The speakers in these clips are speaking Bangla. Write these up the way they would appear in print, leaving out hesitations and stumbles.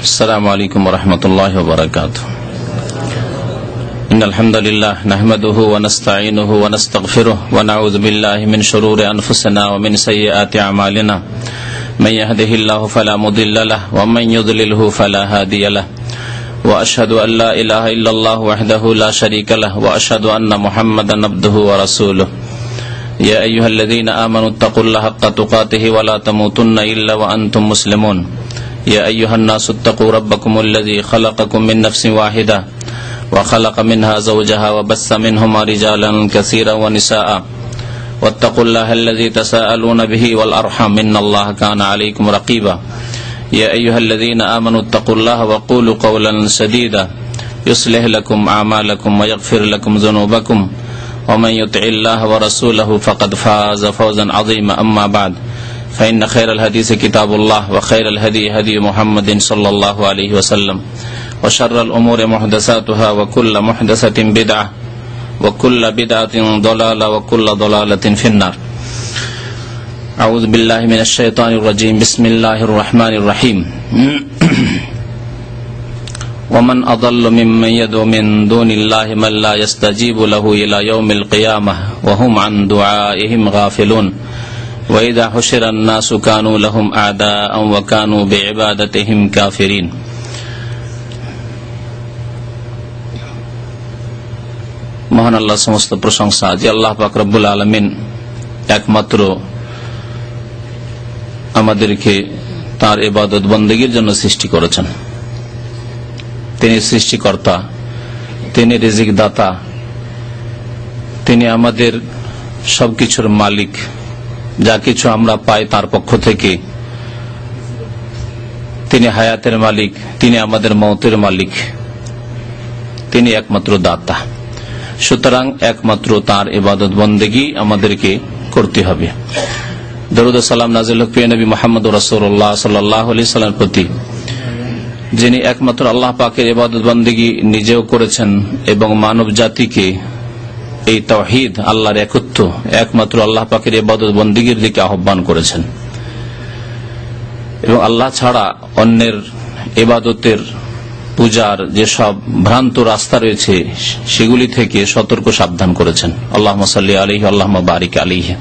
السلام عليكم ورحمة الله وبركاته. إن الحمد لله نحمده ونستعينه ونستغفره ونعوذ بالله من شرور أنفسنا ومن سيئات أعمالنا من يهده الله فلا مضل له ومن يضلله فلا هادي له وأشهد أن لا إله إلا الله وحده لا شريك له وأشهد أن محمدا عبده ورسوله يا أيها الذين آمنوا اتقوا الله حق تقاته ولا تموتن إلا وأنتم مسلمون يا أيها الناس اتقوا ربكم الذي خلقكم من نفس واحدة وخلق منها زوجها وبث منهما رجالا كثيرا ونساء واتقوا الله الذي تساءلون به والأرحم إن الله كان عليكم رقيبا يا أيها الذين آمنوا اتقوا الله وقولوا قولا سديدا يصلح لكم أعمالكم ويغفر لكم ذنوبكم ومن يطع الله ورسوله فقد فاز فوزا عظيما أما بعد فإن خير الحديث كتاب الله وخير الهدي هدي محمد صلى الله عليه وسلم وشر الأمور محدثاتها وكل محدثة بدعة وكل بدعة ضلالة وكل ضلالة في النار. أعوذ بالله من الشيطان الرجيم. بسم الله الرحمن الرحيم. ومن أضل ممن يدعو من دون الله من لا يستجيب له إلى يوم القيامة وهم عن دعائهم غافلون وإذا حشر الناس كانوا لهم أعداء وكانوا بعبادتهم كافرين. মহান আল্লাহ সমস্ত প্রশংসা যে আল্লাহ পাক রব্বুল আলামিন একমাত্র আমাদেরকে তার ইবাদত বন্দেগীর জন্য সৃষ্টি করেছেন। তিনি সৃষ্টিকর্তা, তিনি রিজিক দাতা, তিনি আমাদের সবকিছুর মালিক। যা কিছু আমরা পাই তার পক্ষ থেকে। তিনি হায়াতের মালিক, তিনি আমাদের মওতের মালিক, তিনি একমাত্র দাতা। সুতরাং একমাত্র তার ইবাদত বন্দেগী আমাদেরকে করতে হবে। দরুদ ও সালাম নাযিল হোক প্রিয় নবী মুহাম্মদ রাসূলুল্লাহ সাল্লাল্লাহু আলাইহি ওয়াসাল্লামের প্রতি, যিনি একমাত্র আল্লাহ পাকের ইবাদত বন্দেগী নিজেও করেছেন এবং মানব জাতিকে এই তাওহীদ, আল্লাহর একত্ব, একমাত্র আল্লাহ পাকের ইবাদত বন্দেগীর দিকে আহ্বান করেছেন এবং আল্লাহ ছাড়া অন্যের ইবাদতের, পূজার যেসব ভ্রান্ত রাস্তা রয়েছে সেগুলি থেকে সতর্ক সাবধান করেছেন। আল্লাহুম্মা সাল্লি আলাইহি আল্লাহুম্মা বারিক আলাইহি।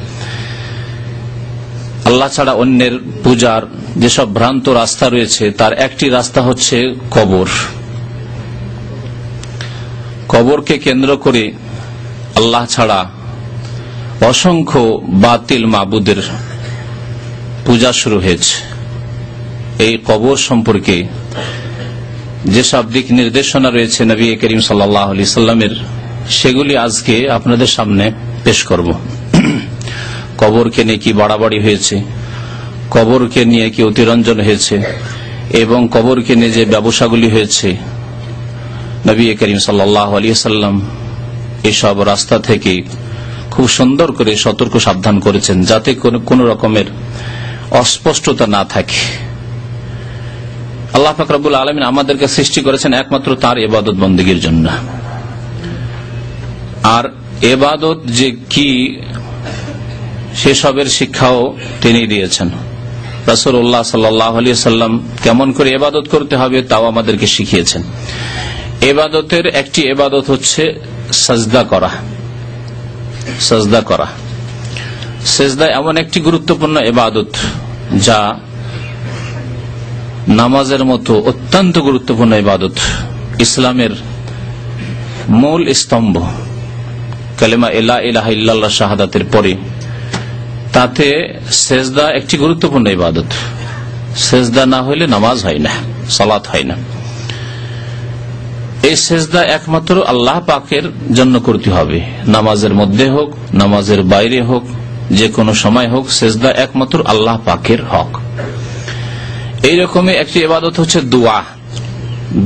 আল্লাহ ছাড়া অন্যের পূজার যেসব ভ্রান্ত রাস্তা রয়েছে তার একটি রাস্তা হচ্ছে কবর। কবরকে কেন্দ্র করে আল্লাহ ছাড়া অসংখ্য বাতিল মাবুদের পূজা শুরু হয়েছে। এই কবর সম্পর্কে যেসব দিক নির্দেশনা রয়েছে নবী করিম সাল্লাল্লাহু আলাইহি সাল্লামের, সেগুলি আজকে আপনাদের সামনে পেশ করব। কবরকে নিয়ে কি বাড়াবাড়ি হয়েছে, কবরকে নিয়ে কি অতিরঞ্জন হয়েছে এবং কবরকে নিয়ে যে ব্যবসাগুলি হয়েছে, নবী করিম সাল্লাল্লাহু আলাইহি সাল্লাম এসব রাস্তা থেকে খুব সুন্দর করে সতর্ক সাবধান করেছেন, যাতে কোন রকমের অস্পষ্টতা না থাকে। আল্লাহ পাক রব্বুল আলামিন আমাদেরকে সৃষ্টি করেছেন একমাত্র তার ইবাদত বন্দেগীর জন্য। আর ইবাদত যে কি সেসবের শিক্ষাও তিনি দিয়েছেন। রাসূলুল্লাহ সাল্লাল্লাহু আলাইহি ওয়াসাল্লাম কেমন করে ইবাদত করতে হবে তাও আমাদেরকে শিখিয়েছেন। ইবাদতের একটি ইবাদত হচ্ছে সাজদা করা। সাজদা করা, সিজদা এমন একটি গুরুত্বপূর্ণ ইবাদত যা নামাজের মতো অত্যন্ত গুরুত্বপূর্ণ ইবাদত। ইসলামের মূল স্তম্ভ কালেমা লা ইলাহা ইল্লাল্লাহ শাহাদাতের পরে তাতে সিজদা একটি গুরুত্বপূর্ণ ইবাদত। সিজদা না হইলে নামাজ হয় না, সালাত হয় না। এই সিজদা একমাত্র আল্লাহ পাকের জন্য করতে হবে। নামাজের মধ্যে হোক, নামাজের বাইরে হোক, যে কোনো সময় হোক, সিজদা একমাত্র আল্লাহ পাকের হক। এইরকমই একটি ইবাদত হচ্ছে দোয়া।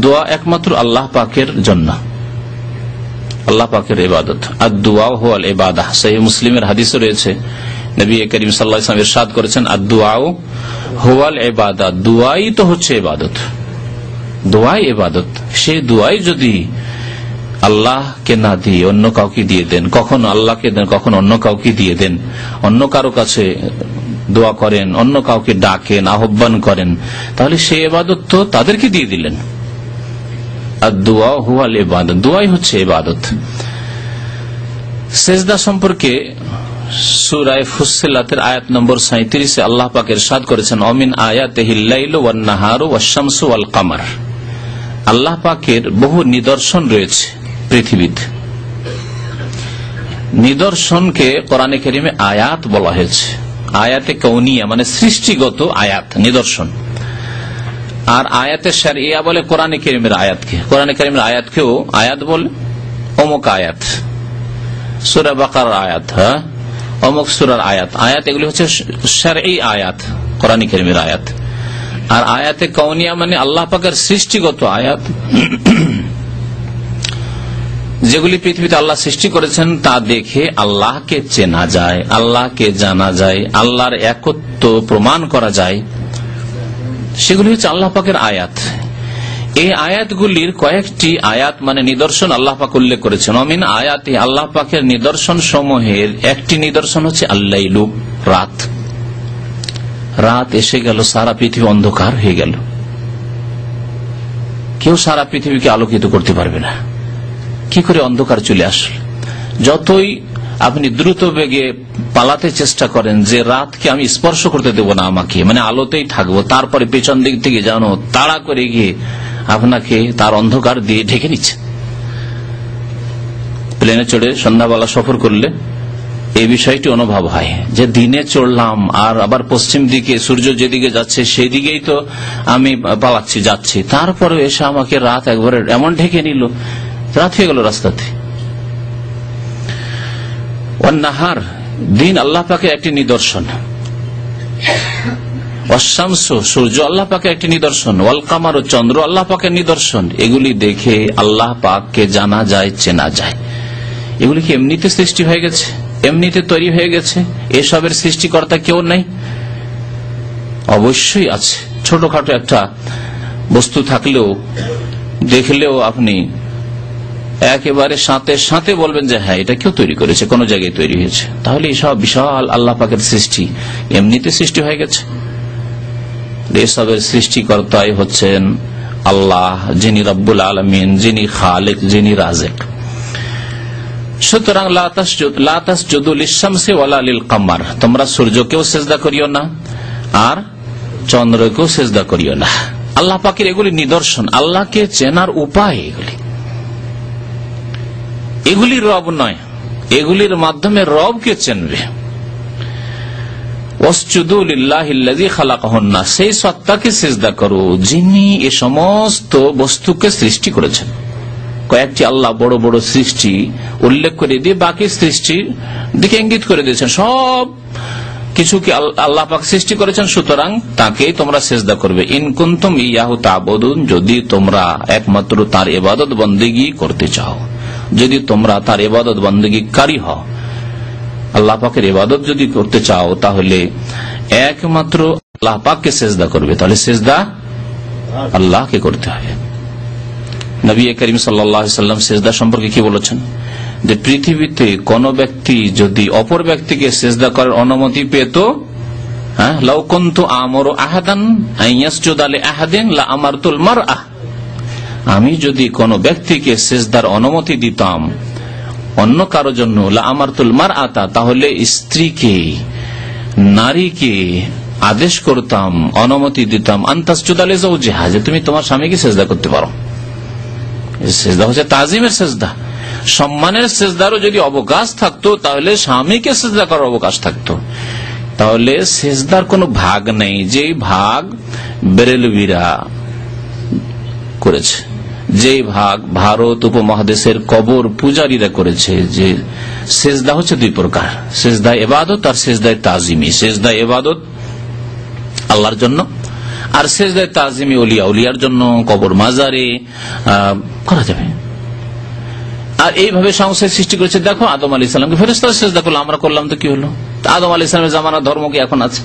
দোয়া একমাত্র আল্লাহ পাকের জন্য, আল্লাহ পাকের ইবাদত। আর দোয়া হুয়াল ইবাদাহ। সহিহ মুসলিমের হাদিসে রয়েছে, নবী করিম সাল্লাল্লাহু আলাইহি ওয়াসাল্লাম ইরশাদ করেছেন, আর দোয়া হুয়াল ইবাদাহ। দোয়াই তো হচ্ছে ইবাদত, দোয়াই ইবাদত। সেই দোয়াই যদি আল্লাহকে না দিয়ে অন্য কাউকে দিয়ে দেন, কখনো আল্লাহকে দেন, কখনো অন্য কাউকে দিয়ে দেন, অন্য কারো কাছে দোয়া করেন, অন্য কাউকে ডাকেন, আহ্বান করেন, তাহলে সেই ইবাদত তো তাদেরকে দিয়ে দিলেন। আর দোয়া হুয়াল ইবাদত, দোয়াই হচ্ছে ইবাদত। সেজদা সম্পর্কে সূরা ফুসসিলাতের আয়াত নম্বর 37 আল্লাহ পাক ইরশাদ করেছেন, অমিন আয়াতিহিল লাইলু ওয়ান নাহারু ওয়াশ শামসু ওয়াল কামার। আল্লাহ পাকের বহু নিদর্শন রয়েছে পৃথিবীতে। নিদর্শনকে কোরআনে কারিমে আয়াত বলা হয়েছে। আয়াতে কৌনিয়া মানে সৃষ্টিগত আয়াত, নিদর্শন। আর আয়াতে শারঈয়া বলে কোরআনে কারিমের আয়াতকে। কোরআনে কারিমের আয়াতকেও আয়াত বলে, অমুক আয়াত, সূরা বাকারার আয়াত, অমুক সূরার আয়াত। আয়াত এগুলি হচ্ছে শারঈ আয়াত, কোরআনে কারিমের আয়াত। আর আয়াতে কৌনিয়া মানে আল্লাহ পাকের সৃষ্টিগত আয়াত, যেগুলি পৃথিবীতে আল্লাহ সৃষ্টি করেছেন তা দেখে আল্লাহকে চেনা যায়, আল্লাহকে জানা যায়, আল্লাহর একত্ব প্রমাণ করা যায়, সেগুলি হচ্ছে আল্লাহ পাকের আয়াত। এই আয়াতগুলির কয়েকটি আয়াত মানে নিদর্শন আল্লাহ পাক উল্লেখ করেছেন। অমিন আয়াতে, আল্লাহ পাকের নিদর্শন সমূহের একটি নিদর্শন হচ্ছে আল্লাইলু, রাত। রাত এসে গেল, সারা পৃথিবী অন্ধকার হয়ে গেল, কেউ সারা পৃথিবীকে আলোকিত করতে পারবে না। কি করে অন্ধকার চলে আসল? যতই আপনি দ্রুত বেগে পালাতে চেষ্টা করেন যে রাতকে আমি স্পর্শ করতে দেব না, আমাকে মানে আলোতেই থাকবো, তারপরে পেছন দিক থেকে জানো তাড়া করে গিয়ে আপনাকে তার অন্ধকার দিয়ে ঢেকে নিচ্ছে। প্লেনে চড়ে সন্ধ্যাবেলা সফর করলে এই বিষয়টি অনুভব হয় যে দিনে চড়লাম আর আবার পশ্চিম দিকে সূর্য যেদিকে যাচ্ছে সেই দিকেই তো আমি পালাচ্ছি, যাচ্ছি, তারপরে এসে আমাকে রাত একবারে এমন ঢেকে নিল, রাত হয়ে গেল রাস্তাতে। নাহার, দিন আল্লাহ পাকের একটি নিদর্শন। অশামস, সূর্য আল্লাহ পাকের একটি নিদর্শন। ওয়াল কামার, চন্দ্র আল্লাহ পাকের নিদর্শন। এগুলি দেখে আল্লাহ পাককে জানা যায়, চেনা যায়। এগুলি কি এমনিতে সৃষ্টি হয়ে গেছে, এমনিতে তৈরি হয়ে গেছে? এসবের সৃষ্টিকর্তা কেউ নাই? অবশ্যই আছে। ছোটখাটো একটা বস্তু থাকলেও, দেখলেও আপনি একেবারে সাথে সাথে বলবেন যে হ্যাঁ এটা কেউ তৈরি করেছে, কোন জায়গায় তৈরি হয়েছে। তাহলে এইসব বিশাল আল্লাহ পাকের সৃষ্টি এমনিতে সৃষ্টি হয়ে গেছে? এসবের সৃষ্টিকর্তাই হচ্ছেন আল্লাহ, যিনি রব্বুল আলামিন, যিনি খালিক, যিনি রাজিক। সুতরাং লা তাসজুদু লিশ-শামসি ওয়ালা লিল-কামার, তোমরা সূর্যকেও সিজদা করিও না আর চন্দ্রকেও সিজদা করিও না। আল্লাহ পাকের এগুলি নিদর্শন, আল্লাহকে চেনার উপায়। এগুলি রব নয়, এগুলির মাধ্যমে রবকে চেনবে। ওয়াসজুদু লিল্লাহিল্লাযী খালাকাহুন্না, সেই সত্তাকে সিজদা করো যিনি এ সমস্ত বস্তুকে সৃষ্টি করেছেন। কয়েকটি আল্লাহ বড় বড় সৃষ্টি উল্লেখ করে দিয়ে বাকি সৃষ্টির দিকে ইঙ্গিত করে দিয়েছেন। সব কিছুকে আল্লাহ পাক সৃষ্টি করেছেন, সুতরাং তাকেই তোমরা সিজদা করবে। ইন কুনতুম ইয়াহু তা'বুদুন, যদি তোমরা একমাত্র তার ইবাদত বন্দেগী করতে চাও, যদি তোমরা তার ইবাদত বন্দেগীকারী হও, আল্লাহ পাকের ইবাদত যদি করতে চাও, তাহলে একমাত্র আল্লাহ পাককে সিজদা করবে। তাহলে সিজদা আল্লাহকে করতে হবে। নবী করিম সাল্লাল্লাহু আলাইহি ওয়াসাল্লাম সিজদা সম্পর্কে কি বলেছেন? যে পৃথিবীতে কোন ব্যক্তি যদি অপর ব্যক্তিকে সিজদা করার অনুমতি পেত, লাউ কুনতু আমরু আহাদান আন ইয়াসজুদা লিআহাদিন লা আমারতুল মারআহ, আমি যদি কোন ব্যক্তিকে সিজদার অনুমতি দিতাম অন্য কারো জন্য, লা আমারতুল মারআতা, তাহলে স্ত্রীকে, নারীকে আদেশ করতাম, অনুমতি দিতাম, আন তাসজুদা লিজাওজিহা, যে তুমি তোমার স্বামীকে সিজদা করতে পারো। সিজদা হচ্ছে তাজিমের সিজদা, সম্মানের সিজদারও যদি অবকাশ থাকতো তাহলে স্বামীকে সিজদা করার অবকাশ থাকতো। তাহলে সিজদার কোনো ভাগ নেই, যেই ভাগ বেরেলভিরা করেছে, যেই ভাগ ভারত উপমহাদেশের কবর পূজারীরা করেছে, যে সিজদা হচ্ছে দুই প্রকার, সিজদা ইবাদত আর সিজদা তাজিমি। সিজদা ইবাদত আল্লাহর জন্য, আর সিজদা তাজিমি উলিয়ার জন্য, কবর মাজারে করা যাবে। আর এইভাবে সংসার সৃষ্টি করেছে। দেখো আদম আলাইহিস সালামকে ফেরেশতারা সিজদা করলো, আমরা করলাম তো কি হলো? আদম আলাইহিস সালামের জামানার ধর্ম কি এখন আছে?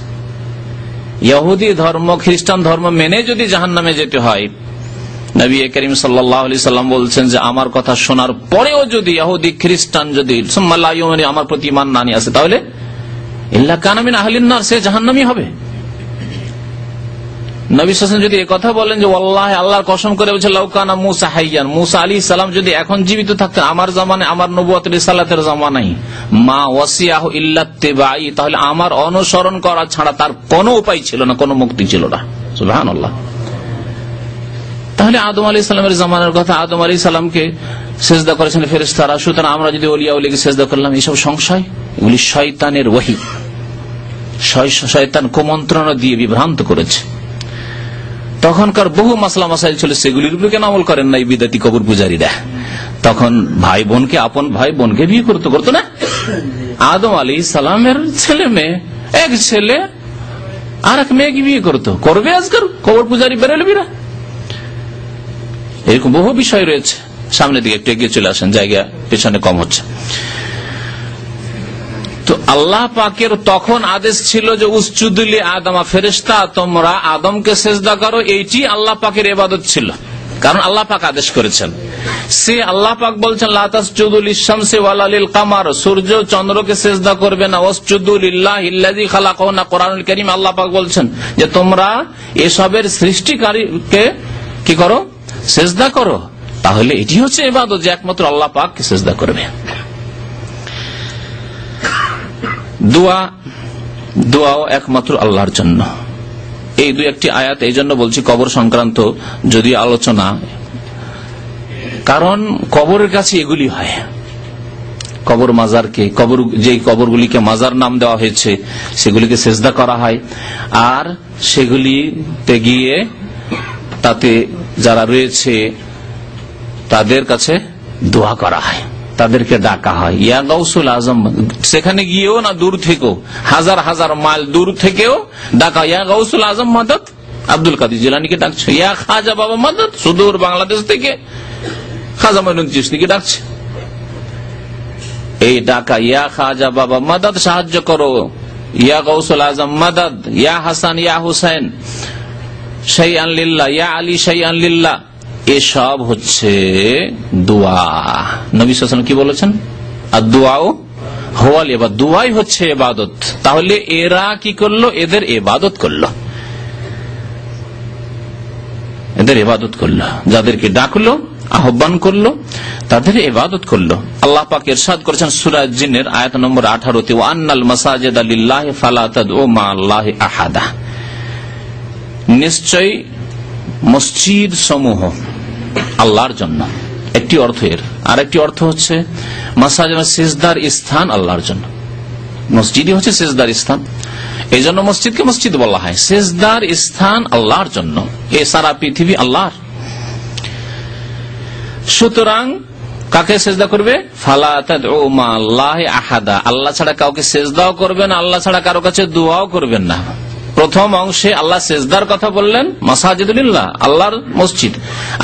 ইহুদি ধর্ম, খ্রিস্টান ধর্ম মেনে যদি জাহান্নামে যেতে হয়, নবী করিম সাল্লাল্লাহু আলাইহি সাল্লাম বলছেন যে আমার কথা শোনার পরেও যদি ইহুদি খ্রিস্টান যদি সুম্মা লা ইউমিনু, আমার প্রতি ঈমান না নিয়ে আসে, তাহলে ইল্লা কানা মিন আহলিন নার, সে জাহান্নামী হবে। নবী সাল্লাল্লাহু আলাইহি ওয়াসাল্লাম যদি একথা বলেন যে ওয়াল্লাহি, আল্লাহর কসম করে বলছে, লাউ কানা মূসা হাইয়ান, মূসা আলাইহিস সালাম যদি এখন জীবিত থাকতেন আমার জামানে, আমার নবুয়তের রিসালাতের জামানায়, মা ওয়াসিয়াহু ইল্লা ইত্তিবাই, তাহলে আমার অনুসরণ করা ছাড়া তার কোনো উপায় ছিল না, কোনো মুক্তি ছিল না। সুবহানাল্লাহ। তাহলে আদম আলাইহিস সালামের জামানার কথা, আদম আলাইহিস সালামকে সিজদা করেছেন ফেরেশতারা, সুতরাং আমরা যদি ওলিয়া ওলিকে সিজদা করলাম, এসব সংশয়, এগুলি শয়তানের ওহী, শয়তান কুমন্ত্রণা দিয়ে বিভ্রান্ত করেছে। তখনকার বহু মাসলা মাসাইল ছিল, সেগুলির উপরে কেন আমল করেন না এই বিদাতি কবর পূজারীরা? তখন ভাই বোনকে, আপন ভাই বোনকে বিয়ে করতো না। আদম আলাইহিস সালামের ছেলে মেয়ে, এক ছেলে আর এক মেয়েকে বিয়ে করবে আজকাল কবর পূজারী বেরেলবিরা। এরকম বহু বিষয় রয়েছে। সামনের দিকে একটু এগিয়ে চলে আসেন, জায়গা পেছনে কম হচ্ছে। তো আল্লাহ পাকের তখন আদেশ ছিল যে উসজুদুলি আদমা, ফেরেশতা তোমরা আদমকে সিজদা করো, এইটি আল্লাহ পাকের ইবাদত ছিল, কারণ আল্লাহ পাক আদেশ করেছেন। সে আল্লাহ পাক বলছেন লা তাসজুদু লিশ-শামসি ওয়ালা লিল-কামার, সূর্য চন্দ্রকে সিজদা করবে না, ওয়াসজুদু লিল্লাহিল্লাযী খালাকাহুন্না, কোরআনুল কারীম আল্লাহ পাক বলছেন যে তোমরা এসবের সৃষ্টিকারীকে কি করো, সিজদা করো। তাহলে এটি হচ্ছে ইবাদত, যে একমাত্র আল্লাহ পাককে সিজদা করবে। দোয়াও একমাত্র আল্লাহর জন্য। এই দুই একটি আয়াত এই জন্য বলছি কবর সংক্রান্ত যদি আলোচনা, কারণ কবরের কাছে এগুলি হয়। কবর মাজারকে, যে কবরগুলিকে মাজার নাম দেওয়া হয়েছে সেগুলিকে সিজদা করা হয়, আর সেগুলিতে গিয়ে তাতে যারা রয়েছে তাদের কাছে দোয়া করা হয়, তাদেরকে ডাকা হয়, ইয়া গাউসুল আজম। সেখানে গিয়েও না, দূর থেকেও, হাজার হাজার মাইল দূর থেকেও ডাকা, ইয়া গাউসুল আজম মাদাদ, আব্দুল কাদের জিলানীকে ডাকছে। ইয়া খাজা বাবা মাদাদ, সুদূর বাংলাদেশ থেকে খাজা মঈনুদ্দিন চিশতিকে ডাকছে। এই ডাকা, ইয়া খাজা বাবা মাদাদ, সাহায্য করো, ইয়া গাউসুল আজম মাদাদ, ইয়া হাসান ইয়া হুসাইন শাইআন লিল্লাহ, ইয়া আলী শাইআন লিল্লাহ, এসব হচ্ছে দোয়া। নবী সাল্লাল্লাহু আলাইহি ওয়াসাল্লাম কি বলেছেন? আদ-দুআউ হুয়াল ইবাদত, দোয়াই হচ্ছে ইবাদত। তাহলে এরা কি করলো? এদের ইবাদত করলো, এদের ইবাদত করলো, যাদেরকে ডাকলো, আহ্বান করলো, তাদের ইবাদত করলো। আল্লাহ পাক ইরশাদ করেছেন সূরা জিনের আয়াত নম্বর 18-তে, ওয়া আন্নাল মাসাজিদা লিল্লাহি ফালা তাদউ মা'আল্লাহি আহাদা, নিশ্চয় মসজিদ সমূহ আল্লাহর জন্য, একটি অর্থ এর। আর একটি অর্থ হচ্ছে মাসাজিদ সিজদার স্থান আল্লাহর জন্য, মসজিদই হচ্ছে সিজদার স্থান, এই জন্য মসজিদকে মসজিদ বলা হয়। সিজদার স্থান আল্লাহর জন্য, এ সারা পৃথিবী আল্লাহর। সুতরাং কাকে সিজদা করবে? ফালা তাদউ মা'আল্লাহি আহাদা, আল্লাহ ছাড়া কাউকে সিজদাও করবেন না, আল্লাহ ছাড়া কারো কাছে দোয়াও করবেন না। প্রথম অংশে আল্লাহ সিজদার কথা বললেন, মাসাজিদুল্লাহ আল্লাহর মসজিদ,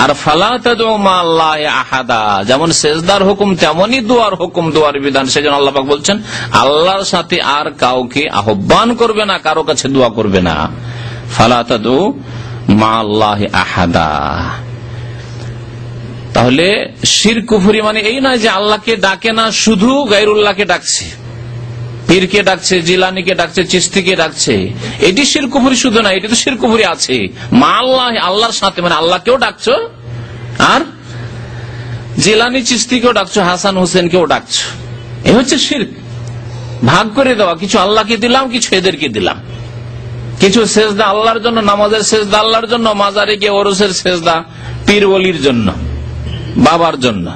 আর ফালা তাদউ মা'আল্লাহি আহাদা, যেমন সিজদার হুকুম তেমনি দোয়ার হুকুম, দোয়ার বিধান। সেজন্য আল্লাহ পাক বলছেন আল্লাহর সাথে আর কাউকে আহ্বান করবে না, কারো কাছে দোয়া করবে না। ফালা তাদউ মা'আল্লাহি আহাদা। তাহলে শিরক কুফরি মানে এই নয় যে আল্লাহকে ডাকে না, শুধু গায়রুল্লাহকে ডাকছে, পীরকে ডাকছে, জিলানীকে ডাকছে, চিশতিকে ডাকছে, এটি শিরক কুফরি শুধু না, এটি তো শিরক কুফরি আছে। মা আল্লাহ, আল্লাহর সাথে, মানে আল্লাহকেও ডাকছো, আর জিলানী চিশতিকেও ডাকছো, হাসান হোসেনকেও ডাকছো, এই হচ্ছে শিরক। ভাগ করে দেওয়া, কিছু আল্লাহকে দিলাম, কিছু এদেরকে দিলাম, কিছু সেজদা আল্লাহর জন্য, নামাজের সেজদা আল্লাহর জন্য, মাজারে গিয়ে ওরসের সেজদা পীর ওলির জন্য, বাবার জন্য।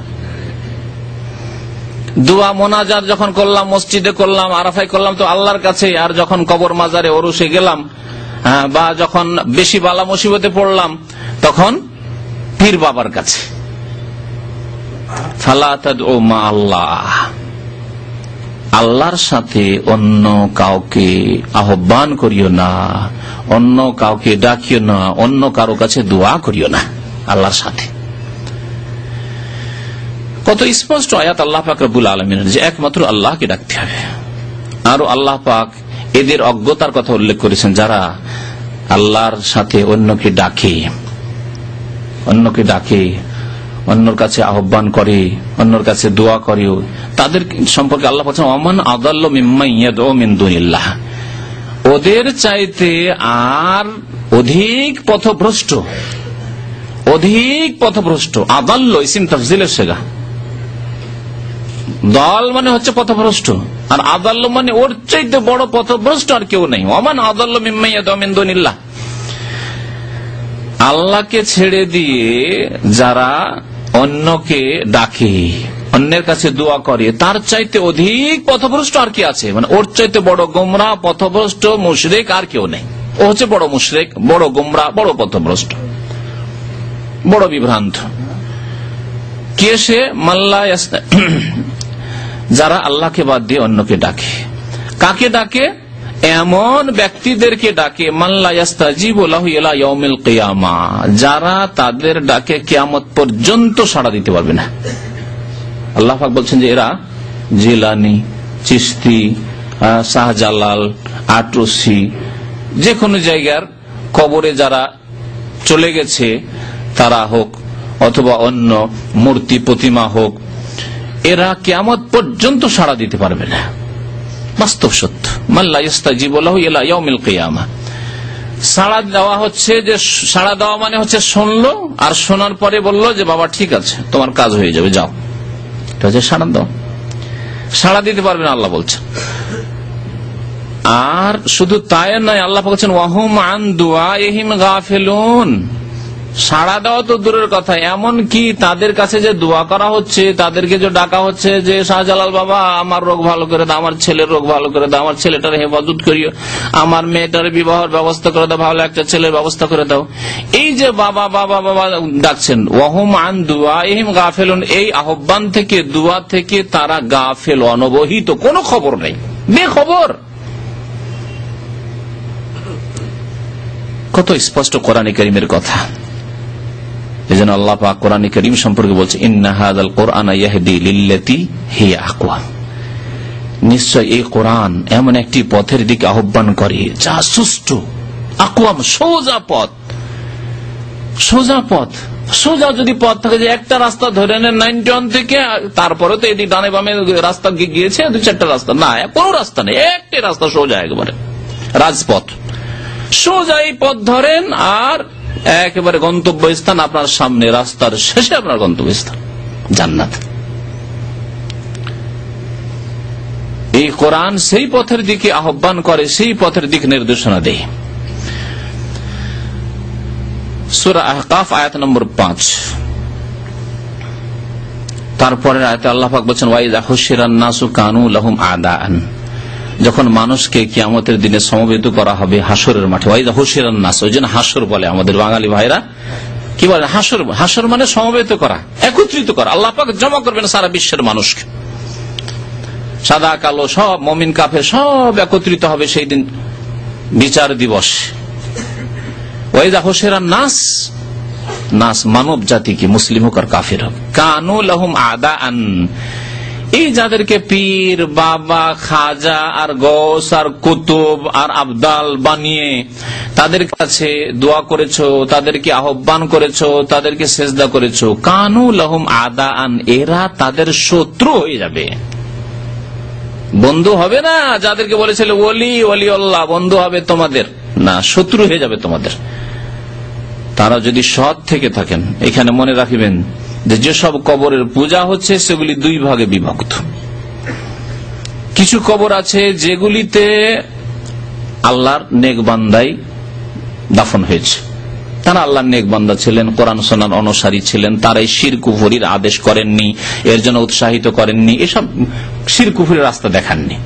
দোয়া মোনাজাত যখন করলাম, মসজিদে করলাম, আরাফাই করলাম, তো আল্লাহর কাছে। আর যখন কবর মাজারে ওরসে গেলাম, বা যখন বেশি বালা মুসিবতে পড়লাম, তখন পীর বাবার কাছে। ফালা তাদউ মা'আল্লাহ, আল্লাহর সাথে অন্য কাউকে আহ্বান করিও না, অন্য কাউকে ডাকিও না, অন্য কারো কাছে দোয়া করিও না আল্লাহর সাথে। কত স্পষ্ট আয়াত আল্লাহ পাক রব্বুল আলামিনের, যে একমাত্র আল্লাহকে ডাকতে হবে। আর আল্লাহ পাক এদের অজ্ঞতার কথা উল্লেখ করেছেন, যারা আল্লাহর সাথে অন্যকে ডাকে, অন্যর কাছে আহ্বান করে, অন্যর কাছে দোয়া করে, তাদের সম্পর্কে আল্লাহ বলছেন ওয়ামান আযাল্লু মিম্মান ইয়াদউ মিন দুনিল্লাহ, ওদের চাইতে আর অধিক পথভ্রষ্ট, আদাল্ল ইসিম তাফজিলের সেগা। দল মানে হচ্ছে পথভ্রষ্ট, আর আদাল্ল মানে ওর চাইতে বড় পথভ্রষ্ট আর কেউ নেই। ওয়ামান আযাল্লু মিম্মান ইয়াদউ মিন দুনিল্লাহ, আল্লাহকে ছেড়ে দিয়ে যারা অন্যকে ডাকে, অন্যের কাছে দোয়া করে, তার চাইতে অধিক পথভ্রষ্ট আর কি আছে? মানে ওর চাইতে বড় গোমরা, পথভ্রষ্ট, মুশরিক আর কেউ নেই। ও হচ্ছে বড় মুশরিক, বড় গোমরা, বড় পথভ্রষ্ট, বড় বিভ্রান্ত। কে সে? মাল্লা যারা আল্লাহকে বাদ দিয়ে অন্যকে ডাকে। কাকে ডাকে? এমন ব্যক্তিদেরকে ডাকে মাল্লা ইয়াস্তাজিবু লাহু ইলা ইয়াউমিল কিয়ামাহ, যারা তাদের ডাকে কিয়ামত পর্যন্ত সাড়া দিতে পারবে না। আল্লাহ পাক বলছেন যে এরা জিলানি, চিশতি, শাহজালাল, আটরসি, যে কোনো জায়গার কবরে যারা চলে গেছে তারা হোক, অথবা অন্য মূর্তি প্রতিমা হোক, এরা কিয়ামত পর্যন্ত সাড়া দিতে পারবে না। বাস্তব সত্য। মাল্লা ইস্তাজিবু লাহু ইলা ইয়াউমিল কিয়ামাহ, সাড়া দেওয়া হচ্ছে যে, সাড়া দেওয়া মানে হচ্ছে শুনলো, আর শোনার পরে বললো যে বাবা ঠিক আছে, তোমার কাজ হয়ে যাবে, যাও। এটা হচ্ছে সাড়া দাও। সাড়া দিতে পারবে না আল্লাহ বলছেন। আর শুধু তাই নয়, আল্লাহ বলছেন ওয়াহুম আন দুআইহিম গাফিলুন, সাড়া দেওয়া তো দূরের কথা, এমন কি তাদের কাছে যে দোয়া করা হচ্ছে, তাদেরকে যে ডাকা হচ্ছে যে শাহজালাল বাবা আমার রোগ ভালো করে দাও, আমার ছেলের রোগ ভালো করে দাও, আমার ছেলেটার হেফাজত করিও, আমার মেয়েটার বিবাহের ব্যবস্থা করে দাও, ভালো একটা ছেলের ব্যবস্থা করে দাও, এই যে বাবা বাবা বাবা ডাকছেন, ওয়াহুম আন দুআইহিম গাফিলুন, এই আহ্বান থেকে, দোয়া থেকে তারা গাফিল, অনবহিত, কোনো খবর নেই, বেখবর। কত স্পষ্ট কোরআনে কারীমের কথা। এজন্য আল্লাহ পাক কোরআনে কারীম সম্পর্কে বলছে ইন্না হাযাল কুরআনা ইয়াহদি লিল্লাতী হিয়া আকওয়াম, নিশ্চয় এই কোরআন এমন একটি পথের দিকে আহ্বান করে যা সুষ্ঠু, আকওয়াম, সোজা পথ। সোজা পথ, সোজা যদি পথ থাকে, যে একটা রাস্তা ধরে নেন 91 থেকে, তারপরে তো এদিকে ডানে বামে রাস্তা গিয়েছে 2-4টা রাস্তা, না কোনো রাস্তা নেই, একটি রাস্তা সোজা, একবারে রাজপথ, সোজা এই পথ ধরেন আর একেবারে গন্তব্যস্থান আপনার সামনে, রাস্তার শেষে আপনার গন্তব্যস্থান জান্নাত। এই কোরআন সেই পথের দিকে আহ্বান করে, সেই পথের দিক নির্দেশনা দেয়। সূরা আহকাফ আয়াত নম্বর 5, তারপরে আয়াতে আল্লাহ পাক বলেন ওয়াইযা হুশিরান নাসু কানু লাহুম আদাআন, যখন মানুষকে কিয়ামতের দিনে সমবেত করা হবে হাসরের মাঠে, ওয়াইযা হুশিরান নাস, ওই জন্য হাসর বলে আমাদের বাঙালি ভাইরা, কি বলে হাসর? হাসর মানে সমবেত করা, একত্রিত করা। আল্লাহ পাক জমা করবেন সারা বিশ্বের মানুষকে, সাদা কালো সব, মুমিন কাফের সব একত্রিত হবে সেই দিন, বিচার দিবস। ওয়াইযা হুশিরান নাস, নাস মানব জাতিকে, মুসলিম হোক আর কাফের হোক, কানু লাহুম আদাআন, এই যাদেরকে পীর, বাবা, খাজা আর গৌস আর কুতুব আর আবদাল বানিয়ে তাদের কাছে দোয়া করেছো, তাদেরকে আহ্বান করেছো, তাদেরকে সেজদা করেছো, কানু লাহুম আদাআন, এরা তাদের শত্রু হয়ে যাবে। বন্ধু হবে না, যাদেরকে বলেছিল ওলি ওলিউল্লাহ বন্ধু হবে তোমাদের, না, শত্রু হয়ে যাবে তোমাদের। তারা যদি সৎ থেকে থাকেন, এখানে মনে রাখবেন যে যেসব কবরের পূজা হচ্ছে সেগুলি 2 ভাগে বিভক্ত। কিছু কবর আছে যেগুলিতে আল্লাহর নেক বান্দাই দাফন হয়েছে, তারা আল্লাহর নেক বান্দা ছিলেন, কোরআন সুন্নাহর অনুসারী ছিলেন, তারাই শিরক কুফরির আদেশ করেননি, এর জন্য উৎসাহিত করেননি, এসব শিরক কুফরির রাস্তা দেখাননি।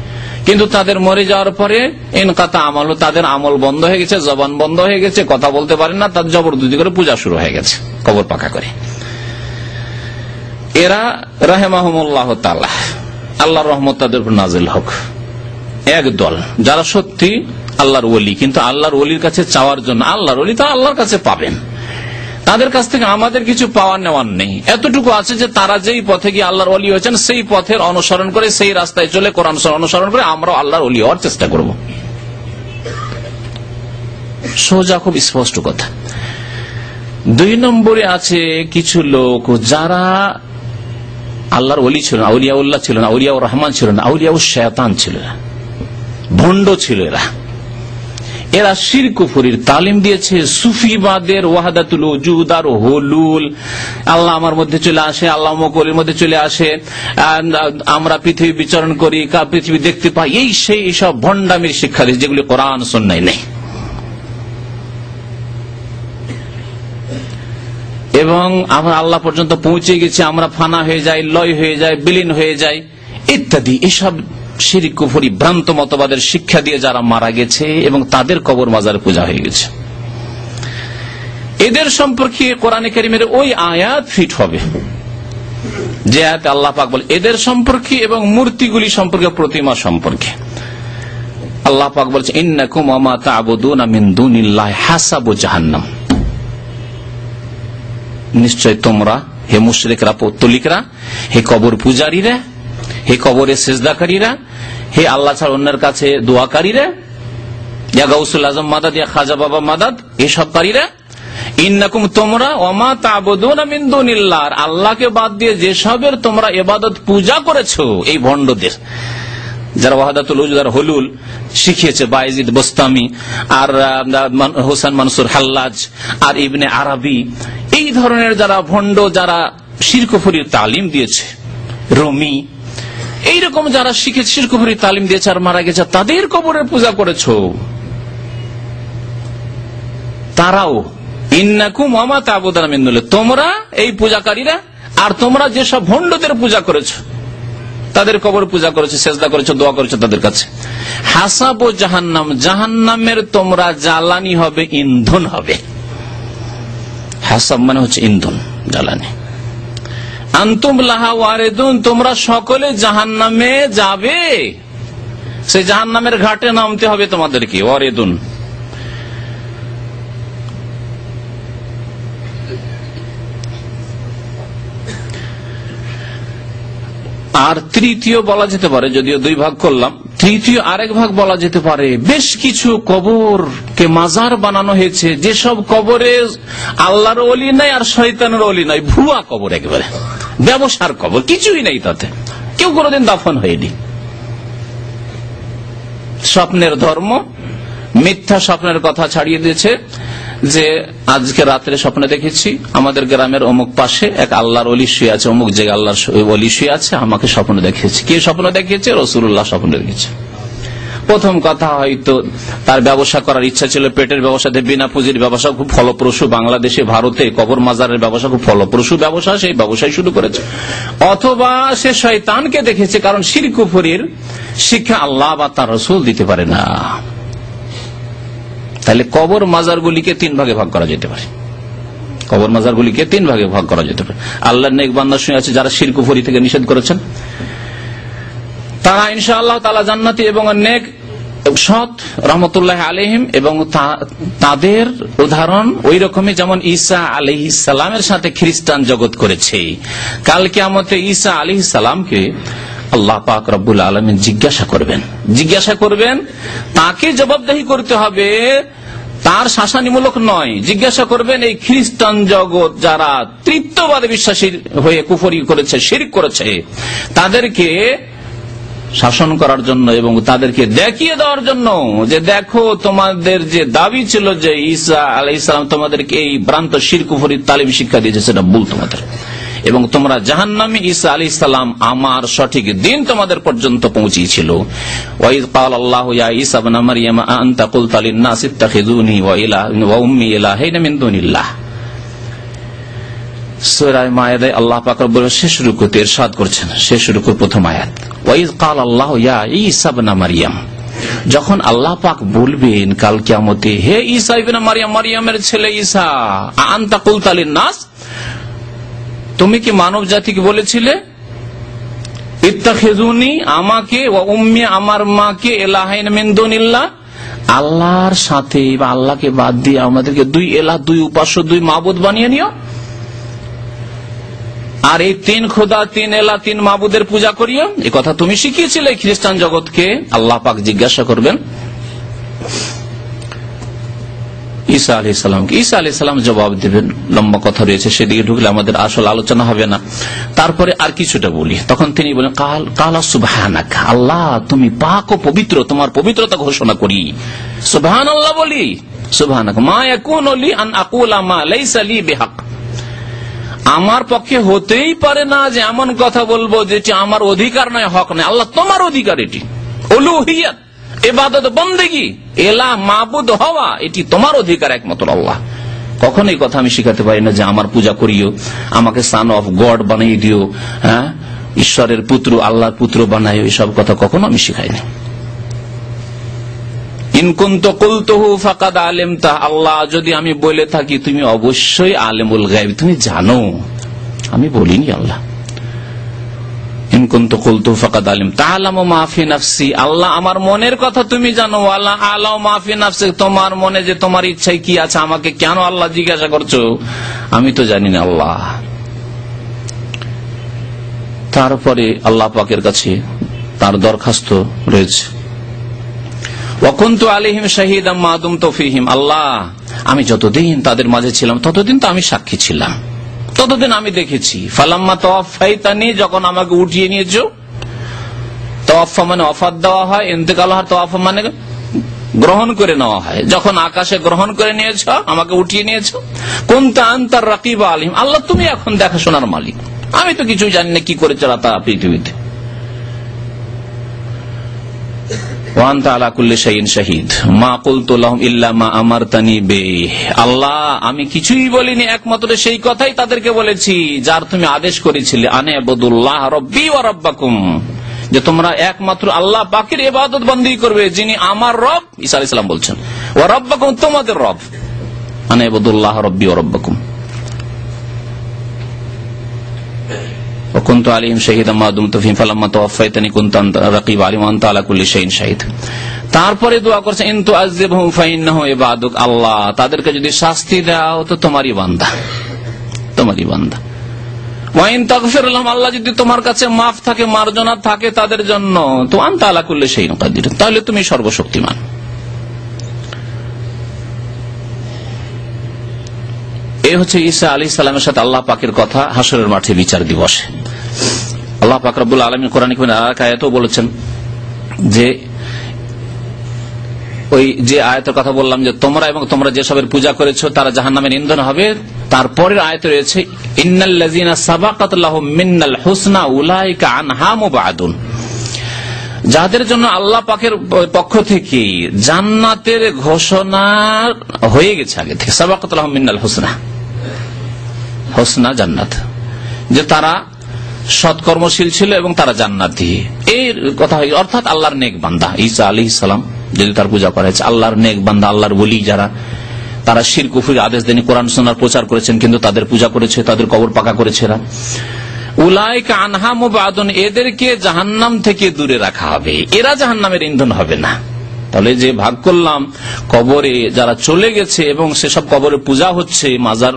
কিন্তু তাদের মরে যাওয়ার পরে ইনকাতা আমল, তাদের আমল বন্ধ হয়ে গেছে, জবান বন্ধ হয়ে গেছে, কথা বলতে পারেন না, তার জবরদস্তি করে পূজা শুরু হয়ে গেছে কবর পাকা করে। এরা রাহিমাহুমুল্লাহ তাআলা, আল্লাহর রহমত তাদের উপর নাজিল হোক, এক দল যারা সত্যি আল্লাহর ওলি, কিন্তু আল্লাহর ওলির কাছে চাওয়ার জন্য, আল্লাহর ওলি তা আল্লাহর কাছে পাবেন, তাদের কাছ থেকে আমাদের কিছু পাওয়ার নেওয়ার নেই। এতটুকু আছে যে তারা যেই পথে গিয়ে আল্লাহর ওলি হয়েছেন সেই পথের অনুসরণ করে, সেই রাস্তায় চলে কোরআন অনুসরণ করে আমরা আল্লাহর ওলি হওয়ার চেষ্টা করব। সোজা, খুব স্পষ্ট কথা। 2 নম্বরে আছে কিছু লোক যারা আল্লাহর ওলি ছিল না, আউলিয়াউল্লাহ ছিল না, আউলিয়া রহমান ছিল না, আউলিয়া শয়তান ছিল না, ভণ্ড ছিল এরা শিরক কুফরির তালিম দিয়েছে। সুফিবাদের ওয়াহদাতুল ওজুদ আর হুলুল, আল্লাহ আমার মধ্যে চলে আসে, আল্লাহ মকলের মধ্যে চলে আসে, আমরা পৃথিবী বিচরণ করি, পৃথিবী দেখতে পাই, এই সেই সব ভণ্ডামির শিক্ষা দিয়েছে যেগুলি কোরআন সুন্নায় নেই। এবং আমরা আল্লাহ পর্যন্ত পৌঁছে গেছি, আমরা ফানা হয়ে যাই, লয় হয়ে যায়, বিলীন হয়ে যায় ইত্যাদি, এসব শিরক কুফরি ভ্রান্ত মতবাদের শিক্ষা দিয়ে যারা মারা গেছে এবং তাদের কবর মাজার পূজা হয়ে গেছে, এদের সম্পর্কে কোরআনে কারীমের ওই আয়াত ফিট হবে যে আয়াতে আল্লাহ পাক বলে এদের সম্পর্কে এবং মূর্তিগুলি সম্পর্কে, প্রতিমা সম্পর্কে। আল্লাহ পাক বলছে ইন্নাকুম ওয়া মা তা'বুদুনা মিন দুনিল্লাহি হাসাবু জাহান্নাম, নিশ্চয় তোমরা হে মুশরিকরা, পৌত্তলিকরা, হে কবর পূজারীরা, হে কবরে সিজদাকারীরা, হে আল্লাহ ছাড়া অন্যের কাছে দোয়াকারীরা, ইয়া গাউসুল আজম মাদাদ, ইয়া খাজা বাবা মাদাদ, এসব কারীরা, ইন্নাকুম তোমরা, ওয়া মা তা'বুদুনা মিন দুনিল্লাহ, আল্লাহকে বাদ দিয়ে যেসবের তোমরা ইবাদত পূজা করেছো, এই ভণ্ডদের যারা ওয়াহদাতুল ওজুদ আর হুলুল শিখিয়েছে, বায়েজিদ বোস্তামি আর হোসেন মানসুর হাল্লাজ আর ইবনে আরবি, এই ধরনের যারা ভণ্ড, যারা শিরক কুফরির তালিম দিয়েছে, রুমি, এইরকম যারা শিখেছে, শিরক কুফরির তালিম দিয়েছে আর মারা গেছে, তাদের কবরের পূজা করেছো, তারাও ইন্নাকুম ওয়া মা তা'বুদুনা মিন দুনিল্লাহ, তোমরা এই পূজাকারীরা আর তোমরা যেসব ভণ্ডদের পূজা করেছো, তাদের কবর পূজা করেছে, সেজদা করেছো, দোয়া করেছো তাদের কাছে, হাসাবু জাহান্নাম, জাহান্নামের তোমরা জ্বালানি হবে, ইন্ধন হবে। হাসাব মানে হচ্ছে ইন্ধন, জ্বালানি। আনতুম লাহা ওয়ারিদুন, তোমরা সকলে জাহান্নামে যাবে, সেই জাহান্নামের ঘাটে নামতে হবে তোমাদেরকে। ওয়ারিদুন আর তৃতীয় বলা যেতে পারে, যদিও 2 ভাগ করলাম, তৃতীয় আরেক ভাগ বলা যেতে পারে, বেশ কিছু কবরকে মাজার বানানো হয়েছে, যেসব কবরে আল্লাহর ওলি নাই আর শয়তানের ওলি নাই, ভুয়া কবর, একেবারে ব্যবসার কবর, কিছুই নেই, তাতে কেউ কোনোদিন দাফন হয়নি। স্বপ্নের ধর্ম, মিথ্যা স্বপ্নের কথা ছাড়িয়ে দিয়েছে, যে আজকে রাত্রে স্বপ্নে দেখেছি আমাদের গ্রামের অমুক পাশে এক আল্লাহর ওলি শুয়ে আছে, অমুক জায়গায় আল্লাহর ওলি শুয়ে আছে, আমাকে স্বপ্ন দেখিয়েছে। কে স্বপ্ন দেখিয়েছে? রাসূলুল্লাহ স্বপ্ন দেখেছে। প্রথম কথা, হয়তো তার ব্যবসা করার ইচ্ছা ছিল, পেটের ব্যবসাতে, বিনা পুঁজির ব্যবসা খুব ফলপ্রসূ, বাংলাদেশে ভারতে কবর মাজারের ব্যবসা খুব ফলপ্রসূ ব্যবসা, সেই ব্যবসায় শুরু করেছে। অথবা সে শয়তানকে দেখেছে, কারণ শিরক কুফরির শিক্ষা আল্লাহ বা তার রাসূল দিতে পারে না। তাহলে কবর মাজারগুলিকে 3 ভাগে ভাগ করা যেতে পারে, কবর মাজারগুলিকে 3 ভাগে ভাগ করা যেতে পারে। আল্লাহর নেক বান্দা শুনে আছে যারা শিরক কুফরি থেকে নিষেধ করেছেন, তারা ইনশাআল্লাহ তাআলা জান্নাতি এবং নেক সৎ রহমতুল্লাহ আলাইহিম, এবং তাদের উদাহরণ ওই রকমই যেমন ঈসা আলাইহিস সালামের সাথে খ্রিস্টান জগৎ করেছে। কাল কিয়ামতে ঈসা আলাইহিস সালামকে আল্লাহ পাক রব্বুল আলামিন জিজ্ঞাসা করবেন, তাকে জবাবদিহি করতে হবে, তার শাসানিমূলক নয়। জিজ্ঞাসা করবেন এই খ্রিস্টান জগৎ যারা তৃতীয়বাদে বিশ্বাসী হয়ে কুফরি করেছে, শিরক করেছে, তাদেরকে শাসন করার জন্য এবং তাদেরকে দেখিয়ে দেওয়ার জন্য যে দেখো তোমাদের যে দাবি ছিল যে ঈসা আলাইহিস সালাম তোমাদেরকে এই ভ্রান্ত শিরক কুফরির তালিম শিক্ষা দিয়েছে, সেটা ভুল তোমাদের, এবং তোমরা জাহান্নামী। ঈসা আলাইহিস সালাম আমার সঠিক দিন তোমাদের পর্যন্ত পৌঁছিয়েছিল। ওয়াইয ক্বালা আল্লাহু ইয়া ঈসা ইবনে মারইয়াম আনতা কুলতা লিন-নাস ইত্তাখিযুনি ওয়া উম্মি ইলাহাইন মিন দুনিল্লাহ। সূরা মায়েদা আল্লাহ পাক রব্বুল শেষ রুকুতে ইরশাদ করছেন, শেষ রুকুর প্রথম আয়াত, ওয়াইয ক্বালা আল্লাহু ইয়া ঈসা ইবনে মারইয়াম, যখন আল্লাহ পাক বলবেন কাল কিয়ামতে, হে ঈসা ইবনে মারইয়াম, মারইয়ামের ছেলে ঈসা, আনতা কুলতা লিন-নাস, তুমি কি মানব জাতিকে বলেছিলে ইত্তাখিযুনি, আমাকে, ওয়া উম্মি, আমার মাকে, ইলাহাইন মিন দুনিল্লাহ, আল্লাহর সাথে বা আল্লাহকে বাদ দিয়ে আমাদেরকে 2 ইলাহ, 2 উপাস্য, 2 মাবুদ বানিয়ে নিও, আর এই 3 খোদা, 3 ইলাহ, 3 মাবুদের পূজা করিও। এই কথা তুমি শিখিয়েছিলে খ্রিস্টান জগৎকে। আল্লাহ পাক জিজ্ঞাসা করবেন ঈসা আলাইহিস সালামকে। ঈসা আলাইহিস সালাম জবাব দেবেন, লম্বা কথা রয়েছে, সেদিকে ঢুকলে আমাদের আসল আলোচনা হবে না। তারপরে আর কিছুটা বলি, তখন তিনি বলেন কালা সুবহানাকা, আল্লাহ তুমি পাক ও পবিত্র, তোমার পবিত্রতা ঘোষণা করি, সুবহানাল্লাহ বলি, সুবহানাকা মা ইয়াকুনু লি আন আকুলা মা লাইসা লি বিহাক, আমার পক্ষে হতেই পারে না যে এমন কথা বলবো যেটি আমার অধিকার নয়, হক নয়। আল্লাহ তোমার অধিকার, এটি উলুহিয়াত, ইবাদত, বন্দেগী, এলা মাবুদ হওয়া, এটি তোমার অধিকার একমাত্র আল্লাহ। কখনো এই কথা আমি শিখাতে পারি না যে আমার পূজা করিও, আমাকে সান অফ গড বানিয়ে দিও, হ্যাঁ, ঈশ্বরের পুত্র, আল্লাহর পুত্র বানাই, এসব কথা কখনো আমি শিখাইনি। ইন কুনতু কুলতুহু ফাকাদ আলিমতা, আল্লাহ যদি আমি বলে থাকি তুমি অবশ্যই আলিমুল গায়ব, তুমি জানো, আমি বলিনি আল্লাহ। ইন কুনতু কুলতুহু ফাকাদ আলিমতা তা'লামু মা ফি নাফসি, আল্লাহ আমার মনের কথা তুমি জানো, ওয়ালা আ'লামু মা ফি নাফসি, তোমার মনে যে তোমার ইচ্ছায় কি আছে আমাকে কেন আল্লাহ জিজ্ঞাসা করছো, আমি তো জানি না আল্লাহ। তারপরে আল্লাহ পাকের কাছে তার দরখাস্ত রয়েছে, ওয়াকুনতু আলাইহিম শাহীদাম মা দুমতু ফীহিম, আল্লাহ আমি যতদিন তাদের মাঝে ছিলাম ততদিন তো আমি সাক্ষী ছিলাম, ততদিন আমি দেখেছি। ফালাম্মা তাওয়াফাইতানি, যখন আমাকে উঠিয়ে নিয়েছো, তাওয়াফা মানে ওয়াফাত দেওয়া হয়, ইন্তেকাল হয়, তাওয়াফা মানে গ্রহণ করে নেওয়া হয়, যখন আকাশে গ্রহণ করে নিয়েছো, আমাকে উঠিয়ে নিয়েছো, কুনতা আনতার রাকিব আলাইহিম, আল্লাহ তুমি এখন দেখাশোনার মালিক, আমি তো কিছুই জানি না কি করে চলা তা পৃথিবীতে। ওয়ান্তা আলা কুল্লি শাইইন শাহীদ মা কুলতু লাহুম ইল্লা মা আমারতানি বিহি, আল্লাহ আমি কিছুই বলিনি, একমাত্র সেই কথাই তাদেরকে বলেছি যার তুমি আদেশ করেছিলে, আনে আবুদুল্লাহ রাব্বি ওয়া রাব্বাকুম, যে তোমরা একমাত্র আল্লাহ পাকের ইবাদত বন্দেগী করবে, যিনি আমার রব, ঈসা আলাইহিস সালাম বলছেন, ওয়া রাব্বাকুম, তোমাদের রব, আনে আবুদুল্লাহ রাব্বি ওয়া রাব্বাকুম। وكنت عليهم شهيدا ما دمت فيهم فلما توفيتني كنت أنت الرقيب عليهم وأنت على كل شيء شهيد। তারপরে দোয়া করছে ইন তুআযিবহুম ফাইন্নাহু ইবাদুক, আল্লাহ তাদেরকে যদি শাস্তি দাও তো তোমারই বান্দা, তোমারই বান্দা। ওয়া ইন তাগফির লাহুম, আল্লাহ যদি তোমার কাছে মাফ থাকে, মার্জনা থাকে তাদের জন্য, তো আনতা আলা কুল্লি শাইইন কাদির, তাহলে তুমি সর্বশক্তিমান। এই হচ্ছে ঈসা আলাইহিস সালামের সাথে আল্লাহ পাকের কথা হাসরের মাঠে বিচার দিবসে। আল্লাহ পাক রব্বুল আলামিন কোরআনে আয়াতেও বলেছেন যে ওই যে আয়াতের কথা বললাম যে তোমরা এবং তোমরা যেসবের পূজা করেছো তারা জাহান্নামের ইন্ধন হবে, তারপরের আয়াতে রয়েছে ইন্নাল্লাযীনা সাবাকাত লাহুম মিনাল হুসনা উলাইকা আনহা মুবআদুন, যাদের জন্য আল্লাহ পাকের পক্ষ থেকে জান্নাতের ঘোষণা হয়ে গেছে আগে থেকে, সাবাকাত লাহুম মিনাল হুসনা, হুসনা জান্নাত, যে তারা সৎকর্মশীল ছিল এবং তারা জান্নাতি, এর কথা হয়, অর্থাৎ আল্লাহর নেক বান্দা। ঈসা আলাইহিস সালাম যদি তার পূজা করা হয়েছে, আল্লাহর নেক বান্দা, আল্লাহর ওলি যারা, তারা শিরক কুফরির আদেশ দেন, কোরআন সুন্নাহর প্রচার করেছেন কিন্তু তাদের পূজা করেছে, তাদের কবর পাকা করেছে এরা, উলাইকা আনহা মুবআদুন, এদেরকে জাহান্নাম থেকে দূরে রাখা হবে, এরা জাহান্নামের ইন্ধন হবে না। তাহলে যে ভাগ করলাম কবরে যারা চলে গেছে এবং সেসব কবরে পূজা হচ্ছে মাজার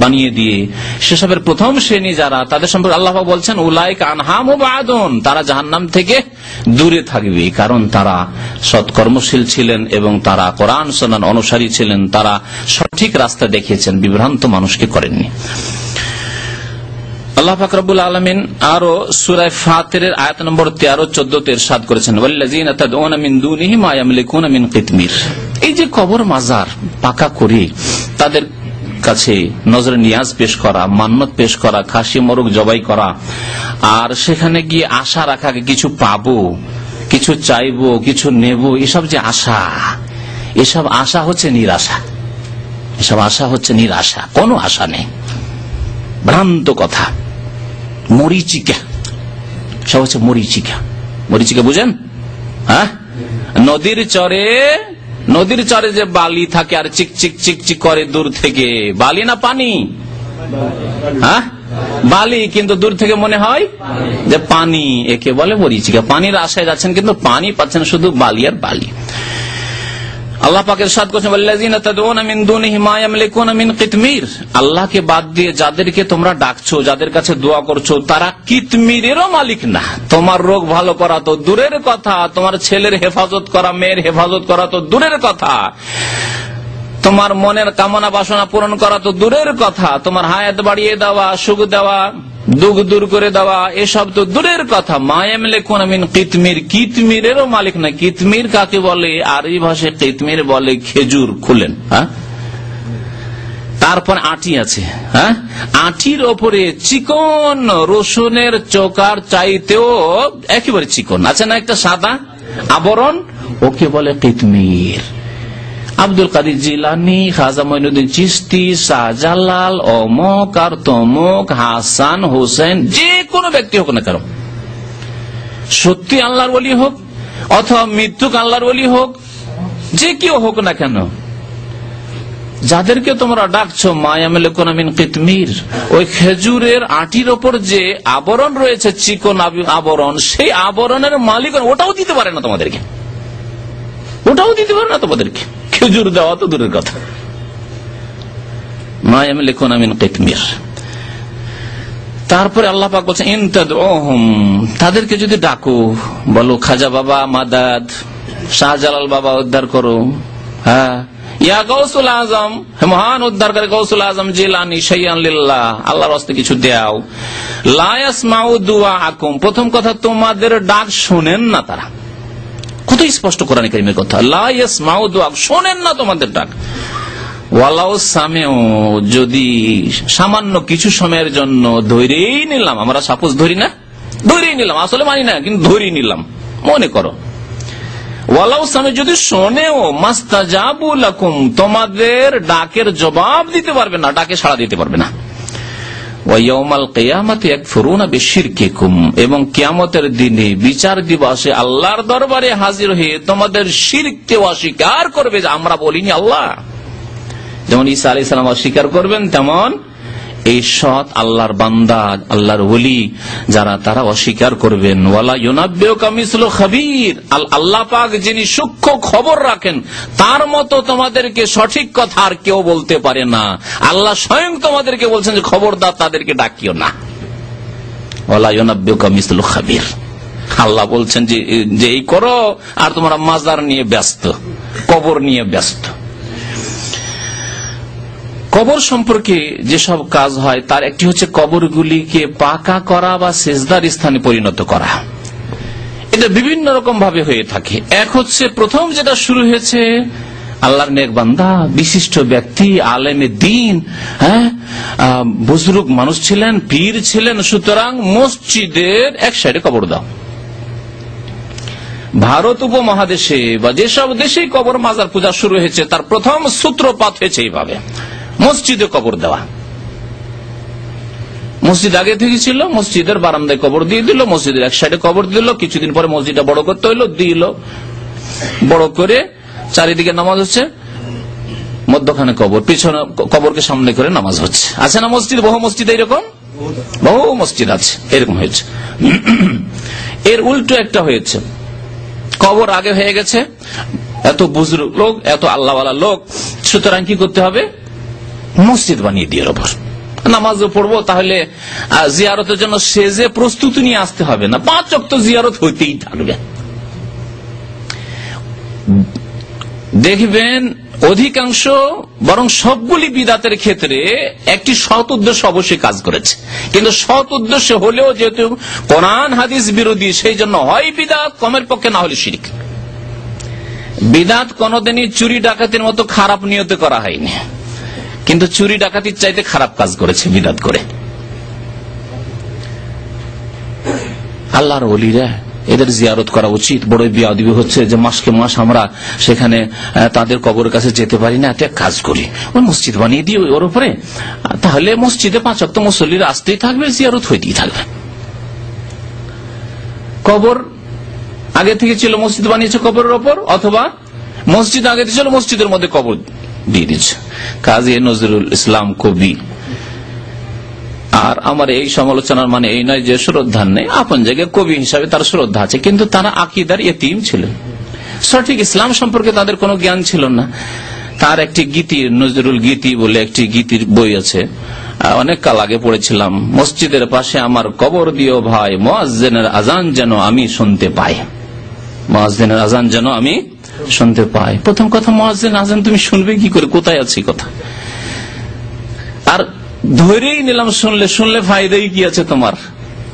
বানিয়ে দিয়ে, সেসবের প্রথম শ্রেণী যারা, তাদের সম্পর্কে আল্লাহ বলছেন উলাইকা আনহা মুবআদুন, তারা জাহান্নাম থেকে দূরে থাকবে, কারণ তারা সৎকর্মশীল ছিলেন এবং তারা কোরআন সুন্নাহর অনুসারী ছিলেন, তারা সঠিক রাস্তা দেখিয়েছেন, বিভ্রান্ত মানুষকে করেননি। আল্লাহ পাক রব্বুল আলামিন আরো সূরা ফাতিরের আয়াত নম্বর 13, 14 তে ইরশাদ করেছেন ওয়াল্লাযীনা তাদউনা মিন দুনিহি মা ইয়ামলিকুনা মিন কিতমির, এই যে কবর মাজার পাকা করে তাদের কাছে নজরে নিয়াজ পেশ করা, মান্নত পেশ করা, খাসি মোরগ জবাই করা, আর সেখানে গিয়ে আশা রাখা কিছু পাবো, কিছু চাইবো, কিছু নেব, এসব যে আশা, এসব আশা হচ্ছে নিরাশা, এসব আশা হচ্ছে নিরাশা, কোনো আশা নেই, ভ্রান্ত কথা, মরিচিকা, সব হচ্ছে মরিচিকা। মরিচিকা বুঝেন? হ্যাঁ, নদীর চরে যে বালি থাকে আর চিকচিক চিকচিক করে দূর থেকে, বালি না পানি? হ্যাঁ, বালি, কিন্তু দূর থেকে মনে হয় যে পানি, একে বলে মরিচিকা। পানির আশায় যাচ্ছেন কিন্তু পানি পাচ্ছেন শুধু বালি আর বালি। আল্লাহ পাক ইরশাদ করেছেন ওয়াল্লাযীনা তাদউনা মিন দুনিহি মা ইয়ামলিকুনা মিন কিতমির, আল্লাহকে বাদ দিয়ে যাদেরকে তোমরা ডাকছো, যাদের কাছে দোয়া করছো, তারা কিতমিরেরও মালিক না। তোমার রোগ ভালো করা তো দূরের কথা, তোমার ছেলের হেফাজত করা, মেয়ের হেফাজত করা তো দূরের কথা, তোমার মনের কামনা বাসনা পূরণ করা তো দূরের কথা, তোমার হায়াত বাড়িয়ে দেওয়া, সুখ দেওয়া, দুঃখ দূর করে দেওয়া, এসব তো দূরের কথা। মা ইয়ামলিকুনা মিন কিতমির, কিতমিরেরও মালিক না। কিতমির কাকে বলে? আরবি ভাষায় কিতমির বলে খেজুর খুলেন। তারপর আটি আছে, আটির ওপরে চিকন রসুনের চোকার চাইতেও একেবারে চিকন আছে না একটা সাদা আবরণ, ওকে বলে কিতমির। আব্দুল কাদের জিলানী, খাজা মঈনুদ্দিন চিশতি, শাহজালাল, অমুক আর তমুক, হাসান হোসেন, যে কোনো ব্যক্তি হোক না কেন, সত্যি আল্লাহর ওলি হোক অথবা মৃত্যুক আল্লাহর ওলি হোক, যে কেউ হোক না কেন, যাদেরকে তোমরা ডাকছো মা ইয়ামলিকুনা মিন কিতমির, ওই খেজুরের আটির ওপর যে আবরণ রয়েছে, চিকন আবরণ, সেই আবরণের মালিক ওটাও দিতে পারে না তোমাদেরকে, ওটাও দিতে পারে না তোমাদেরকে। খেজুর দেওয়া তো দূরের কথা। মা ইয়ামলিকুনা মিন কিতমির। তারপরে আল্লাহ পাক বলছেন ইন তাদউহুম, তাদেরকে যদি ডাকো, বলো খাজা বাবা মাদাদ, শাহজালাল বাবা উদ্ধার করো, ইয়া গাউসুল আজম, মহান উদ্ধারকারী গাউসুল আজম জিলানী, শাইয়ান লিল্লাহ, আল্লাহর রাস্তায় কিছু দাও। লা ইয়াসমাউ দুআআকুম, প্রথম কথা তোমাদের ডাক শুনেন না তারা। কত স্পষ্ট কোরআন কারীমের কথা, লা ইয়াসমাউ দুআ, শুনেন না তোমাদের ডাক। ওয়ালাউ সামিউ, যদি সামান্য কিছু সময়ের জন্য ধরেই নিলাম, আমরা সাপোজ ধরি না, ধরেই নিলাম, আসলে মানি না কিন্তু ধরেই নিলাম, মনে করো, ওয়ালাউ সামি, যদি শোনেও, মাস্তাজাবু লাকুম, তোমাদের ডাকের জবাব দিতে পারবে না, ডাকে সাড়া দিতে পারবে না। ওয়া ইয়াউমাল কিয়ামাতি ইয়াকফুরুনা বিশিরকিকুম, এবং কিয়ামতের দিনে বিচার দিবসে আল্লাহর দরবারে হাজির হয়ে তোমাদের শিরককে অস্বীকার করবে যে আমরা বলিনি আল্লাহ। যেমন ঈসা আলাইহিস সালাম অস্বীকার করবেন, তেমন এই সৎ আল্লাহর বান্দা, আল্লাহর ওলি যারা, তারা অস্বীকার করবেন। ওয়ালা ইউনাব্বিউকা মিসলু খাবীর, আল্লাহ পাক যিনি সূক্ষ্ম খবর রাখেন তার মতো তোমাদেরকে সঠিক কথা আর কেউ বলতে পারে না। আল্লাহ স্বয়ং তোমাদেরকে বলছেন যে খবরদার তাদেরকে ডাকিও না। ওয়ালা ইউনাব্বিউকা মিসলু খাবীর, আল্লাহ বলছেন যে এই করো, আর তোমরা মাজার নিয়ে ব্যস্ত, কবর নিয়ে ব্যস্ত। কবর সম্পর্কে যেসব কাজ হয় তার একটি হচ্ছে কবরগুলিকে পাকা করা বা সেজদার স্থানে পরিণত করা। এটা বিভিন্ন রকম ভাবে হয়ে থাকে। এক হচ্ছে, প্রথম যেটা শুরু হয়েছে, আল্লাহর নেক বান্দা, বিশিষ্ট ব্যক্তি, আলেমে দ্বীন, বুজুর্গ মানুষ ছিলেন, পীর ছিলেন, সুতরাং মসজিদের এক সাইডে কবর দাও। ভারত উপমহাদেশে বা যেসব দেশে কবর মাজার পূজা শুরু হয়েছে তার প্রথম সূত্রপাত হয়েছে এইভাবে, মসজিদে কবর দেওয়া। মসজিদ আগে থেকে ছিল, মসজিদের বারান্দায় কবর দিয়ে দিল, মসজিদের এক সাইডে কবর দিল, কিছুদিন পরে মসজিদটা বড় করতে হইলো, দিল, বড় করে চারিদিকে নামাজ হচ্ছে, মধ্যখানে কবর, পিছনে কবরকে সামনে করে নামাজ হচ্ছে। আছে না মসজিদ, বহু মসজিদ এরকম, বহু মসজিদ আছে এরকম হয়েছে। এর উল্টো একটা হয়েছে, কবর আগে হয়ে গেছে, এত বুজুর্গ লোক, এত আল্লাহওয়ালা লোক, সুতরাং কি করতে হবে, মসজিদ বানিয়ে দিয়ে ওপর নামাজও পড়বো, তাহলে জিয়ারতের জন্য সেজে প্রস্তুতি নিয়ে আসতে হবে না, 5 ওয়াক্ত জিয়ারত হইতেই থাকবে। দেখবেন অধিকাংশ, বরং সবগুলি বিদাতের ক্ষেত্রে একটি সৎ উদ্দেশ্য অবশ্যই কাজ করেছে, কিন্তু সৎ উদ্দেশ্য হলেও যেহেতু কোরআন হাদিস বিরোধী, সেই জন্য হয় বিদাত, কমের পক্ষে না হলে শিরক। বিদাত কোনদিনই চুরি ডাকাতির মতো খারাপ নিয়তে করা হয়নি, কিন্তু চুরি ডাকাতির চাইতে খারাপ কাজ করেছে বিদাত করে। আল্লাহর ওলিরা, এদের জিয়ারত করা উচিত। বড় বিয়াদবি হচ্ছে যে মাসকে মাস আমরা সেখানে তাদের কবরের কাছে যেতে পারি না, একটা কাজ করি, ওই মসজিদ বানিয়ে দিই ওর উপরে, তাহলে মসজিদে 5 ওয়াক্ত মুসল্লিরা আসতেই থাকবে, জিয়ারত হইতেই থাকবে। কবর আগে থেকে ছিল, মসজিদ বানিয়েছে কবরের ওপর, অথবা মসজিদ আগে থেকে ছিল, মসজিদের মধ্যে কবর দিয়ে দিচ্ছে। কাজী নজরুল ইসলাম কবি, আর আমার এই সমালোচনার মানে এই নয় যে শ্রদ্ধা নেই, আপন জায়গায় কবি হিসাবে তার শ্রদ্ধা আছে, কিন্তু তারা আকিদার ইতিম ছিলেন, সঠিক ইসলাম সম্পর্কে তাদের কোনো জ্ঞান ছিল না। তার একটি গীতি, নজরুল গীতি বলে একটি গীতির বই আছে, অনেক কাল আগে পড়েছিলাম, মসজিদের পাশে আমার কবর দিও ভাই, মুয়াজ্জিনের আজান যেন আমি শুনতে পাই। মুয়াজ্জিনের আজান যেন আমি শুনতে পাই। প্রথম কথা, মুয়াজ্জিন আজান তুমি শুনবে কি করে, কোথায় আছে কথা? আর ধরেই নিলাম শুনলে ফায়দাই কি আছে তোমার?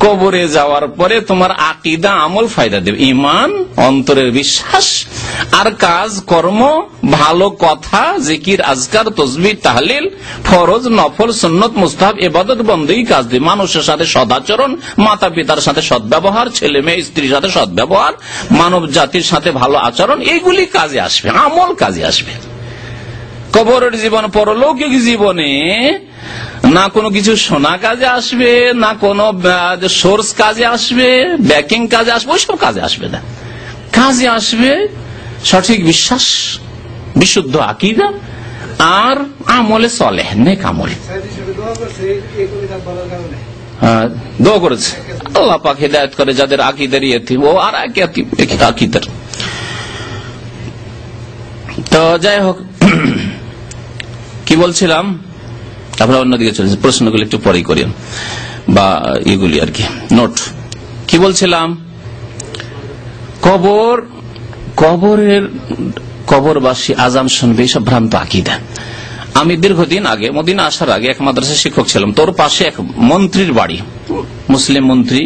কবরে যাওয়ার পরে তোমার আকীদা আমল ফায়দা দেবে, ঈমান, অন্তরের বিশ্বাস আর কাজ কর্ম, ভালো কথা, জিকির, আজকার, তাসবিহ, তাহলিল, ফরজ, নফল, সুন্নত, মুস্তাহাব, ইবাদত, বন্দেগী কাজ দেবে। মানুষের সাথে সদাচরণ, মাতা পিতার সাথে সদ্ব্যবহার, ছেলে মেয়ে স্ত্রীর সাথে সদ্ব্যবহার, মানব জাতির সাথে ভালো আচরণ, এইগুলি কাজে আসবে, আমল কাজে আসবে। কবরের জীবন, পরলৌকিক জীবনে না কোনো কিছু শোনা কাজে আসবে, না কোনো সোর্স কাজে আসবে, ব্যাকিং কাজে আসবে, ওইসব কাজে আসবে না। কাজে আসবে সঠিক বিশ্বাস, বিশুদ্ধ আকীদা আর আমলে সলেহ, নেক আমল। দোয়া করেছে আল্লাহ পাক হিদায়াত করে যাদের আকীদার ইয়তিম, ও আর আকীদার। তো যাই হোক, কি বলছিলাম, আপনারা অন্যদিকে চলে যান, প্রশ্নগুলি একটু পরেই করেন বা এগুলি আর কি নোট। কি বলছিলাম, কবরবাসী আজান শুনবে, এসব ভ্রান্ত আকীদা। আমি দীর্ঘদিন আগে, মদিনা আসার আগে এক মাদ্রাসার শিক্ষক ছিলাম। তোর পাশে এক মন্ত্রীর বাড়ি, মুসলিম মন্ত্রী,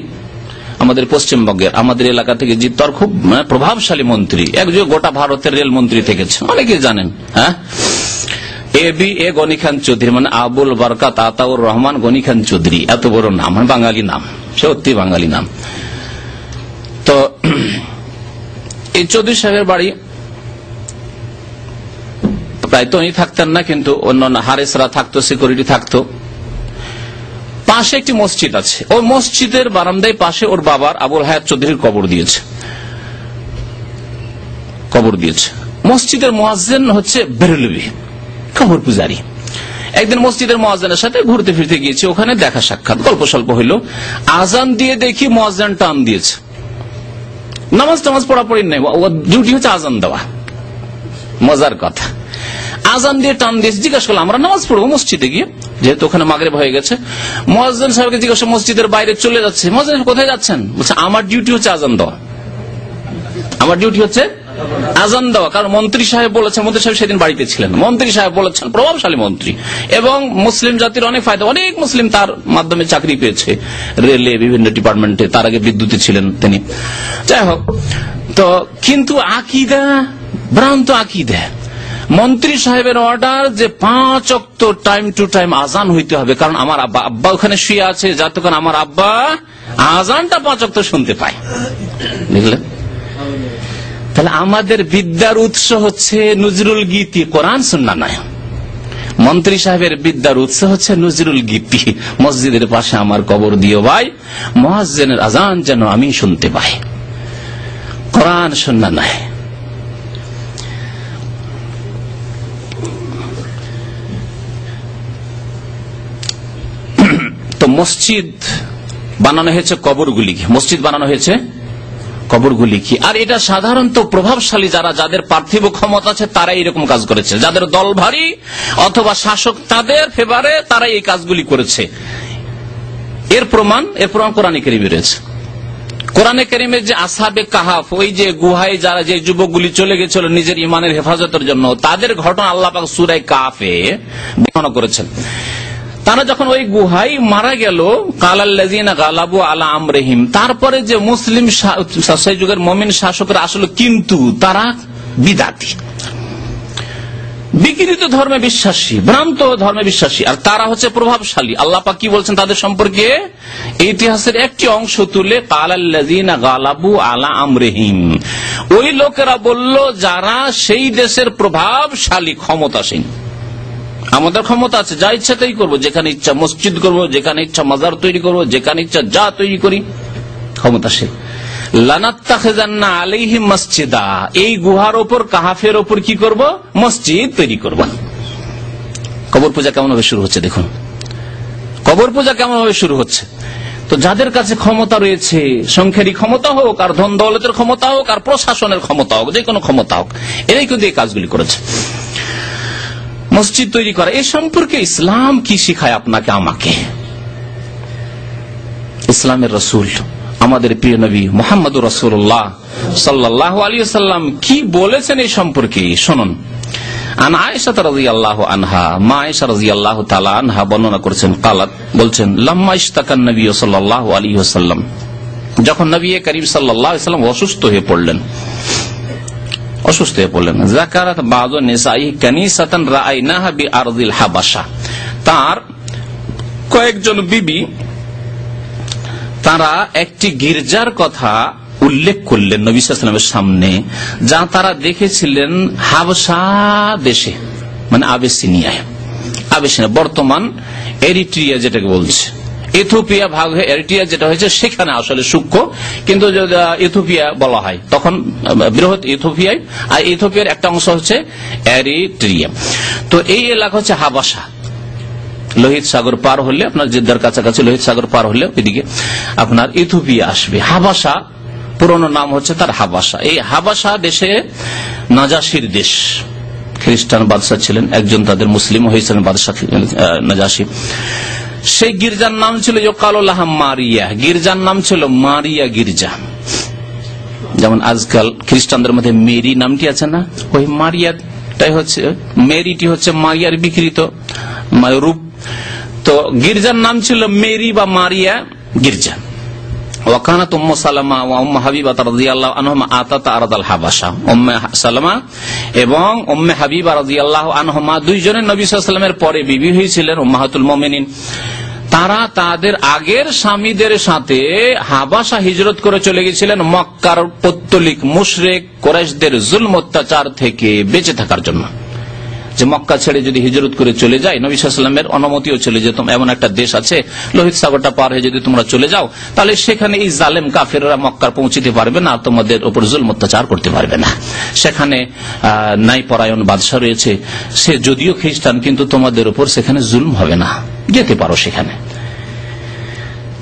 আমাদের পশ্চিমবঙ্গের, আমাদের এলাকা থেকে জিতর খুব প্রভাবশালী মন্ত্রী, একজন গোটা ভারতের রেল মন্ত্রী থেকেছে, অনেকে জানেন। হ্যাঁ, এ গনি খান চৌধুরী, মানে আবুল বরকাত আতাউর রহমান গনি খান চৌধুরী, এত বড় নাম, বাঙালি নাম, সত্যি বাঙালি নাম। তো এই চৌধুরী সাহেবের বাড়ি প্রায় তো উনি থাকতেন না, কিন্তু অন্যান্য হারেসরা থাকতো, সিকিউরিটি থাকতো। পাশে একটি মসজিদ আছে, ওই মসজিদের বারান্দায় পাশে ওর বাবার আবুল হায়াত চৌধুরীর কবর দিয়েছে। মসজিদের মুয়াজ্জিন হচ্ছে বেরেলভী, কবর পূজারী। একদিন মসজিদের মুয়াজ্জিনের সাথে ঘুরতে ফিরতে গিয়েছে, ওখানে দেখা সাক্ষাৎ, গল্প স্বল্প হইল। আজান দিয়ে দেখি মুয়াজ্জিন টান দিয়েছে, নামাজ পড়াপড়ি নেই, ডিউটি হচ্ছে আজান দেওয়া। মজার কথা, আজান দিয়ে টান দিয়েছে। জিজ্ঞাসা করলাম, আমরা নামাজ পড়বো মসজিদে গিয়ে, যেহেতু ওখানে মাগরিব হয়ে গেছে। মুয়াজ্জিন সাহেবকে জিজ্ঞাসা, মসজিদের বাইরে চলে যাচ্ছে। মুয়াজ্জিন কোথায় যাচ্ছেন? বলছে, আমার ডিউটি হচ্ছে আজান দেওয়া, আমার ডিউটি হচ্ছে আজান দেওয়া। কারণ মন্ত্রী সাহেব বলেছেন, মন্ত্রী সাহেব সেদিন বাড়িতে ছিলেন, মন্ত্রী সাহেব বলেছেন, প্রভাবশালী মন্ত্রী, এবং মুসলিম জাতির অনেক ফায়দা, অনেক মুসলিম তার মাধ্যমে চাকরি পেয়েছে, রেলে, বিভিন্ন ডিপার্টমেন্টে, তার আগে বিদ্যুতে ছিলেন তিনি। যাই হোক, তো কিন্তু আকীদা, ভ্রান্ত আকীদা। মন্ত্রী সাহেবের অর্ডার যে 5 ওয়াক্ত টাইম টু টাইম আজান হইতে হবে, কারণ আমার আব্বা ওখানে শুয়ে আছে, যতক্ষণ আমার আব্বা আজানটা 5 ওয়াক্ত শুনতে পায়। বুঝলেন? তাহলে আমাদের বিদ্যার উৎস হচ্ছে নজরুল গীতি, কোরআন সুন্নাহ নয়। মন্ত্রী সাহেবের বিদ্যার উৎস হচ্ছে নজরুল গীতি। মসজিদের পাশে আমার কবর দিও ভাই, মুয়াজ্জিনের আজান যেন আমি শুনতে পাই, কোরআন সুন্নাহ নয়। তো মসজিদ বানানো হয়েছে কবরগুলিকে, মসজিদ বানানো হয়েছে কবরগুলিকে। আর এটা সাধারণত প্রভাবশালী যারা, যাদের পার্থিব ক্ষমতা আছে, তারা এরকম কাজ করেছে। যাদের দল ভারী অথবা শাসক, তাদের ফেভারে তারা এই কাজগুলি করেছে। এর প্রমাণ কোরআনে কারীমে রয়েছে। কোরআনে কারীমের যে আসহাবে কাহাফ, ওই যে গুহায় যারা, যে যুবকগুলি চলে গেছিল নিজের ইমানের হেফাজতের জন্য, তাদের ঘটনা আল্লাহ পাক সূরা কাহফে বর্ণনা করেছেন। তারা যখন ওই গুহায় মারা গেল, কালাল্লাযিনা গালাবু আলা আমরিহিম, তারপরে যে মুসলিম সেই যুগের মুমিন শাসকরা আসলে কিন্তু তারা বিদাতি, বিকৃত ধর্মে বিশ্বাসী, ভ্রান্ত ধর্মে বিশ্বাসী, আর তারা হচ্ছে প্রভাবশালী। আল্লাহ পাক কি বলছেন তাদের সম্পর্কে? ইতিহাসের একটি অংশ তুলে, কালাল্লাযিনা গালাবু আলা আমরিহিম, ওই লোকেরা বলল যারা সেই দেশের প্রভাবশালী, ক্ষমতাসীন। আমাদের ক্ষমতা আছে, যা ইচ্ছা তাই করবো, যেখানে ইচ্ছা মসজিদ করবো, যেখানে ইচ্ছা মাজার তৈরি করবো, যেখানে ইচ্ছা যা তৈরি করি, ক্ষমতাশীল। লানাত্তাখিযান্না আলাইহিম মাসজিদা, এই গুহার ওপর, কাহাফের ওপর কি করব? মসজিদ তৈরি করব। কবর পূজা কেমন ভাবে শুরু হচ্ছে দেখুন, কবর পূজা কেমন ভাবে শুরু হচ্ছে। তো যাদের কাছে ক্ষমতা রয়েছে, সংখ্যারই ক্ষমতা হোক, আর ধন দৌলতের ক্ষমতা হোক, আর প্রশাসনের ক্ষমতা হোক, যে কোনো ক্ষমতা হোক, এরাই কিন্তু এই কাজগুলি করেছে, মসজিদ তৈরি করা। এ সম্পর্কে ইসলাম কি শিখায় আপনাকে আমাকে? ইসলামের রাসূল আমাদের প্রিয় নবী মুহাম্মদুর রাসূলুল্লাহ সাল্লাল্লাহু আলাইহি ওয়াসাল্লাম কি বলেছেন এই সম্পর্কে শুনুন। আন আয়েশা রাদিয়াল্লাহু আনহা, মা আয়েশা রাদিয়াল্লাহু তাআলা আনহা বর্ণনা করেছেন, কালাত বলছেন, লাম্মা ইশতাকান নবী সাল্লাল্লাহু আলাইহি ওয়াসাল্লাম, যখন নবী করিম সাল্লাল্লাহু আলাইহি ওয়াসাল্লাম অসুস্থ হয়ে পড়লেন, যাকারাত বাযু নিসাই কানিসাতান রাআইনাহা বিআরদিল হাবাশা, তার কয়েকজন বিবি তারা একটি গির্জার কথা উল্লেখ করলেন নবী সাল্লাল্লাহু আলাইহি ওয়াসাল্লামের সামনে, যা তারা দেখেছিলেন হাবশা দেশে, মানে আবেসিনিয়া, বর্তমান এরিট্রিয়া যেটাকে বলছে, ইথিওপিয়া ভাগ হয়ে এরিট্রিয়া যেটা হয়েছে সেখানে আসলে সূক্ষ্ম, কিন্তু ইথিওপিয়া বলা হয় তখন বৃহৎ ইথিওপিয়ায়, আর ইথিওপিয়ার একটা অংশ হচ্ছে এরিট্রিয়া। তো এই এলাকা হচ্ছে হাবাসা। লোহিত সাগর পার হলে আপনার জেদ্দার কাছাকাছি লোহিত সাগর পার হলে ওইদিকে আপনার ইথিওপিয়া আসবে। হাবাসা পুরনো নাম হচ্ছে তার হাবাসা। এই হাবাসা দেশে নাজাসির দেশ, খ্রিস্টান বাদশা ছিলেন, একজন তাদের মুসলিম হয়েছিলেন বাদশা নাজাসি। সেই গির্জার নাম ছিল ইউকালুলাহা মারিয়া, গির্জার নাম ছিল মারিয়া গির্জা। যেমন আজকাল খ্রিস্টানদের মধ্যে মেরি নামটি আছে না, ওই মারিয়াটাই হচ্ছে, মেরিটি হচ্ছে মারিয়ার বিকৃত রূপ। তো গির্জার নাম ছিল মেরি বা মারিয়া গির্জা। ওয়াকানাত উম্মু সালামা ওয়া উম্মু হাবিবা রাদিয়াল্লাহু আনহুমা আতাতা আরদাল হাবাসা, উম্মে সালামা এবং উম্মে হাবিবা রাদিয়াল্লাহু আনহুমা দুইজনের নবী সাল্লাল্লাহু আলাইহি ওয়াসাল্লামের পরে বিবি হয়েছিলেন, উম্মাহাতুল মুমিনিন। তারা তাদের আগের স্বামীদের সাথে হাবাসা হিজরত করে চলে গেছিলেন মক্কার পৌত্তলিক মুশরিক কুরাইশদের জুলম অত্যাচার থেকে বেঁচে থাকার জন্য। যে মক্কা ছেড়ে যদি হিজরত করে চলে যায়, নবী সাল্লাল্লাহু আলাইহি ওয়াসাল্লামের অনুমতিও চলে যেত, এমন একটা দেশ আছে লোহিত সাগরটা পার হয়ে যদি তোমরা চলে যাও, তাহলে সেখানে এই জালেম কাফেররা মক্কার পৌঁছিতে পারবে না, তোমাদের উপর জুলম অত্যাচার করতে পারবে না। সেখানে ন্যায় পরায়ণ বাদশা রয়েছে, সে যদিও খ্রিস্টান, কিন্তু তোমাদের উপর সেখানে জুলম হবে না, যেতে পারো সেখানে।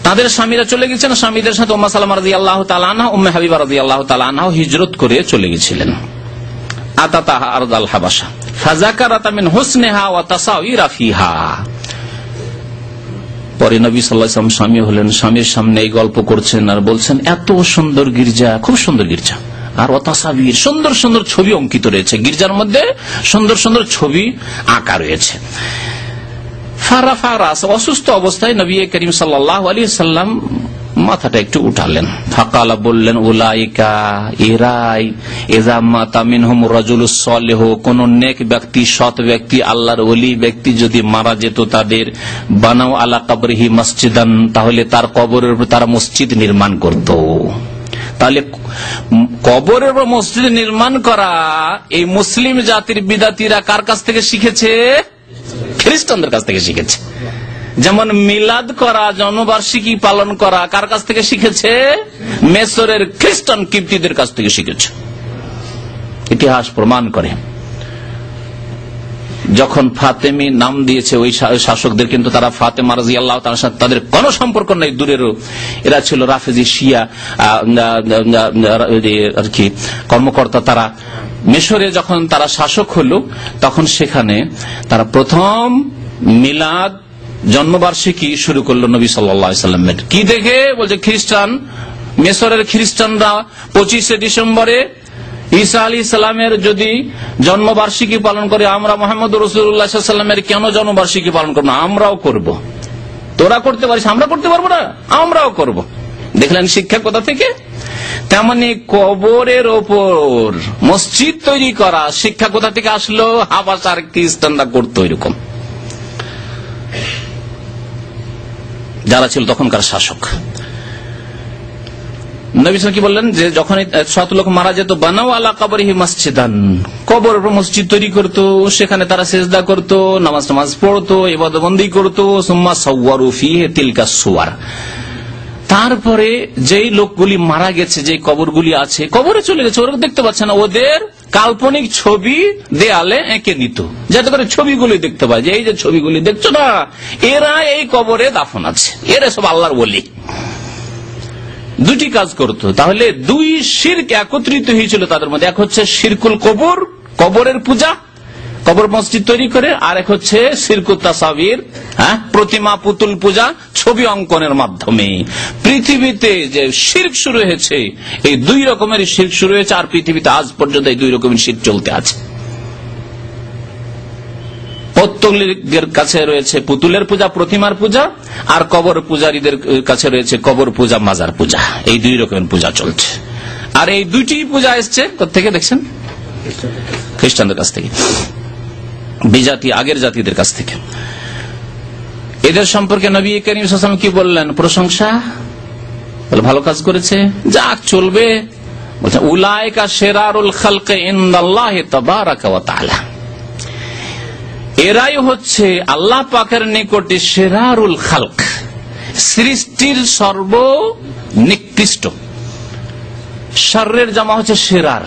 তাদের স্বামীরা চলে গেছেন, স্বামীদের সাথে উম্মে সালামা রাদিয়াল্লাহু তাআলা আনহা, উম্মে হাবিবা রাদিয়াল্লাহু তাআলা আনহা হিজরত করে চলে গেছিলেন আতাতাহা আরদাল হাবাসা ফাযাকারাত মিন হুসনিহা ওয়া তাসাউইরা ফিহা। পরে নবী সাল্লাল্লাহু আলাইহি ওয়াসাল্লাম স্বামী হলেন, স্বামীর সামনে এই গল্প করছেন আর বলছেন, এত সুন্দর গির্জা, খুব সুন্দর গির্জা, আর ওয়াতাসাবির সুন্দর সুন্দর ছবি অঙ্কিত রয়েছে, গির্জার মধ্যে সুন্দর সুন্দর ছবি আঁকা রয়েছে। ফারাফা রাস, অসুস্থ অবস্থায় নবী করিম সাল্লাল্লাহু আলাইহি ওয়াসাল্লাম মাথাটা একটু উঠালেন, ফাকালা বললেন, উলাইকা ইরাই ইযা মাতা মিনহুম রাজুলুস সালিহ, কোন নেক ব্যক্তি, সৎ ব্যক্তি, আল্লাহর ওলি ব্যক্তি যদি মারা যেত তাদের, বানাও আলা কবরিহি মসজিদান, তাহলে তার কবরের উপর তারা মসজিদ নির্মাণ করত। তাহলে কবরের উপর মসজিদ নির্মাণ করা এই মুসলিম জাতির বিদাতিরা কার কাছ থেকে শিখেছে? খ্রিস্টানদের কাছ থেকে শিখেছে। যেমন মিলাদ করা, জন্মবার্ষিকী পালন করা কার কাছ থেকে শিখেছে? মিশরের খ্রিস্টান কিপ্টিদের কাছ থেকে শিখেছে। ইতিহাস প্রমাণ করে। যখন ফাতেমি নাম দিয়েছে ওই শাসকদের, কিন্তু তারা ফাতেমা রাদিয়াল্লাহু তাআলার সাথে তাদের কোনো সম্পর্ক নেই, দূরেরও। এরা ছিল রাফেজি শিয়া আর কি কর্মকর্তা। তারা মিশরে যখন তারা শাসক হলো, তখন সেখানে তারা প্রথম মিলাদ জন্মবার্ষিকী শুরু করলো নবী সাল্লাল্লাহু আলাইহি ওয়াসাল্লামের। কি দেখে? বলছে খ্রিস্টান, মিশরের খ্রিস্টানরা 25শে ডিসেম্বরে ঈসা আলাইহিস সালামের যদি জন্মবার্ষিকী পালন করে, আমরা মুহাম্মদুর রাসূলুল্লাহ সাল্লাল্লাহু আলাইহি ওয়াসাল্লামের কেন জন্মবার্ষিকী পালন করব না? আমরাও করব। তোরা করতে পারিস, আমরা করতে পারবো না? আমরাও করব। দেখলেন শিক্ষা কোথা থেকে? তেমনি কবরের ওপর মসজিদ তৈরি করা শিক্ষা কোথা থেকে আসলো? হাবাসার খ্রিস্টানরা করতো এরকম, যারা ছিল তখনকার শাসক। নবী সাল্লাল্লাহু আলাইহি ওয়াসাল্লাম কি বললেন? যে যখন সৎ লোক মারা যেত, বানাও আলা কবরিহি মসজিদান, কবরের উপর মসজিদ তৈরি করতো, সেখানে তারা সিজদা করতো, নামাজ পড়তো, ইবাদত বন্দেগী করতো। সুম্মা সাওয়ারু ফিহি তিলকা সুওয়ার, তারপরে যেই লোকগুলি মারা গেছে, যে কবরগুলি আছে, কবরে চলে গেছে, ওরা দেখতে পাচ্ছে না, ওদের কাল্পনিক ছবি দেয়ালে এঁকে নিত, যাতে করে ছবিগুলি দেখতে পায় যে এই যে ছবিগুলি দেখছো না, এরা এই কবরে দাফন আছে, এরা সব আল্লাহর ওলি। দুটি কাজ করত। তাহলে দুই শিরক একত্রিত হয়েছিল তাদের মধ্যে। এক হচ্ছে শিরকুল কবর, কবরের পূজা, কবর মসজিদ তৈরি করে, আর এক হচ্ছে শিরকুত তাসাবির, প্রতিমা পুতুল পূজা, ছবি অঙ্কনের মাধ্যমে। পৃথিবীতে যে শিরক শুরু হয়েছে, এই দুই রকমের শিরক শুরু হয়েছে, আর পৃথিবীতে আজ পর্যন্ত এই দুই রকমের শিরক চলতে আছে। পৌত্তলিকদের কাছে রয়েছে পুতুলের পূজা, প্রতিমার পূজা, আর কবর পূজারীদের কাছে রয়েছে কবর পূজা, মাজার পূজা। এই দুই রকমের পূজা চলছে। আর এই দুইটি পূজা এসছে কোথেকে দেখছেন? খ্রিস্টানদের কাছ থেকে, বিজাতি আগের জাতিদের কাছ থেকে। এদের সম্পর্কে নবী করিম সাল্লাল্লাহু আলাইহি ওয়াসাল্লাম কি বললেন? প্রশংসা, ভালো কাজ করেছে, যাক চলবে। বলছেন উলাইকা শিরারুল খালকি ইনদাল্লাহি তাবারাকা ওয়া তাআলা, এরাই হচ্ছে আল্লাহ পাকের নিকটে শিরারুল খালক, সৃষ্টির সর্বনিকৃষ্ট। শাররের জামা হচ্ছে শিরার,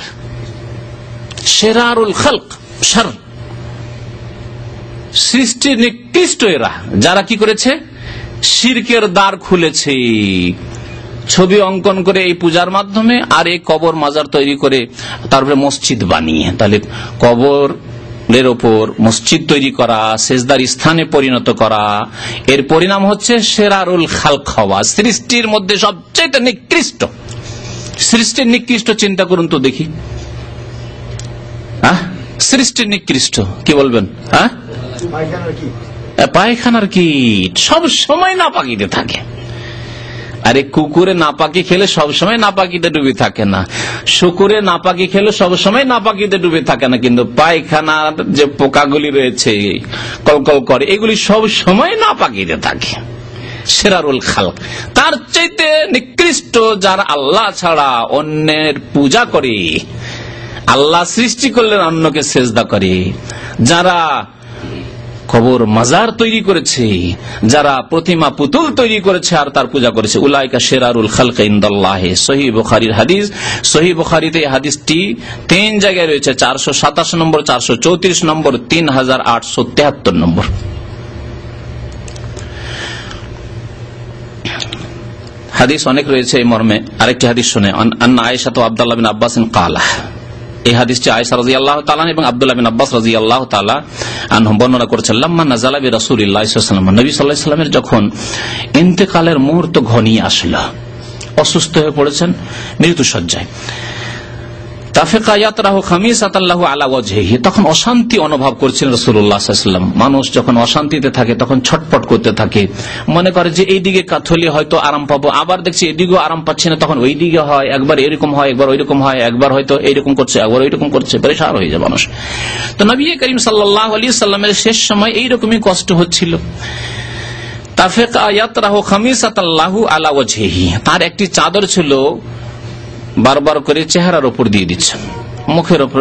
শিরারুল খালক শার, সৃষ্টির নিকৃষ্ট এরা, যারা কি করেছে? শিরকের দ্বার খুলেছে, ছবি অঙ্কন করে এই পূজার মাধ্যমে, আর এই কবর মাজার তৈরি করে তারপরে মসজিদ বানিয়ে। তাহলে কবর এর ওপর মসজিদ তৈরি করা, সেজদার স্থানে পরিণত করা, এর পরিণাম হচ্ছে শিরারুল খালক হওয়া, সৃষ্টির মধ্যে সবচেয়ে নিকৃষ্ট। সৃষ্টির নিকৃষ্ট চিন্তা করুন তো দেখি, সৃষ্টির নিকৃষ্ট কি বলবেন? পায়খানার কীট সব সময় নাপাকিতে থাকে। আরে কুকুরে নাপাকি খেলে সবসময় নাপাকিতে ডুবে থাকে না, শুকুরে নাপাকি খেলে সবসময় নাপাকিতে ডুবে থাকে না, কিন্তু পায়খানার যে পোকাগুলি রয়েছে কলকল করে, এগুলি সব সময় নাপাকিতে থাকে। শিরারুল খালক, তার চাইতে নিকৃষ্ট যারা আল্লাহ ছাড়া অন্যের পূজা করে, আল্লাহ সৃষ্টি করলেন অন্যকে সেজদা করে, যারা কবর মাজার তৈরি করেছে, যারা প্রতিমা পুতুল তৈরি করেছে আর তার পূজা করেছে, উলাইকা শিরারুল খালকি ইনদাল্লাহি। সহিহ বুখারীর হাদিস। সহিহ বুখারীতে এই হাদিসটি 3 জায়গায় রয়েছে, 427 নম্বর, 434 নম্বর, 3873 নম্বর। হাদিস অনেক রয়েছে এই মর্মে। আরেকটি হাদিস শুনে, আন্না আয়েশা তো আব্দুল্লাহ বিন আব্বাস ক্বালা, এই হাদিসটি আয়েশা রাদিয়াল্লাহু তাআলা এবং আব্দুল্লাহ বিন আব্বাস রাদিয়াল্লাহু তাআলা আনহুম বর্ণনা করেছেন। লাম্মা নাযালা বি রাসূলিল্লাহি সাল্লাল্লাহু আলাইহি ওয়াসাল্লাম, নবী সাল্লাল্লাহু আলাইহি ওয়াসাল্লামের যখন ইন্তেকালের মুহূর্ত ঘনিয়ে আসলো, অসুস্থ হয়ে পড়েছেন, মৃত্যু শয্যায়, তাফিকা ইয়াতরাহু খামিসাতান লাহু আলা ওয়াজহিহি, তখন অশান্তি অনুভব করছিলেন রাসূলুল্লাহ সাল্লাল্লাহু আলাইহি ওয়াসাল্লাম। মানুষ যখন অশান্তিতে থাকে তখন ছটপট করতে থাকে, মনে করে যে এই দিকে কাথলি হয়তো আরাম পাবো, আবার দেখছি এদিকেও আরাম পাচ্ছি না, তখন ওই দিকে হয়, একবার এরকম হয়, একবার ওইরকম হয়, একবার হয়তো এইরকম করছে, একবার ওইরকম করছে, পরেশান হয়ে যায় মানুষ। তো নবী করিম সাল্লাল্লাহু আলাইহি ওয়াসাল্লামের শেষ সময় এইরকমই কষ্ট হচ্ছিল। তাফিকা ইয়াতরাহু খামিসাতান লাহু আলা ওয়াজহিহি, তার একটি চাদর ছিল, বারবার করে চেহারার উপর দিয়ে দিচ্ছেন, মুখের উপর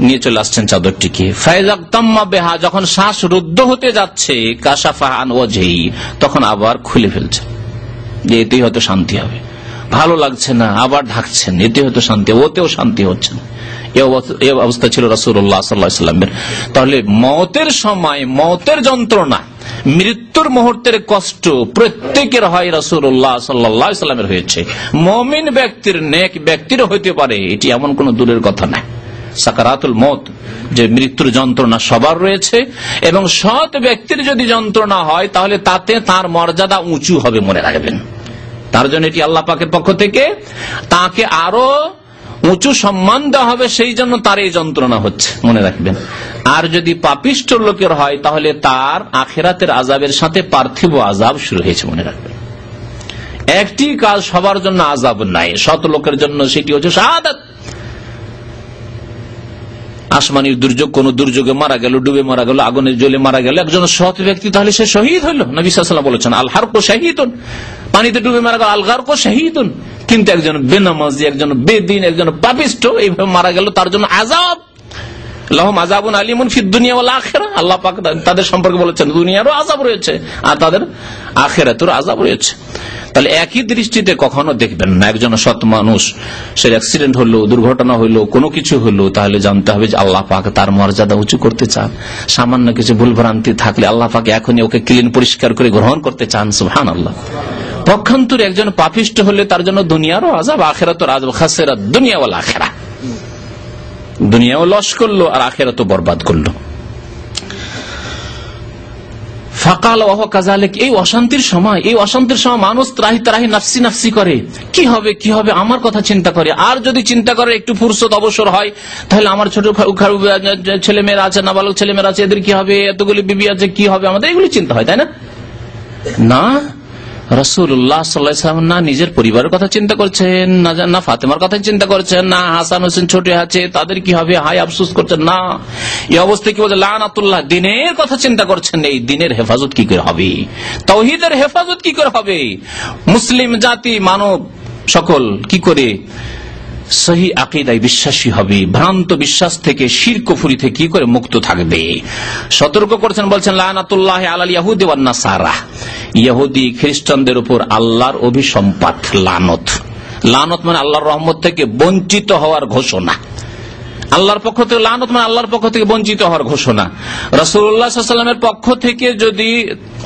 নিয়ে চলে আসছেন চাদরটিকে। ফায়জাক্তাম্মা বিহা, যখন শ্বাস রুদ্ধ হতে যাচ্ছে, কাশাফা আন ওয়াজহি, তখন আবার খুলে ফেলছেন, যে এতেই হয়তো শান্তি হবে। ভালো লাগছে না, আবার ঢাকছেন, এতে হয়তো শান্তি, ওতেও শান্তি হচ্ছে না। এই অবস্থা ছিল রাসূলুল্লাহ সাল্লাল্লাহু আলাইহি ওয়াসাল্লামের। তাহলে মওতের সময়, মওতের যন্ত্রণা, মৃত্যুর মুহূর্তের কষ্ট প্রত্যেকের হয়, রাসূলুল্লাহ সাল্লাল্লাহু আলাইহি ওয়াসাল্লামের হয়েছে। মুমিন ব্যক্তির, নেক ব্যক্তিরও হইতে পারে, এটি এমন কোন দূরের কথা না। সাকারাতুল মওত, যে মৃত্যুর যন্ত্রণা সবার রয়েছে, এবং সৎ ব্যক্তির যদি যন্ত্রণা হয় তাহলে তাতে তার মর্যাদা উঁচু হবে, মনে রাখবেন। তার জন্য এটি আল্লাহ পাকের পক্ষ থেকে তাকে আরো উঁচু সম্মান দেওয়া হবে, সেই জন্য তার এই যন্ত্রণা হচ্ছে, মনে রাখবেন। আর যদি পাপিষ্ঠ লোকের হয় তাহলে তার আখিরাতের আযাবের সাথে পার্থিব আযাব শুরু হয়েছে, মনে রাখবেন। একটি কাজ সবার জন্য আযাব নাই, সৎ লোকের জন্য সেটি হচ্ছে শাহাদাত। আসমানি দুর্যোগ, কোন দুর্যোগে মারা গেল, ডুবে মারা গেল, আগুনে জ্বলে মারা গেল একজন সৎ ব্যক্তি, তাহলে সে শহীদ হলো। নবী সাল্লাল্লাহু আলাইহি ওয়াসাল্লাম বলেছেন, আল হারকু শাহীদুন, পানিতে ডুবে মারা গেল, আল গারকু শাহীদুন। কিন্তু একজন বেনামাজি, একজন বেদিন, একজন পাপিষ্ঠ এইভাবে মারা গেল, তার জন্য আযাব, লাহুম আযাবুন আলীমুন ফিদ দুনিয়া ওয়াল আখিরাহ। আল্লাহ পাক তাদের সম্পর্কে বলেছেন দুনিয়ারও আযাব রয়েছে আর তাদের আখিরাতেরও আযাব রয়েছে। তাহলে একই দৃষ্টিতে কখনো দেখবেন না। একজন সৎ মানুষ, সে অ্যাক্সিডেন্ট হলো, দুর্ঘটনা হলো, কোনো কিছু হলো, তাহলে জানতে হবে যে আল্লাহ পাক তার মর্যাদা উঁচু করতে চান। সামান্য কিছু ভুলভ্রান্তি থাকলে আল্লাহ পাক এখনই ওকে ক্লিন, পরিষ্কার করে গ্রহণ করতে চান। সুবহানাল্লাহ। পক্ষান্তরে একজন পাপিষ্ঠ হলে তার জন্য দুনিয়ারও আযাব, আখিরাতের আযাব, খাসিরাত দুনিয়া ওয়াল আখিরাহ। দুনিয়াও লস করলো আর আখিরাতও বরবাদ করলো। ফাকাল ওয়া কাযালিক, এই অশান্তির সময় মানুষ ত্রাহি নাফসি নাফসি করে, কি হবে আমার কথা চিন্তা করে। আর যদি চিন্তা করে একটু ফুরসত অবসর হয়, তাহলে আমার ছোট ছেলে মেয়েরা আছে, নাবালক ছেলে মেয়েরা আছে, এদের কি হবে, এতগুলি বিবি আছে, কি হবে, আমাদের এগুলি চিন্তা হয়, তাই না? না, রাসূলুল্লাহ সাল্লাল্লাহু আলাইহি ওয়াসাল্লাম না নিজের পরিবারের কথা চিন্তা করছেন, না ফাতেমার কথা চিন্তা করছেন, না হাসান হোসেন ছোট আছে তাদের কি হবে, হাই আফসোস করছেন, না এই অবস্থায় কি বলছে লানাতুল্লাহ, দিনের কথা চিন্তা করছেন। এই দিনের হেফাজত কি করে হবে, তাওহীদের হেফাজত কি করে হবে, মুসলিম জাতি মানব সকল কি করে সহি আকীদায় বিশ্বাসী হবে, ভ্রান্ত বিশ্বাস থেকে শিরক কুফরি থেকে কি করে মুক্ত থাকবে, সতর্ক করছেন। বলছেন লানাতুল্লাহি আলাল ইয়াহুদি ওয়ান নাসারা, ইহুদি খ্রিস্টানদের উপর আল্লাহর অভিসম্পাত লানত। লানত মানে আল্লাহর রহমত থেকে বঞ্চিত হওয়ার ঘোষণা। আল্লাহর পক্ষ থেকে লানত মানে আল্লাহর পক্ষ থেকে বঞ্চিত হওয়ার ঘোষণা। রাসূলুল্লাহ সাল্লাল্লাহু আলাইহি ওয়াসাল্লামের পক্ষ থেকে যদি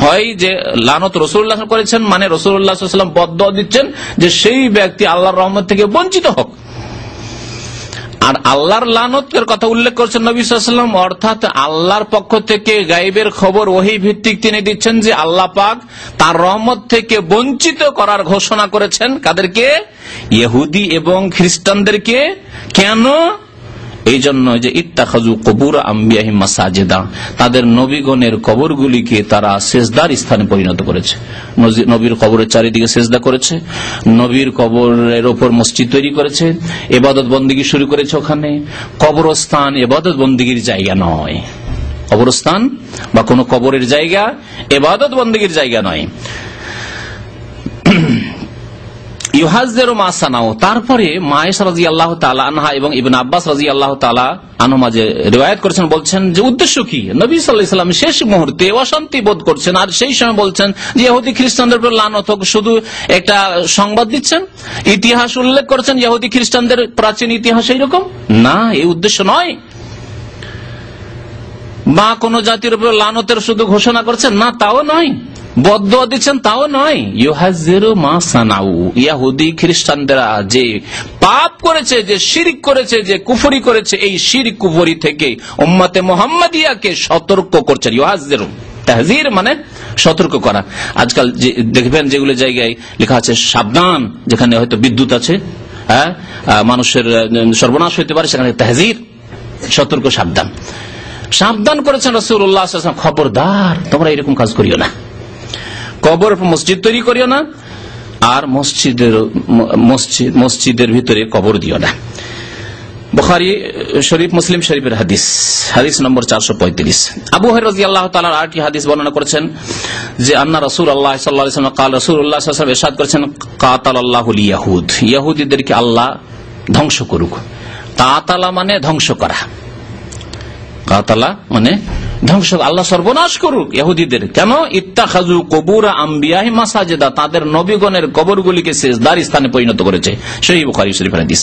হয় যে লানত রাসূলুল্লাহ করেছেন, মানে রাসূলুল্লাহ সাল্লাল্লাহু আলাইহি ওয়াসাল্লাম বদদুয়া দিচ্ছেন যে সেই ব্যক্তি আল্লাহর রহমত থেকে বঞ্চিত হোক। আর আল্লাহর লানতের কথা উল্লেখ করছেন নবী সাল্লাল্লাহু আলাইহি ওয়াসাল্লাম, অর্থাৎ আল্লাহর পক্ষ থেকে গায়বের খবর ওহী ভিত্তিক তিনি দিচ্ছেন যে আল্লাহ পাক তার রহমত থেকে বঞ্চিত করার ঘোষণা করেছেন। কাদেরকে? ইহুদি এবং খ্রিস্টানদেরকে। কেন? এই জন্য যে ইত্তাখাযু কুবুর আম্বিয়াহিম মাসাজিদা, তাদের নবীগণের কবরগুলিকে তারা সেজদার স্থানে পরিণত করেছে। নবীর কবরের চারিদিকে সেজদা করেছে, নবীর কবরের ওপর মসজিদ তৈরি করেছে, ইবাদত বন্দেগী শুরু করেছে ওখানে। কবরস্থান ইবাদত বন্দেগীর জায়গা নয়, কবরস্থান বা কোন কবরের জায়গা ইবাদত বন্দেগীর জায়গা নয়। তারপরে মায়েশা রাদিয়াল্লাহু তাআলা আনহা এবং ইবনে আব্বাস রাদিয়াল্লাহু তাআলা আনহুমা যে রিওয়ায়াত করেছেন, বলছেন যে উদ্দেশ্য কি, নবী সাল্লাল্লাহু আলাইহি ওয়াসাল্লাম শেষ মুহূর্তে অশান্তি বোধ করছেন, আর সেই সময় বলছেন যে ইহুদি খ্রিস্টানদের উপর লানত হোক, শুধু একটা সংবাদ দিচ্ছেন, ইতিহাস উল্লেখ করছেন ইহুদি খ্রিস্টানদের প্রাচীন ইতিহাস এইরকম না, এই উদ্দেশ্য নয়। বা কোন জাতির উপর লানতের শুধু ঘোষণা করছেন না, তাও নয়। বদদুয়া দিচ্ছেন, তাও নয়। ইউহাযিরু মা সানাউ, ইহুদি খ্রিস্টানরা যে পাপ করেছে, যে শিরক করেছে, যে কুফরি করেছে, এই শিরক কুফরি থেকে উম্মতে মুহাম্মাদিয়াকে সতর্ক করছেন। ইউহাযিরু, তাহযীর মানে সতর্ক করা। আজকাল দেখবেন যেগুলো জায়গায় লেখা আছে সাবধান, যেখানে হয়তো বিদ্যুৎ আছে, হ্যাঁ, মানুষের সর্বনাশ হইতে পারে, সেখানে তাহযীর, সতর্ক, সাবধান। সাবধান করেছেন রাসূলুল্লাহ সাল্লাল্লাহু আলাইহি ওয়াসাল্লাম, খবরদার তোমরা এরকম কাজ করিও না, কবর মসজিদ তৈরি করিও না, আর মসজিদের ভিতরে কবর দিও না। বুখারী শরীফ, মুসলিম শরীফের হাদিস নম্বর 435। আবু হুরায়রা রাদিয়াল্লাহু তাআলা আরেকটি হাদিস বর্ণনা করেছেন যে আন্না রাসূলুল্লাহ সাল্লাল্লাহু আলাইহি ওয়াসাল্লাম রাসূলুল্লাহ সাল্লাল্লাহু আলাইহি ওয়াসাল্লাম ইরশাদ করেছেন, কাতালাল্লাহুল ইয়াহুদ, ইহুদিদেরকে আল্লাহ ধ্বংস করুক। কাতালা মানে ধ্বংস করা, কাতালা মানে ধ্বংস, আল্লাহ সর্বনাশ করুক ইহুদিদের। কেন? ইত্তাখাযু কুবুর আম্বিয়াহিম মাসাজিদা, তাদের নবীগণের কবরগুলিকে সিজদার স্থানে পরিণত করেছে। সহিহ বুখারী শরীফের হাদিস।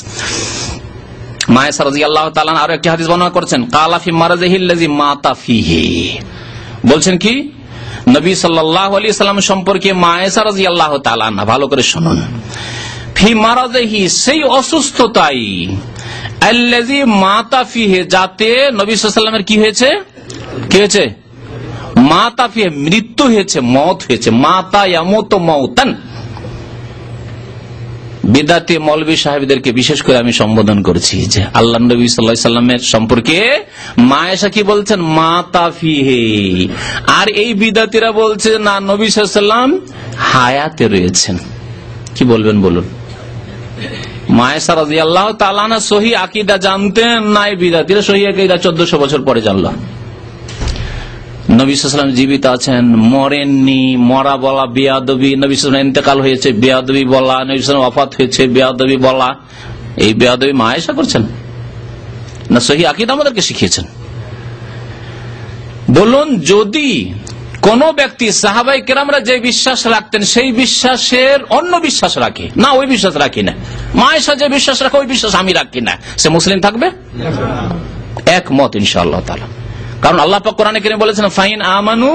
মায়েশা রাদিয়াল্লাহু তাআলা আরো একটি হাদিস বর্ণনা করেছেন, কালা ফি মারাজিহিল্লাযী মাতা ফিহি, বলছেন কি নবী সাল্লাল্লাহু আলাইহি ওয়াসাল্লাম সম্পর্কে মায়েশা রাদিয়াল্লাহু তাআলা, ভালো করে শুনুন, ফি মারাজিহি, সেই অসুস্থতাই, আল্লাযী মাতা ফিহি, যাতে নবী সাল্লাল্লাহু আলাইহি ওয়াসাল্লামের কি হয়েছে, কি হয়েছে, মাতা ফিহি, মৃত্যু হয়েছে, মওত হয়েছে। মাতা ইয়ামুতু মাউতান। বিদাতি মৌলভী সাহেবদেরকে বিশেষ করে আমি সম্বোধন করছি যে আল্লাহ নবী সাল্লাল্লাহু আলাইহি ওয়াসাল্লামের সম্পর্কে মায়েশা কি বলছেন, মাতা ফিহি, আর এই বিদাতিরা বলছে না, নবী সাল্লাল্লাহু আলাইহি ওয়াসাল্লাম হায়াতে রয়েছেন। কি বলবেন বলুন? মায়েশা রাদিয়াল্লাহু তাআলা আনহা সহিহ আকীদা জানতেন না, এই বিদাতিরা সহিহ আকীদা 1400 বছর পরে জানলো। নবী সাল্লাল্লাহু আলাইহি ওয়াসাল্লাম জীবিত আছেন, মরেননি, মরা বলা বেয়াদবি, নবী সাল্লাল্লাহু আলাইহি ওয়াসাল্লাম ইন্তেকাল হয়েছে বেয়াদবি বলা, নবী সাল্লাল্লাহু আলাইহি ওয়াসাল্লাম ওয়াফাত হয়েছে বেয়াদবি বলা, এই বেয়াদবি মায়েশা করছেন না সহিহ আকীদা আমাদেরকে শিখিয়েছেন? বলুন, যদি কোন ব্যক্তি সাহাবায়ে কেরামরা যে বিশ্বাস রাখতেন সেই বিশ্বাসের অন্য বিশ্বাস রাখে না, ওই বিশ্বাস রাখি না, মায়েশা যে বিশ্বাস রাখে ওই বিশ্বাস আমি রাখি না, সে মুসলিম থাকবে? একমত ইনশাআল্লাহ তাআলা। কারণ আল্লাহ পাক কোরআনে কারীমে বলেছেন, ফাইন আমানু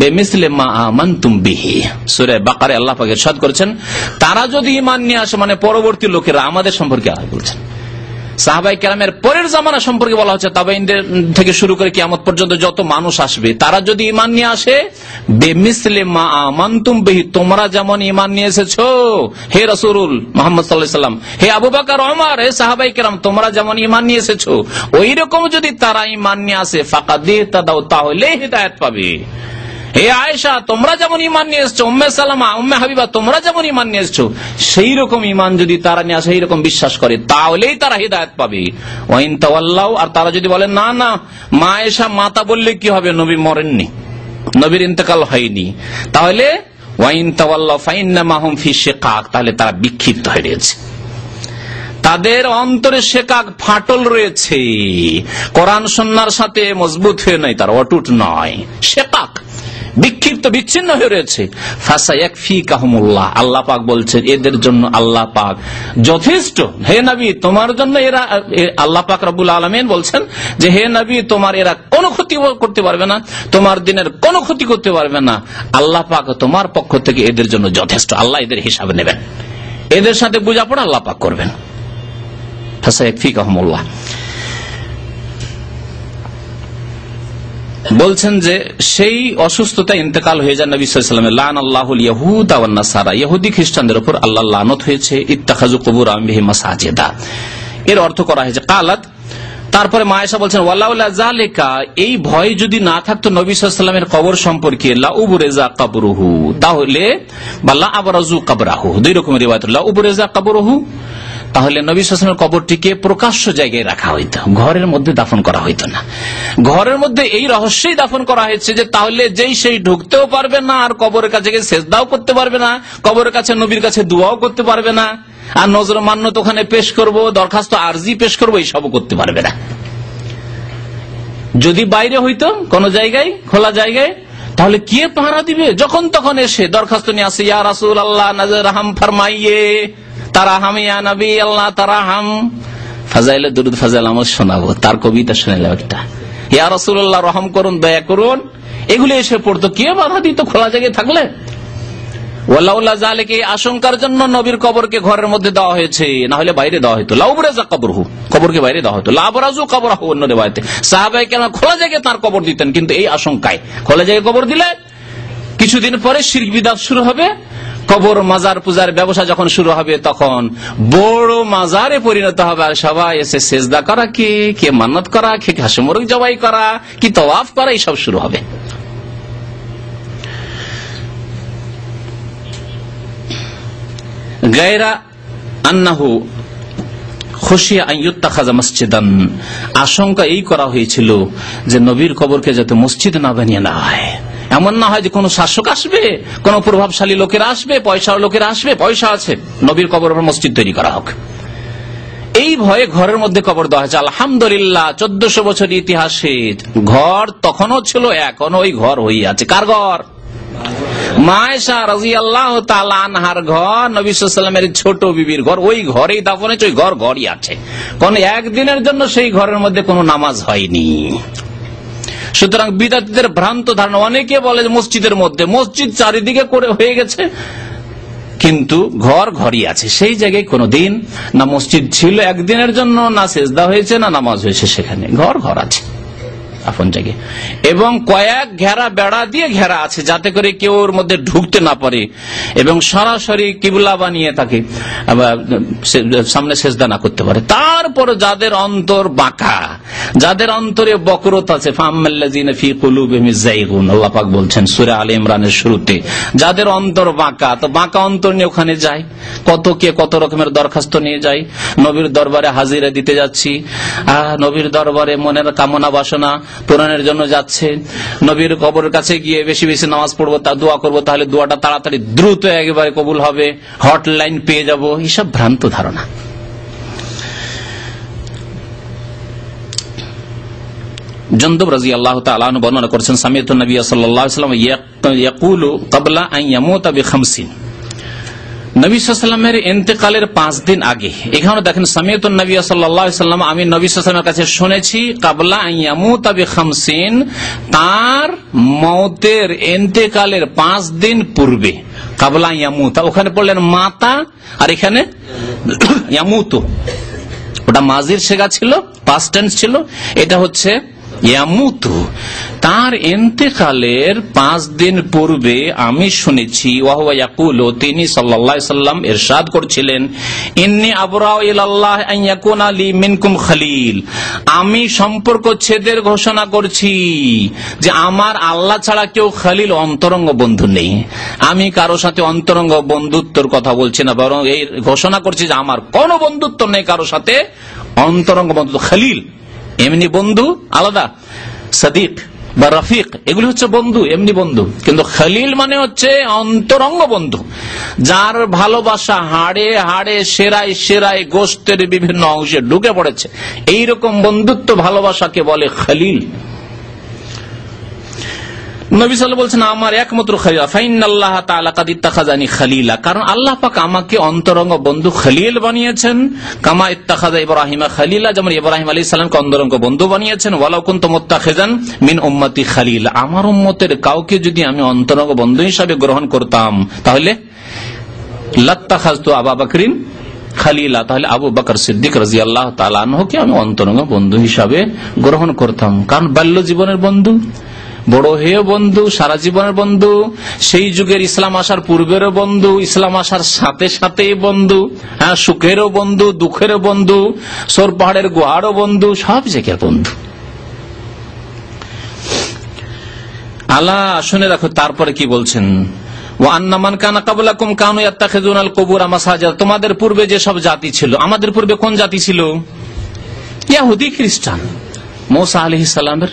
বিমিসলি মা আমানতুম বিহি, সূরা বাকারায় আল্লাহ পাক ইরশাদ করেছেন, তারা যদি ঈমান নিয়ে আসে, মানে পরবর্তী লোকেরা আমাদের সম্পর্কে বলছেন, সাহাবায়ে কেরামের পরের জামানা সম্পর্কে বলা হচ্ছে, তাবেঈনদের থেকে শুরু করে কিয়ামত পর্যন্ত যত মানুষ আসবে, তারা যদি ঈমান নিয়ে আসে বেমিসলি মা আমানতুম বিহি, তোমরা যেমন ঈমান নিয়ে এসেছো হে রাসূল মুহাম্মদ সাল্লাল্লাহু আলাইহি ওয়াসাল্লাম, হে আবু বকর ওমর, হে সাহাবায়ে কেরাম, তোমরা যেমন ঈমান নিয়ে এসেছো ওই রকম যদি তারা ঈমান নিয়ে আসে ফাকাদ তাদাউ, তাহলে হিদায়াত পাবে। হে আয়েশা, তোমরা যেমন ঈমান নিয়ে এসছো, উম্মে সালামা, উম্মে হাবিবা, তোমরা যেমন ঈমান নিয়ে এসছো সেই রকম ঈমান যদি তারা নিয়ে আসে, সেই রকম বিশ্বাস করে, তাহলেই তারা হিদায়াত পাবে। ওয়াইন তাওয়াল্লাউ, আর তারা যদি বলে না না মা আয়েশা মাতা বললে কি হবে, নবী মরেননি, নবীর ইন্তেকাল হয়নি, তাহলে ওয়াইন তাওয়াল্লাউ ফাইন্নামা হুম ফি শিকাক, তাহলে তারা বিক্ষিপ্ত হয়ে রয়েছে, তাদের অন্তরে শিকাক ফাটল রয়েছে, কোরআন সুন্নাহর সাথে মজবুত হয়ে নাই, তার অটুট নয়, শিকাক বিক্ষিপ্ত বিচ্ছিন্ন হয়ে রয়েছে। ফাসায়াকফিকাহুমুল্লাহ, আল্লাহ পাক বলছেন এদের জন্য আল্লাহ পাক যথেষ্ট। হে নবী তোমার জন্য এরা, আল্লাহ পাক রব্বুল আলামিন বলছেন যে হে নবী তোমার এরা কোনো ক্ষতি করতে পারবে না, তোমার দিনের কোনো ক্ষতি করতে পারবে না, আল্লাহ পাক তোমার পক্ষ থেকে এদের জন্য যথেষ্ট। আল্লাহ এদের হিসাব নেবেন, এদের সাথে বোঝাপড়া আল্লাহ পাক করবেন। ফাসায়াকফিকাহুমুল্লাহ বলছেন যে সেই অসুস্থতা ইন্তেকাল হয়ে যায় নবী সাল্লাল্লাহু আলাইহি ওয়াসাল্লামের, লানাল্লাহুল ইয়াহুদা ওয়ান নাসারা, ইহুদি খ্রিস্টানদের উপর আল্লাহর লানত হয়েছে, ইত্তাখাযু কুবুর আনবিহি মাসাজিদা, এর অর্থ করা হয়েছে কালাত। তারপরে মা আয়েশা বলছেন ওয়ালাউলা যালিকা, এই ভয় যদি না থাকতো নবী সাল্লাল্লাহু আলাইহি ওয়াসাল্লামের কবর সম্পর্কে, লা উবরিজা কবরুহু, তাহলে বাল্লা আবরাজু কবরাহু, দুই রকমের রিওয়ায়াত, লা উবরিজা কবরুহু, তাহলে নবী সাল্লাল্লাহু আলাইহি ওয়াসাল্লামের কবরটিকে প্রকাশ্য জায়গায় রাখা হইতো, ঘরের মধ্যে দাফন করা হইতো না। ঘরের মধ্যে এই রহস্যই দাফন করা হয়েছে যে তাহলে যেই সেই ঢুকতেও পারবে না, আর কবরের কাছে গিয়ে সেজদাও করতে পারবে না, কবরের কাছে নবীর কাছে দোয়াও করতে পারবে না, আর নজর মান্নত ওখানে পেশ করব, দরখাস্ত আরজি পেশ করবো, এইসবও করতে পারবে না। যদি বাইরে হইতো কোন জায়গায়, খোলা জায়গায়, তাহলে কে পাহারা দিবে? যখন তখন এসে দরখাস্ত নিয়ে আসে, ইয়া রাসূলুল্লাহ নজর রহম ফরমাইয়ে, তারাহাম ইয়া নবী আল্লাহ তারাহাম, ফাজাইলে দুরুদ ফাজাইল আমল শোনাবো, তার কবিতা শোনালাম একটা, ইয়া রাসূলুল্লাহ রহম করুন, দয়া করুন, এগুলো এসে পড়তো, কে বাধা দিত খোলা জায়গায় থাকলে? ওয়ালাউলা যালিকা, এই আশঙ্কার জন্য নবীর কবরকে ঘরের মধ্যে দেওয়া হয়েছে, না হলে বাইরে দেওয়া হতো, লাউবরাজা কবরহু, কবরকে বাইরে দেওয়া হতো, লাবরাজু কবরহু, অন্য রিওয়ায়াতে সাহাবায়ে কেরাম খোলা জায়গায় তার কবর দিতেন, কিন্তু এই আশঙ্কায় খোলা জায়গায় কবর দিলে কিছুদিন পরে শিরক বিদআত শুরু হবে, কবর মাজার পূজার ব্যবসা যখন শুরু হবে তখন বড় মাজারে পরিণত হবে, আর সবাই এসে সেজদা করা, কে মান্নাত করা, কে হাসি মুরগ জবাই করা, কি তাওয়াফ করা, এইসব শুরু হবে। গায়রা আন্নাহু খুশিয়া আন ইত্তাখাযা মসজিদান, আশঙ্কা এই করা হয়েছিল যে নবীর কবরকে যাতে মসজিদ না বানিয়ে না হয়, এমন না হয় যে কোন শাসক আসবে, কোন প্রভাবশালী লোকেরা আসবে, পয়সার লোকেরা আসবে, পয়সা আছে, নবীর কবর উপর মসজিদ তৈরি করা হোক, এই ভয়ে ঘরের মধ্যে কবর দেওয়া হয়েছে। আলহামদুলিল্লাহ 1400 বছর ইতিহাসে ঘর তখনও ছিল, এখনো ওই ঘর হয়ে আছে। কার ঘর? মা আয়েশা রাদিয়াল্লাহু তাআলা আনহার ঘর, নবী সাল্লাল্লাহু আলাইহি ওয়াসাল্লামের ছোট বিবির ঘর, ওই ঘরেই দাফন হয়েছে, ওই ঘরই আছে, কোন একদিনের জন্য সেই ঘরের মধ্যে কোনো নামাজ হয়নি। সুতরাং বিদআতীদের ভ্রান্ত ধারণা, অনেকে বলে মসজিদের মধ্যে, মসজিদ চারিদিকে করে হয়ে গেছে, কিন্তু ঘরই আছে, সেই জায়গায় কোনদিন না মসজিদ ছিল একদিনের জন্য, না সেজদা হয়েছে, না নামাজ হয়েছে, সেখানে ঘর আছে আপন জায়গায়, এবং কয়েক ঘেরা বেড়া দিয়ে ঘেরা আছে যাতে করে কেউ ওর মধ্যে ঢুকতে না পারে, এবং সরাসরি কিবলা বানিয়ে তাকে সামনে সেজদা না করতে পারে। তারপর যাদের অন্তর বাঁকা, যাদের অন্তরে বকরত আছে, ফাম্মাল্লাযিনা ফি কুলুবিহিম যায়গুন, আল্লাহ পাক বলছেন সূরা আলে ইমরানের শুরুতে, যাদের অন্তর বাঁকা, তো বাঁকা অন্তর নিয়ে ওখানে যায়, কত রকমের দরখাস্ত নিয়ে যায়, নবীর দরবারে হাজিরা দিতে যাচ্ছি, নবীর দরবারে মনের কামনা বাসনা পূরণের জন্য যাচ্ছে, নবীর কবরের কাছে গিয়ে বেশি বেশি নামাজ পড়বো, তা দোয়া করবো, তাহলে দোয়াটা তাড়াতাড়ি দ্রুত একেবারে কবুল হবে, হটলাইন পেয়ে যাব, এইসব ভ্রান্ত ধারণা। জন্দব রাদিয়াল্লাহু তাআলা আনহু বর্ণনা করেছেন, সামিআতু নবী সাল্লাল্লাহু আলাইহি ওয়াসাল্লাম ইয়াকুলু ক্বাবলা আন ইয়ামুতা বি50, নবী সাল্লাল্লাহু আলাইহি ওয়াসাল্লামের ইন্তেকালের 5 দিন আগে। এখানে দেখেন সামিআতু নবী সাল্লাল্লাহু আলাইহি ওয়াসাল্লাম, আমি নবী সাল্লাল্লাহু আলাইহি ওয়াসাল্লামের কাছে শুনেছি, ক্বাবলা আন ইয়ামুতা বি50, তার মওতের ইন্তেকালের 5 দিন পূর্বে, ক্বাবলা আন ইয়ামুতা, ওখানে পড়লেন মাতা, আর এখানে ইয়ামুতু, ওটা মাজির সেগা ছিল, পাস্ট টেন্স ছিল। এটা হচ্ছে ইয়ামুতু, তার ইন্তেকালের 5 দিন পূর্বে আমি শুনেছি ওয়াহুয়া ইয়াকুলু, তিনি সাল্লাল্লাহু আলাইহি সাল্লাম ইরশাদ করছিলেন, ইন্নী আবরাউ ইলাল্লাহ আন ইয়াকুনা লি মিনকুম খলিল, আমি সম্পর্ক ছেদের ঘোষণা করছি যে আমার আল্লাহ ছাড়া কেউ খলিল অন্তরঙ্গ বন্ধু নেই। আমি কারো সাথে অন্তরঙ্গ বন্ধুত্বর কথা বলছি না, বরং এই ঘোষণা করছি যে আমার কোনো বন্ধুত্ব নেই কারো সাথে অন্তরঙ্গ বন্ধুত্ব। খলিল এমনি বন্ধু আলাদা, সাদিক বা রফিক এগুলি হচ্ছে বন্ধু, এমনি বন্ধু। কিন্তু খলিল মানে হচ্ছে অন্তরঙ্গ বন্ধু, যার ভালোবাসা হাড়ে হাড়ে সেরায় সেরায় গোষ্ঠের বিভিন্ন অংশে ঢুকে পড়েছে। এইরকম বন্ধুত্ব ভালোবাসাকে বলে খলিল। নবী সাল্লাল্লাহু আলাইহি ওয়াসাল্লাম বলছেন আমার একমাত্র খলিল, ফাইনাল্লাহ তাআলা কাদ ইত্তাখাযানি খলিলা, কারণ আল্লাহ পাক আমাকে অন্তরঙ্গ বন্ধু খলিল বানিয়েছেন। কামা ইত্তাখাযা ইব্রাহিমা খলিলা, যেমন ইব্রাহিম আলাইহিস সালামকে অন্তরঙ্গ বন্ধু বানিয়েছেন। ওয়ালাউ কুনতু মুত্তাখিযান মিন উম্মতি খলিলা, আমার উম্মতের কাউকে যদি আমি অন্তরঙ্গ বন্ধু হিসাবে গ্রহণ করতাম তাহলে লাত্তাখাযতু আবু বকরিন খলিলা, তাহলে আবু বকর সিদ্দিক রাদিয়াল্লাহু তাআলা আনহুকে আমি অন্তরঙ্গ বন্ধু হিসাবে গ্রহণ করতাম। কারণ বাল্য জীবনের বন্ধু, বড় হয়ে বন্ধু, সারা জীবনের বন্ধু, সেই যুগের ইসলাম আসার পূর্বেরও বন্ধু, ইসলাম আসার সাথে সাথেই বন্ধু, হ্যাঁ, সুখেরও বন্ধু, দুঃখেরও বন্ধু, সোর পাহাড়ের গুহারও বন্ধু, সব জায়গার বন্ধু। আল্লাহ শুনে রাখো, তারপরে কি বলছেন, ওয়া আন্না মান কানা ক্বাবলাকুম কানু ইয়াত্তাখিযুনাল কুবুরা মাসাজিদ, তোমাদের পূর্বে যে সব জাতি ছিল, আমাদের পূর্বে কোন জাতি ছিল? ইহুদি খ্রিস্টান। মুসা আলাইহিস সালামের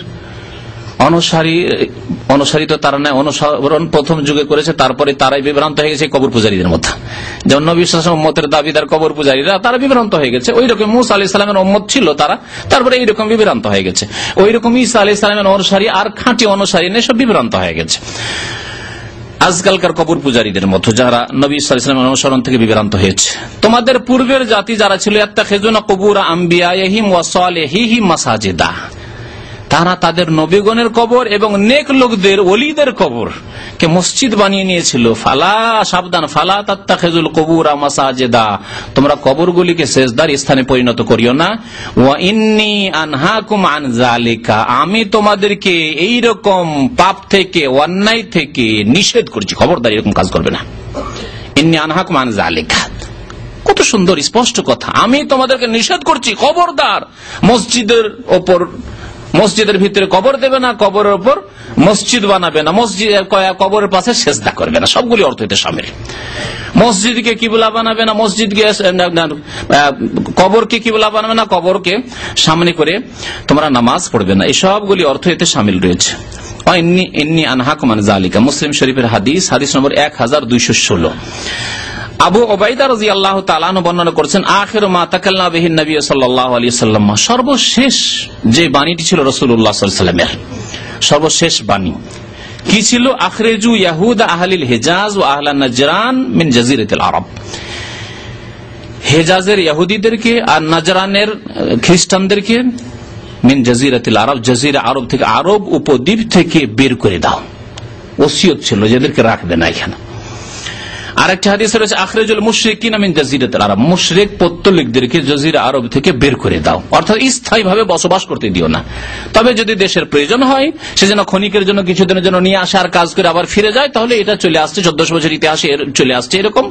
অনুসারী তো তারা নয়, অনুসরণ প্রথম যুগে করেছে, তারপরে তারাই বিভ্রান্ত হয়ে গেছে কবর পূজারীদের মধ্যে। যেমন নবী সাল্লাল্লাহু আলাইহি ওয়াসাল্লাম উম্মতের দাবিদার কবর পূজারীরা, তারা বিভ্রান্ত হয়ে গেছে। ওই রকম মুসা আলাইহিস সালামের উম্মত ছিল তারা, তারপরে এইরকম বিভ্রান্ত হয়ে গেছে। ওই রকম ঈসা আলাইহিস সালামের অনুসারী আর খাঁটি অনুসারী নেই, সব বিভ্রান্ত হয়ে গেছে আজকালকার কবর পূজারীদের মতো, যারা নবী সাল্লাল্লাহু আলাইহি ওয়াসাল্লামের অনুসরণ থেকে বিভ্রান্ত হয়েছে। তোমাদের পূর্বের জাতি যারা ছিল, ইয়াত্তাখিযুনা কুবুরা আম্বিয়াইহিম ওয়া সালিহিহিম মাসাজিদা, তারা তাদের নবীগণের কবর এবং নেক লোকদের, ওলিদের কবর কে মসজিদ বানিয়ে নিয়েছিল। ফালা, সাবধান, ফালা তাত্তাখিযুল কুবুরা মাসাজিদা, তোমরা কবরগুলিকে সেজদার স্থানে পরিণত করিও না। ওয়া ইন্নী আনহাকুম আন যালিকা, আমি তোমাদেরকে এই রকম পাপ থেকে, অন্যায় থেকে নিষেধ করছি, খবরদার এরকম কাজ করবে না। ইন্নী আনহাকুম আন যালিকা, কত সুন্দর স্পষ্ট কথা। আমি তোমাদেরকে নিষেধ করছি, খবরদার মসজিদের ওপর, মসজিদের ভিতরে কবর দেবে না, কবরের উপর মসজিদ বানাবে না, মসজিদ কবরের পাশে সেজদা করবে না, সবগুলি অর্থ হইতে শামিল। মসজিদকে কিবলা বানাবে না, মসজিদকে, কবরকে কিবলা বানাবে না, কবরকে সামনে করে তোমরা নামাজ পড়বে না, এই সবগুলি অর্থ এতে শামিল রয়েছে। ইন্নী আনহাকুম আন যালিকা, মুসলিম শরীফের হাদিস, হাদিস নম্বর 1216। আবু উবাইদা রাদিয়াল্লাহু তাআলা আনহু বর্ণনা করেছেন, আখিরু মা তাকাল্লামা বিহি নবী সাল্লাল্লাহু আলাইহি ওয়াসাল্লাম, সর্বশেষ যে বাণীটি ছিল রাসূলুল্লাহ সাল্লাল্লাহু আলাইহি ওয়াসাল্লামের, সর্বশেষ বাণী কি ছিল? আখরিজু ইয়াহুদা আহলিল হিজাজ ওয়া আহলান নাজরান মিন জাজিরাতিল আরব, হিজাজের ইহুদিদেরকে আর নাজরানের খ্রিস্টানদেরকে মিন জাজিরাতিল আরব, জাজিরা আরব থেকে, আরব উপদ্বীপ থেকে বের করে দাও। ওসিয়ত ছিল যাদেরকে রাখবে না এখানে। আরেকটা হাদিস রয়েছে, আখরিজুল মুশরিকিনা মিন জাজিরাতিল আরব, মুশরিক পৌত্তলিকদেরকে জাজিরা আরব থেকে বের করে দাও, অর্থাৎ স্থায়ীভাবে বসবাস করতে দিও না। তবে যদি দেশের প্রয়োজন হয়, সে যেন ক্ষণিকের জন্য, কিছুদিনের জন্য নিয়ে আসে আর কাজ করে আবার ফিরে যায়, তাহলে এটা চলে আসছে, 1400 বছর ইতিহাসে চলে আসছে, এরকম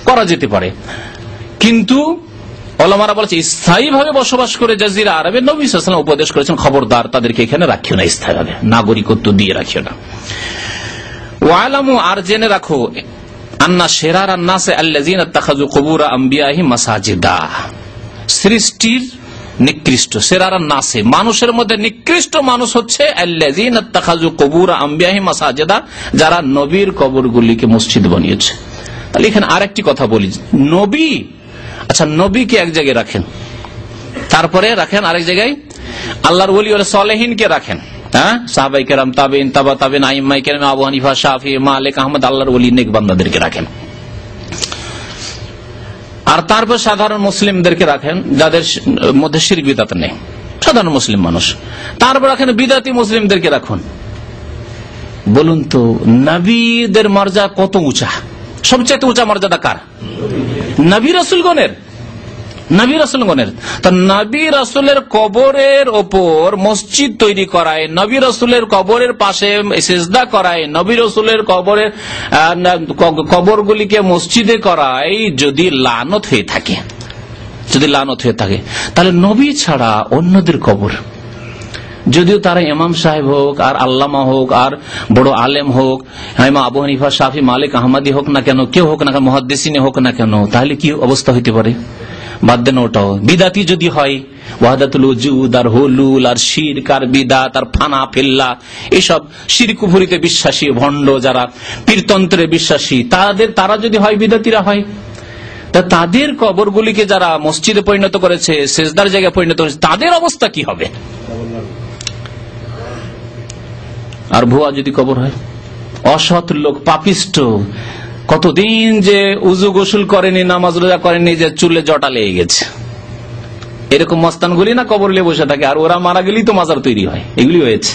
করা যেতে পারে। কিন্তু ওলামারা বলেছে স্থায়ীভাবে বসবাস করে জাজিরা আরবে, নবী সাল্লাল্লাহু আলাইহি ওয়াসাল্লাম উপদেশ করেছেন খবরদার তাদেরকে এখানে রাখিও না, স্থায়ীভাবে নাগরিকত্ব দিয়ে রাখিও না। ওয়ালামু, আর জেনে রাখো, আন্না শিরারান নাসে আল্লাযিনা ইত্তাখাযু কুবুরা আম্বিয়াহিম মাসাজিদা, সৃষ্টির নিকৃষ্ট, শিরারান নাসে, মানুষের মধ্যে নিকৃষ্ট মানুষ হচ্ছে আল্লাযিনা ইত্তাখাযু কুবুরা আম্বিয়াহিম মাসাজিদা, যারা নবীর কবরগুলিকে মসজিদ বানিয়েছে। তাহলে এখানে আরেকটি কথা বলি, নবী, আচ্ছা নবীকে এক জায়গায় রাখেন, তারপরে রাখেন আরেক জায়গায় আল্লাহর ওলি ওয়া সালেহিনকে রাখেন, হ্যাঁ, সাহাবায়ে কেরাম, তাবেঈন, তাবা তাবেঈন, আইম্মায়ে কেরাম, আবু হানিফা, শাফি, মালিক, আহমদ, আল্লাহর ওলি নেক বান্দাদেরকে রাখেন। আর তারপর সাধারণ মুসলিমদেরকে রাখেন, যাদের মধ্যে শিরক বিদআত নেই, সাধারণ মুসলিম মানুষ। তারপর রাখেন বিদআতি মুসলিমদেরকে রাখুন। বলুন তো, নবীদের মর্যাদা কত উঁচা? সবচেয়ে উঁচা মর্যাদা কার? নবী রাসূলগণের। নবী রাসূলগণের। তো নবী রাসূলের কবরের ওপর মসজিদ তৈরি করায়, নবী রাসূলের কবরের পাশে সিজদা করায়, নবী রাসূলের কবরের কবরগুলিকে মসজিদে করায় যদি লানত হয়ে থাকে, যদি লানত হয়ে থাকে, তাহলে নবী ছাড়া অন্যদের কবর, যদিও তারা ইমাম সাহেব হোক আর আল্লামা হোক আর বড় আলেম হোক, ইমাম আবু হানিফা, শাফি, মালিক, আহমদি হোক না কেন, কেউ হোক না কেন, মুহাদ্দিসিন হোক না কেন, তাহলে কি অবস্থা হইতে পারে? বাদ দেন ওটাও। বিদাতি যদি হয়, ওয়াহদাতুল ওজুদ আর হুলুল আর শিরক আর বিদাত আর ফানা ফিল্লাহ, এসব শিরক কুফরিতে বিশ্বাসী ভণ্ড যারা পীরতন্ত্রে বিশ্বাসী, তারা যদি হয়, বিদাতিরা হয়, তাদের কবরগুলিকে যারা মসজিদে পরিণত করেছে, সেজদার জায়গায় পরিণত করেছে, তাদের অবস্থা কি হবে? আর ভুয়া যদি কবর হয়, অসৎ লোক, পাপিষ্ট, কতদিন যে উজু গোসল করেনি, নামাজ রোজা করেনি, যে চুলে জটা লেগে গেছে, এরকম মস্তানগুলি না কবর নিয়ে বসে থাকে, আর ওরা মারা গেলেই তো মাজার তৈরি হয়, এগুলি হয়েছে।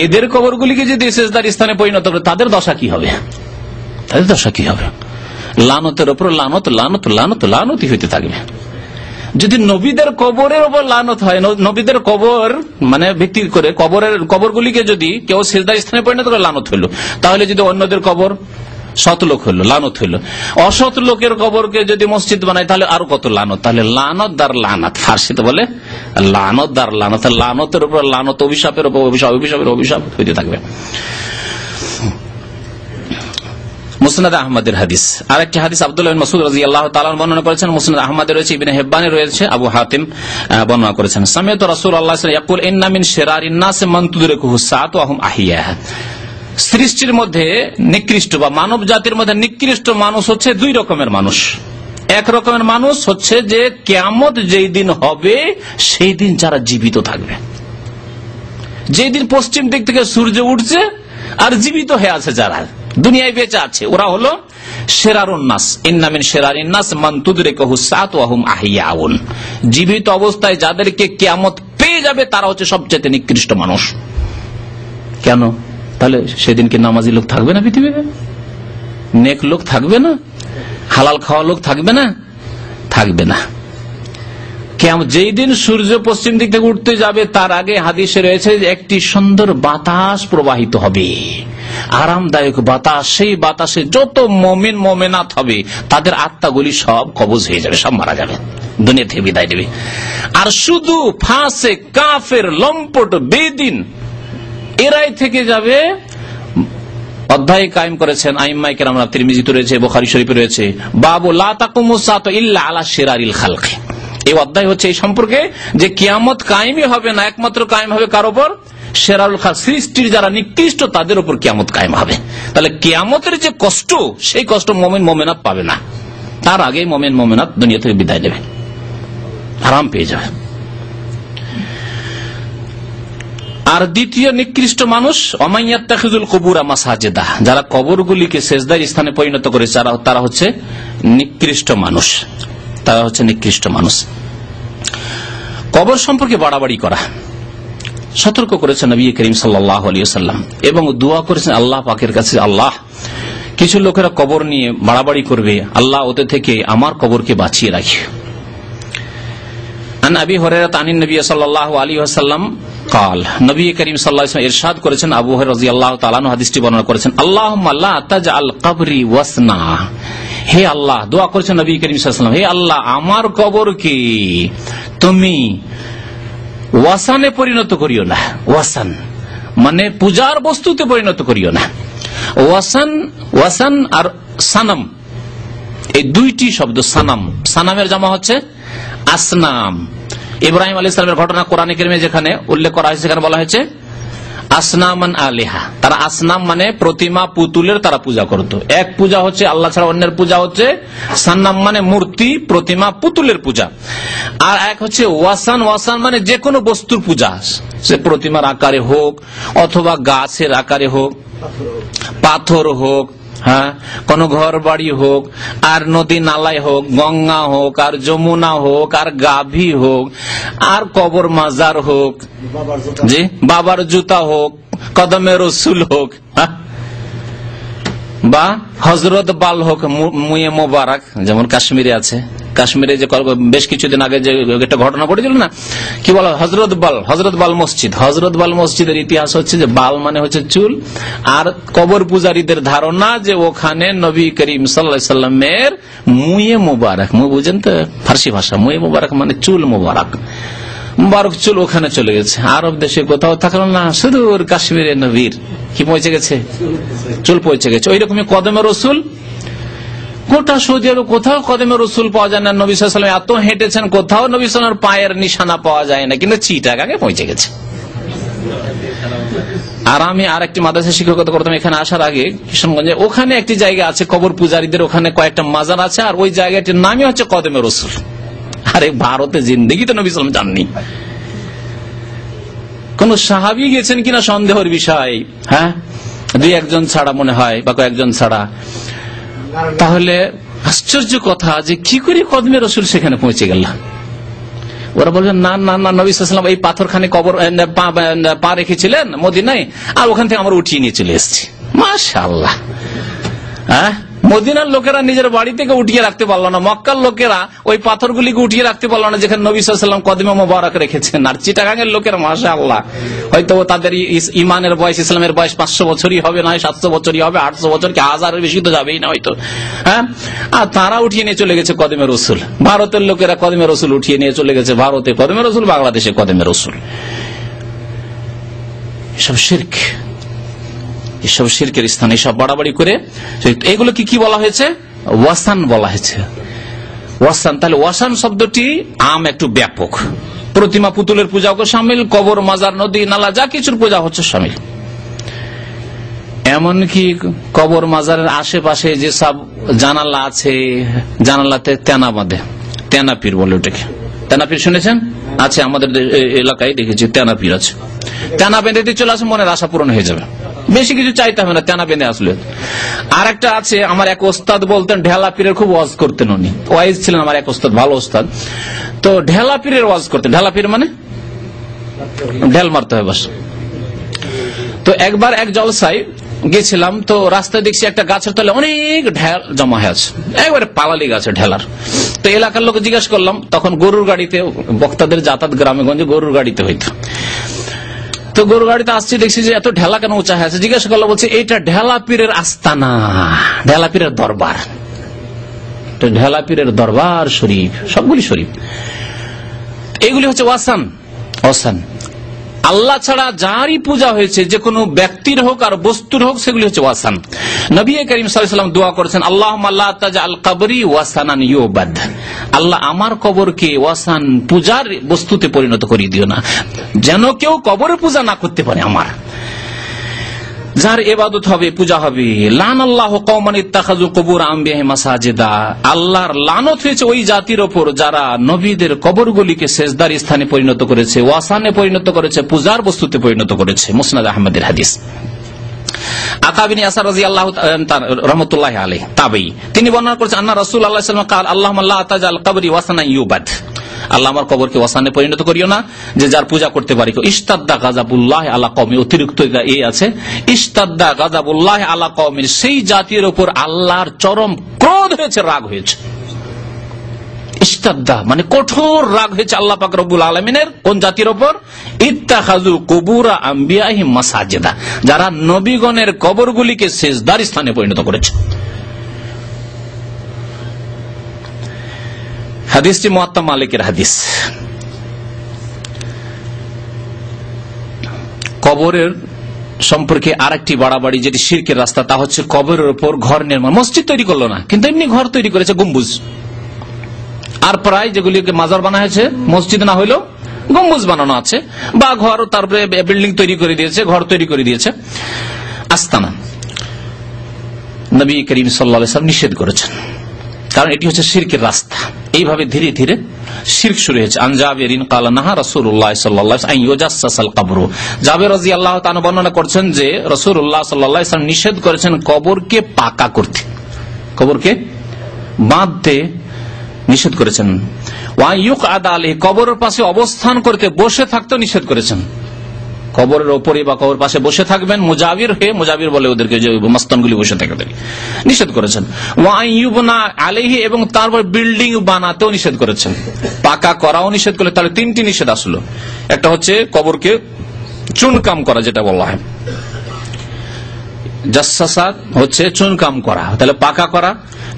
এদের কবরগুলিকে যদি সেজদার স্থানে পরিণত করে, তাদের দশা কি হবে? তাদের দশা কি হবে? লানতের ওপর লানত, লানত, লানত, লানতই হইতে থাকবে। যদি নবীদের কবরের ওপর লানত হয়, নবীদের কবর মানে ভিত্তি করে কবরগুলিকে যদি কেউ সিজদার স্থানে পরিণত করে, লানত হইল। তাহলে যদি অন্যদের কবর সৎ লোক হইল, লানত হইল। অসৎ লোকের কবরকে যদি মসজিদ বানায়, তাহলে আরো কত লানত। তাহলে লানত দার লানাত, ফার্সিতে বলে লানত দার লানত, লানতের উপর লানত, অভিশাপের উপর অভিশাপ, অভিশাপের অভিশাপ হইতে থাকবে। মুসনাদ আহমদের হাদিস, আরেকটি হাদিস আব্দুল্লাহ বিন মাসউদ রাদিয়াল্লাহু তাআলা বর্ণনা করেছেন, মুসনাদ আহমদে রয়েছে, ইবনে হিব্বানে রয়েছে, আবু হাতিম বর্ণনা করেছেন। সামিআতু রাসূলুল্লাহ সাল্লাল্লাহু আলাইহি ওয়াসাল্লাম ইয়াকুল ইন্না মিন শিরারিন নাস মান তুদরিকুহু সাআত ওয়া হুম আহিয়া। সৃষ্টির মধ্যে নিকৃষ্ট বা মানব জাতির মধ্যে নিকৃষ্ট মানুষ হচ্ছে দুই রকমের মানুষ। এক রকমের মানুষ হচ্ছে যে কিয়ামত যেই দিন হবে সেই দিন যারা জীবিত থাকবে, যেই দিন পশ্চিম দিক থেকে সূর্য উঠছে আর জীবিত হয়ে আছে, যারা দুনিয়ায় বেঁচে আছে, ওরা হলো শিরারুন নাস। ইন্না মিন শিরারিন নাস মান তুদরিকুহু সাআত ওয়া হুম আহিয়াউন। জীবিত অবস্থায় যাদেরকে কিয়ামত পেয়ে যাবে, তারা হচ্ছে সবচেয়ে নিকৃষ্ট মানুষ। কেন? তাহলে সেদিন কি নামাজি লোক থাকবে না পৃথিবীতে? নেক লোক থাকবে না? হালাল খাওয়া লোক থাকবে না? থাকবে না। যেই দিন সূর্য পশ্চিম দিক থেকে উঠতে যাবে, তার আগে হাদিসে রয়েছে একটি সুন্দর বাতাস প্রবাহিত হবে, আরামদায়ক বাতাস। সেই বাতাসে যত মুমিন মুমিনাত হবে, তাদের আত্মাগুলি সব কবজ হয়ে যাবে, সব মারা যাবে, দুনিয়া থেকে বিদায় নেবে। আর শুধু ফাসিক, কাফের, লম্পট, বেদিন এরাই থেকে যাবে। অধ্যায় কায়েম করেছেন আইম্মায়ে কেরাম, তিরমিজিতে রয়েছে, বুখারী শরীফে রয়েছে, বাবু লা তাকুমুস সাআতু ইল্লা আলা শিরারিল খালক। এই অধ্যায় হচ্ছে এই সম্পর্কে যে কিয়ামত কায়েমই হবে না, একমাত্র কায়েম হবে কার উপর? শিরারুল খালক, সৃষ্টির যারা নিকৃষ্ট তাদের উপর কিয়ামত কায়েম হবে। তাহলে কিয়ামতের যে কষ্ট, সেই কষ্ট মুমিন মুমিনাত পাবে না, তার আগে মুমিন মুমিনাত দুনিয়া থেকে বিদায় নেবে, আরাম পেয়ে যাবে। আর দ্বিতীয় নিকৃষ্ট মানুষ ওমাইয়াত্তাখিযুল কুবুরা মাসাজিদা, যারা কবরগুলিকে সেজদার স্থানে পরিণত করেছে, তারা হচ্ছে নিকৃষ্ট মানুষ, তারা হচ্ছে নিকৃষ্ট মানুষ। কবর সম্পর্কে বাড়াবাড়ি করা সতর্ক করেছেন নবী করিম সাল্লাল্লাহু আলাইহি ওয়াসাল্লাম, এবং দোয়া করেছেন আল্লাহ পাকের কাছে, আল্লাহ, কিছু লোকেরা কবর নিয়ে বাড়াবাড়ি করবে, আল্লাহ ওদের থেকে আমার কবরকে বাঁচিয়ে রাখি। আন আবি হুরায়রা আনিন নবী সাল্লাল্লাহু আলাইহি ওয়াসাল্লাম قال, নবী করিম সাল্লাল্লাহু আলাইহি ওয়াসাল্লাম ইরশাদ করেছেন, আবু হুরায়রা রাদিয়াল্লাহু তাআলা আনহু হাদিসটি বর্ণনা করেছেন, আল্লাহুম্মা লা তাজআল কবরি ওয়াসনা। হে আল্লাহ, দোয়া করেছেন নবী করিম সাল্লাল্লাহু আলাইহি ওয়াসাল্লাম, হে আল্লাহ, আমার কবরকে তুমি ওয়াসানে পরিণত করিও না। ওয়াসান মানে পূজার বস্তুতে পরিণত করিও না। ওয়াসান, ওয়াসান আর সানাম, এই দুইটি শব্দ। সানাম, সানামের জামা হচ্ছে আসনাম। ইব্রাহিম আলাইহিস সালামের ঘটনা কোরআনে কারিমে যেখানে উল্লেখ করা হয়েছে, সেখানে বলা হয়েছে আসনামান আলিহা। তারা আসনাম মানে প্রতিমা, পুতুলের তারা পূজা করত। এক পূজা হচ্ছে আল্লাহ ছাড়া অন্যের পূজা হচ্ছে সান্নাম মানে মূর্তি, প্রতিমা, পুতুলের পূজা। আর এক হচ্ছে ওয়াসান, ওয়াসান মানে যে কোনো বস্তুর পূজা, সে প্রতিমার আকারে হোক অথবা গাছের আকারে হোক, পাথর হোক, হ্যাঁ, কোন ঘর বাড়ি হোক, আর নদী নালাই হোক, গঙ্গা হোক, আর যমুনা হোক, আর গাভী হোক, আর কবর মাজার হোক, জি, বাবার জুতা হোক, কদমে রসুল হোক, বা হজরত বাল হোক, মুয়ে মোবারক যেমন কাশ্মীরে আছে, কাশ্মীরে যে বেশ কিছুদিন আগে যে একটা ঘটনা ঘটেছিল না, কি বলা, হজরত বাল মসজিদ। হজরত বাল মসজিদের ইতিহাস হচ্ছে যে বাল মানে হচ্ছে চুল, আর কবর পূজারীদের ধারণা যে ওখানে নবী করিম সাল্লাল্লাহু আলাইহি সাল্লামের মুয়ে মোবারক, বুঝেন তো ফার্সি ভাষা, মুয়ে মোবারক মানে চুল মোবারক, মুবারক চুল ওখানে চলে গেছে। আরব দেশে কোথাও থাকলো না, সুদূর কাশ্মীরে নবীর কি পৌঁছে গেছে, চুল পৌঁছে গেছে। ওই রকমই কদমে রসুল, গোটা সৌদি আরব কোথাও কদমে রসুল পাওয়া যায় না। নবী সাল্লাল্লাহু আলাইহি ওয়াসাল্লাম এত হেঁটেছেন, কোথাও নবী সাল্লাল্লাহু আলাইহি ওয়াসাল্লামের পায়ের নিশানা পাওয়া যায় না, কিন্তু চিটাগাঙে পৌঁছে গেছে। আর আমি আরেকটি মাদ্রাসা শিক্ষকতা করতাম এখানে আসার আগে কিশোরগঞ্জে, ওখানে একটি জায়গা আছে কবর পূজারীদের, ওখানে কয়েকটা মাজার আছে, আর ওই জায়গাটির নামই হচ্ছে কদমে রসুল। আরে ভারতে জিন্দেগিতে নবী সাল্লাল্লাহু আলাইহি ওয়াসাল্লাম যাননি, কোন সাহাবী গেছেন কিনা সন্দেহের বিষয়, হ্যাঁ, দুই একজন ছাড়া মনে হয় বা কয়েকজন ছাড়া। তাহলে আশ্চর্য কথা যে কি করে কদমে রসুল সেখানে পৌঁছে গেল। ওরা বলবেন না না না, নবী সাল্লাল্লাহু আলাইহি ওয়াসাল্লাম এই পাথরখানে কবর পা রেখেছিলেন মদিনায়, আর ওখান থেকে আমরা উঠিয়ে নিয়ে চলে এসেছি। মাশাআল্লাহ, হ্যাঁ, মদিনার লোকেরা নিজের বাড়ি থেকে উঠিয়ে রাখতে পারলো না, মক্কার লোকেরা ওই পাথরগুলিকে উঠিয়ে রাখতে পারলো না যেখানে নবী সাল্লাল্লাহু আলাইহি ওয়াসাল্লাম কদমে মোবারক রেখেছেন। আর চিটাগাঙের লোকেরা মাশাআল্লাহ, হয়তো তাদের ইমানের বয়স, ইসলামের বয়স 500 বছরই হবে, না 700 বছরই হবে, 800 বছর কি 1000-এর বেশি তো যাবেই না হয়তো, হ্যাঁ। আর তারা উঠিয়ে নিয়ে চলে গেছে কদমে রসুল। ভারতের লোকেরা কদমে রসুল উঠিয়ে নিয়ে চলে গেছে, ভারতে কদমে রসুল, বাংলাদেশে কদমে রসুল। এসব শিরক, এসব শিরকের স্থান, এসব বাড়াবাড়ি করে এগুলো কি বলা হয়েছে, ওয়াসান বলা হয়েছে, ওয়াসান। তাহলে ওয়াসান শব্দটি আম একটু ব্যাপক, প্রতিমা পুতুলের পূজাকে শামিল, কবর মাজার নদী নালা যা কিছুর পূজা হচ্ছে শামিল। এমনকি কবর মাজারের আশেপাশে যেসব জানালা আছে, জানালাতে তেনা বাঁধে, তেনাপির বলে ওটাকে, তেনাপির শুনেছেন? আছে আমাদের এলাকায় দেখেছি, তেনাপির আছে। তেনা বেঁধে দিয়ে চলে আসে, মনের আশা পূরণ হয়ে যাবে, বেশি কিছু চাইতে হবে না, তেনা বেঁধে আসলে। আর একটা আছে, আমার এক ওস্তাদ বলতেন, ঢেলা পীরের খুব ওয়াজ করতেন উনি, ওয়াইজ ছিলেন আমার এক ওস্তাদ, ভালো ওস্তাদ। তো ঢেলা পীরের ওয়াজ করতেন। ঢেলা পীর মানে ঢেল মারতে হয় বাস। তো একবার এক জলসায় গেছিলাম, তো রাস্তায় দেখছি একটা গাছের তলে অনেক ঢেল জমা হয়ে আছে, একবারে পালালি গাছে ঢেলার। তো এলাকার লোক জিজ্ঞাসা করলাম, তখন গরুর গাড়িতে বক্তাদের যাতায়াত গ্রামে গঞ্জে গরুর গাড়িতে হইতো। তো গরুর গাড়িতে আসছি, দেখছি যে এত ঢেলা কেন উঁচা হয়ে আছে। জিজ্ঞাসা করলো, বলছে এইটা ঢেলা পীরের আস্তানা, ঢেলা পীরের দরবার, ঢেলা পীরের দরবার শরীফ, সবগুলি শরীফ। এগুলি হচ্ছে ওয়াসান। ওয়াসান আল্লাহ ছাড়া যারই পূজা হয়েছে, যে কোনো ব্যক্তির হোক আর বস্তুর হোক, সেগুলি হচ্ছে ওয়াসান। নবী করিম সাল্লাল্লাহু আলাইহি ওয়াসাল্লাম দোয়া করেছেন, আল্লাহুম্মা লা তাজআল কবরি ওয়াসানান ইউবাদ, আল্লাহ আমার কবরকে ওয়াসান, পূজার বস্তুতে পরিণত করে দিও না, যেন কেউ কবরে পূজা না করতে পারে আমার, যার ইবাদত হবে, পূজা হবে। লানাল্লাহু কওমান ইত্তাখাযু কুবুর আম্বিয়াহিম মাসাজিদা, আল্লাহর লানত হয়েছে ওই জাতির ওপর যারা নবীদের কবরগুলিকে সেজদার স্থানে পরিণত করেছে, ওয়াসানে পরিণত করেছে, পূজার বস্তুতে পরিণত করেছে। মুসনাদ আহমদের হাদিস। আতা বিন ইয়াসার রাদিয়াল্লাহু রাহমাতুল্লাহি আলাইহি তাবেঈ, তিনি বর্ণনা করেছেন, আন্না রাসূলুল্লাহ সাল্লাল্লাহু আলাইহি ওয়াসাল্লাম قال اللهم لا تجعل قبري وثنا يعبد, আল্লাহ আমার কবরকে ওয়াসানে পরিণত করিও না যে যার পূজা করতে পারি। ইস্তাদ্দা গাযাবুল্লাহ আলা কওমি, অতিরিক্ত এই আছে, ইস্তাদ্দা গাযাবুল্লাহ আলা কওমি, সেই জাতির উপর আল্লাহর চরম ক্রোধ হয়েছে, রাগ হয়েছে। ইস্তাদ্দা মানে কঠোর রাগ হয়েছে আল্লাহ পাক রব্বুল আলামিনের কোন জাতির উপর, ইত্তাখাযু কুবুর আম্বিয়াহিম মাসাজিদা, যারা নবীগণের কবরগুলিকে সিজদার স্থানে পরিণত করেছে। হাদিসটি মুয়াত্তা মালিকের হাদিস। কবরের সম্পর্কে আরেকটি বাড়াবাড়ি, যেটি শিরকের রাস্তা, তা হচ্ছে কবরের উপর ঘর নির্মাণ। মসজিদ তৈরি করলো না, কিন্তু এমনি ঘর তৈরি করেছে, গম্বুজ। আর প্রায় যেগুলিকে মাজার বানা হয়েছে, মসজিদ না হইলেও গম্বুজ বানানো আছে, বা ঘর, তারপরে বিল্ডিং তৈরি করে দিয়েছে, ঘর তৈরি করে দিয়েছে, আস্তানা। নবী করিম সাল্লাল্লাহু আলাইহি ওয়াসাল্লাম নিষেধ করেছেন, কারণ এটি হচ্ছে শিরকের রাস্তা। এইভাবে ধীরে ধীরে শিরক শুরু হয়েছে। আন জাবিরিন ক্বালা নাহা রাসূলুল্লাহ সাল্লাল্লাহু আলাইহি ওয়াসাল্লাম আন ইউজাসসাসাল কবর, জাবির রাদিয়াল্লাহু তাআলা বর্ণনা করছেন যে রাসূলুল্লাহ সাল্লাল্লাহু আলাইহি ওয়াসাল্লাম নিষেধ করেছেন কবরকে পাকা করতে, কবরকে বাঁধতে নিষেধ করেছেন। ওয়া ইউকআদা আলাইহি, কবরের পাশে অবস্থান করতে, বসে থাকতে নিষেধ করেছেন। কবরের ওপরে বা কবর পাশে বসে থাকবেন মুজাবির হয়ে, মুজাবির বলে ওদেরকে, যে মস্তানগুলি বসে থাকে নিষেধ করেছেন। ওয়াইয়ুবনা আলাইহি, এবং তারপর বিল্ডিং বানাতেও নিষেধ করেছেন, পাকা করাও নিষেধ করলে। তাহলে তিনটি নিষেধ আসলো। একটা হচ্ছে কবরকে চুনকাম করা, যেটা বলা হয় জাসাসাত, হচ্ছে চুনকাম করা, তাহলে পাকা করা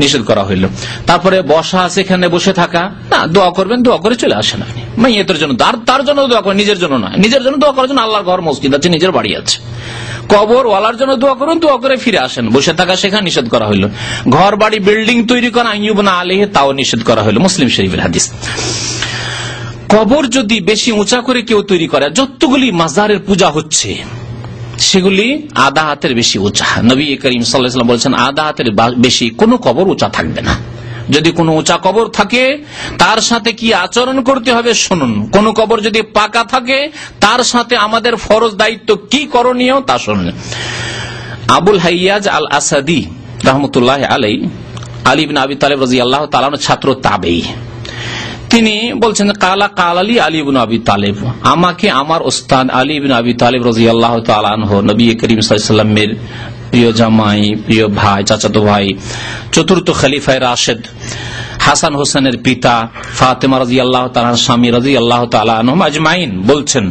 নিষেধ করা হইল। তারপরে বসা, সেখানে বসে থাকা না, দোয়া করবেন, দোয়া করে চলে আসেন আপনি মাইয়েতের জন্য, তার জন্য দোয়া করেন, নিজের জন্য নয়। নিজের জন্য দোয়া করার জন্য আল্লাহর ঘর মসজিদ আছে, নিজের বাড়ি আছে। কবর ওয়ালার জন্য দোয়া করুন, দোয়া করে ফিরে আসেন। বসে থাকা সেখানে নিষেধ করা হইল। ঘর বাড়ি বিল্ডিং তৈরি করা আইয়ুবনা আলাইহি, তাও নিষেধ করা হইল, মুসলিম শরীফের হাদিস। কবর যদি বেশি উঁচা করে কেউ তৈরি করে, যতগুলি মাজারের পূজা হচ্ছে সেগুলি আধা হাতের বেশি উঁচা। নবী করিম সাল্লাল্লাহু আলাইহি ওয়াসাল্লাম বলেছেন, আধা হাতের বেশি কোন কবর উঁচা থাকবে না। যদি কোনো উঁচা কবর থাকে তার সাথে কি আচরণ করতে হবে শুনুন। কোন কবর যদি পাকা থাকে তার সাথে আমাদের ফরজ দায়িত্ব কি করণীয় তা শুনুন। আবুল হাইয়াজ আল আসাদি রাহমাতুল্লাহ আলাইহি, আলী ইবনে আবি তালেব রাদিয়াল্লাহু তাআলা আনহু ছাত্র তাবেঈ, তিনি বলছেন, কালালি আলী ইবনে আবি তালেব, আমাকে আমার ওস্তাদ আলী ইবনে আবি তালেব রাদিয়াল্লাহু তাআলা আনহু, নবী করিম সাল্লাল্লাহু আলাইহি ওয়াসাল্লামের প্রিয় জামাই, প্রিয় ভাই, চাচাতো ভাই, চতুর্থ খলিফায়ে রাশেদ, হাসান হোসেনের পিতা, ফাতেমা রাদিয়াল্লাহু তাআলার স্বামী রাদিয়াল্লাহু তাআলা আনহুম আজমাইন বলছেন,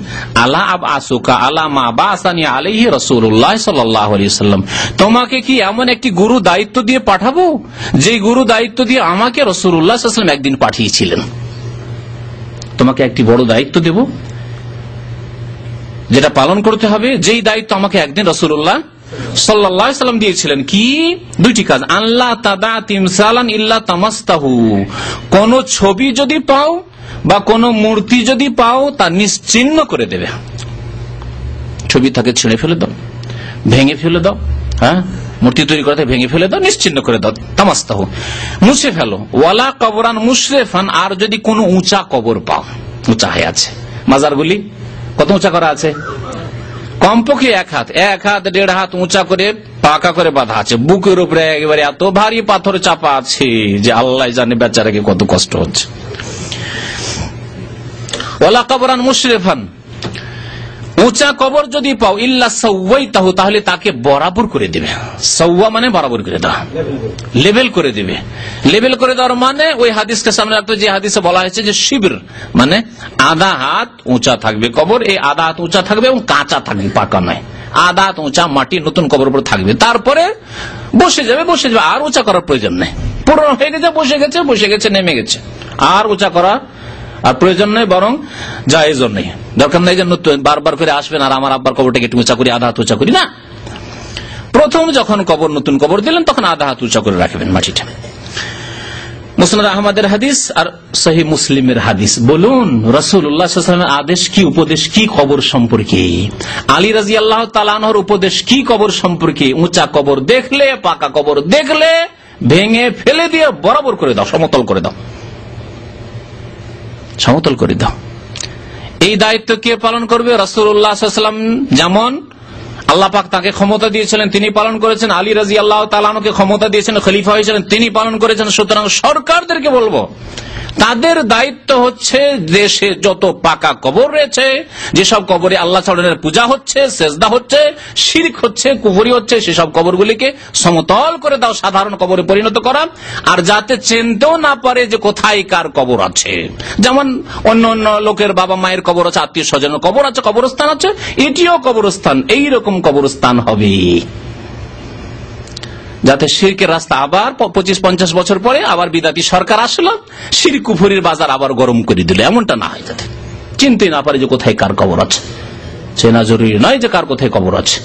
আলা আবআসুকা আলা মা বাসানি আলাইহি রাসূলুল্লাহ সাল্লাল্লাহু আলাইহি ওয়াসাল্লাম, তোমাকে কি এমন একটি গুরু দায়িত্ব দিয়ে পাঠাবো যে গুরু দায়িত্ব দিয়ে আমাকে রাসূলুল্লাহ সাল্লাল্লাহু আলাইহি ওয়াসাল্লাম একদিন পাঠিয়েছিলেন। তোমাকে একটি বড় দায়িত্ব দেব, যেটা পালন করতে হবে, যেই দায়িত্ব আমাকে একদিন রাসূলুল্লাহ সাল্লাল্লাহু আলাইহি ওয়াসাল্লাম দিয়েছিলেন। কি? দুইটি কাজ। আল্লাহ তাদা তিমসালান ইল্লা তামাসতাহু, কোন ছবি যদি পাও বা কোন মূর্তি যদি পাও তা নিশ্চিহ্ন করে দেবে। ছবি থাকে ছিঁড়ে ফেলে দাও, ভেঙে ফেলে দাও, হ্যাঁ, মূর্তি তৈরি করতে ভেঙে ফেলে দাও, নিশ্চিহ্ন করে দাও, তামাসতাহু, মুছে ফেলো। ওয়ালা কবরান মুশরিফান, আর যদি কোনো উঁচা কবর পাও, উঁচা হয়ে আছে, মাজারগুলি কত উঁচা করা আছে, কমপক্ষে 1 হাত 1.5 হাত উঁচা করে পাকা করে বাঁধা আছে, বুকের উপরে একেবারে এত ভারী পাথর চাপা আছে যে আল্লাহ জানে বেচারাকে কত কষ্ট হচ্ছে। ওয়ালা কবরান মুশরিফান, উঁচা কবর যদি পাও, ইল্লা সাওয়াইতাহু, তাহলে তাকে বরাবর করে দেবে। সাওয়া মানে বরাবর করে দেওয়া, লেভেল করে দেবে। লেভেল করে দেওয়ার মানে ওই হাদিসকে সামনে রাখতে, যে হাদিসে বলা হয়েছে যে শিবির মানে আধা হাত উঁচা থাকবে কবর, এই আধা হাত উঁচা থাকবে এবং কাঁচা থাকবে, পাকা নয়। আধা হাত উঁচা মাটি নতুন কবর উপর থাকবে, তারপরে বসে যাবে, আর উঁচা করার প্রয়োজন নেই। পুরনো হয়ে গেছে, বসে গেছে, নেমে গেছে, আর উঁচা করা আর প্রয়োজন নেই, বরং জায়েজও নেই, দরকার নেই যে বারবার করে আসবেন আর আমার আব্বার কবরটাকে একটু উঁচা করি, আধা হাত উঁচা করি না। প্রথম যখন কবর, নতুন কবর দিলেন, তখন আধা হাত উঁচা করে রাখবেন মাটিটা। মুসনাদ আহমদের হাদিস আর সহিহ মুসলিমের হাদিস। বলুন রাসূলুল্লাহ সাল্লাল্লাহু আলাইহি ওয়াসাল্লামের আদেশ কি, উপদেশ কি কবর সম্পর্কে? আলী রাদিয়াল্লাহু তাআলা আনহুর উপদেশ কি কবর সম্পর্কে? উঁচা কবর দেখলে, পাকা কবর দেখলে ভেঙে ফেলে দিয়ে বরাবর করে দাও, সমতল করে দাও, সমতল করে দাও। এই দায়িত্ব কে পালন করবে? রাসূলুল্লাহ সাল্লাল্লাহু আলাইহি ওয়াসাল্লাম যেমন আল্লাহ পাক তাকে ক্ষমতা দিয়েছিলেন তিনি পালন করেছেন, আলী রাদিয়াল্লাহু তাআলা আনহুকে ক্ষমতা দিয়েছেন, খলিফা হয়েছিলেন তিনি পালন করেছেন। সুতরাং সরকারদেরকে বলবো, তাদের দায়িত্ব হচ্ছে দেশে যত পাকা কবর রয়েছে, যেসব কবরে আল্লাহ ছাড়ার পূজা হচ্ছে, সেজদা হচ্ছে, শিরক হচ্ছে, কুফরি হচ্ছে, সেসব কবরগুলিকে সমতল করে দাও, সাধারণ কবরে পরিণত করা। আর যাতে চিনতেও না পারে যে কোথায় কার কবর আছে। যেমন অন্য অন্য লোকের বাবা মায়ের কবর আছে, আত্মীয় স্বজনের কবর আছে, কবরস্থান আছে, এটিও কবরস্থান, এইরকম কবরস্থান হবে, যাতে শিরকের রাস্তা আবার 25-50 বছর পরে আবার বিদাতি সরকার আসলো, শিরক কুফরির বাজার আবার গরম করে দিল, এমনটা না হয়, যাতে চিনতে না পারে যে কোথায় কার কবর আছে। চেনা জরুরি নয় যে কার কোথায় কবর আছে।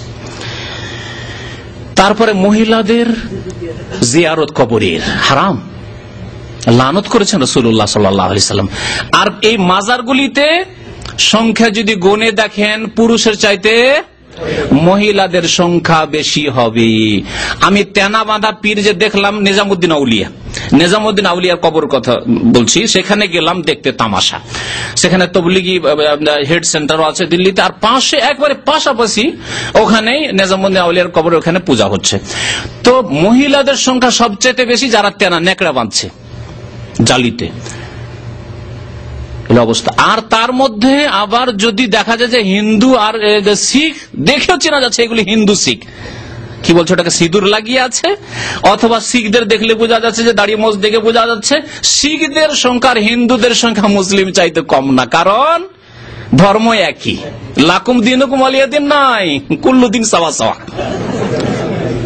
তারপরে মহিলাদের জিয়ারত কবরের হারাম, লানত করেছেন রাসূলুল্লাহ সাল্লাল্লাহু আলাইহি ওয়াসাল্লাম। আর এই মাজারগুলিতে সংখ্যা যদি গণে দেখেন, পুরুষের চাইতে মহিলাদের সংখ্যা বেশি হবে। আমি তেনা বাঁধা পীর যে দেখলাম, নিজামুদ্দিন আউলিয়ার কবর কথা বলছি, সেখানে গেলাম দেখতে তামাশা। সেখানে তবলিগি হেড সেন্টারও আছে দিল্লিতে, আর পাশে একবারে পাশাপাশি ওখানেই নিজামুদ্দিন আউলিয়ার কবর, ওখানে পূজা হচ্ছে। তো মহিলাদের সংখ্যা সবচেয়ে বেশি যারা তেনা নেকড়া বাঁধছে জালিতে। অবস্থা। আর তার মধ্যে আবার যদি দেখা যায় যে হিন্দু আর শিখ দেখেও চেনা যাচ্ছে এগুলি হিন্দু শিখ, কি বলছে ওটাকে সিঁদুর লাগিয়ে আছে, অথবা শিখদের দেখলে বোঝা যাচ্ছে যে দাড়ি মোজ দেখে বোঝা যাচ্ছে শিখদের সংখ্যা আর হিন্দুদের সংখ্যা মুসলিম চাইতে কম না, কারণ ধর্ম একই। লাকুম দিনুকুম ওয়ালিয়া দিন নাই, কুল্লু দিন সাওয়া সাওয়া।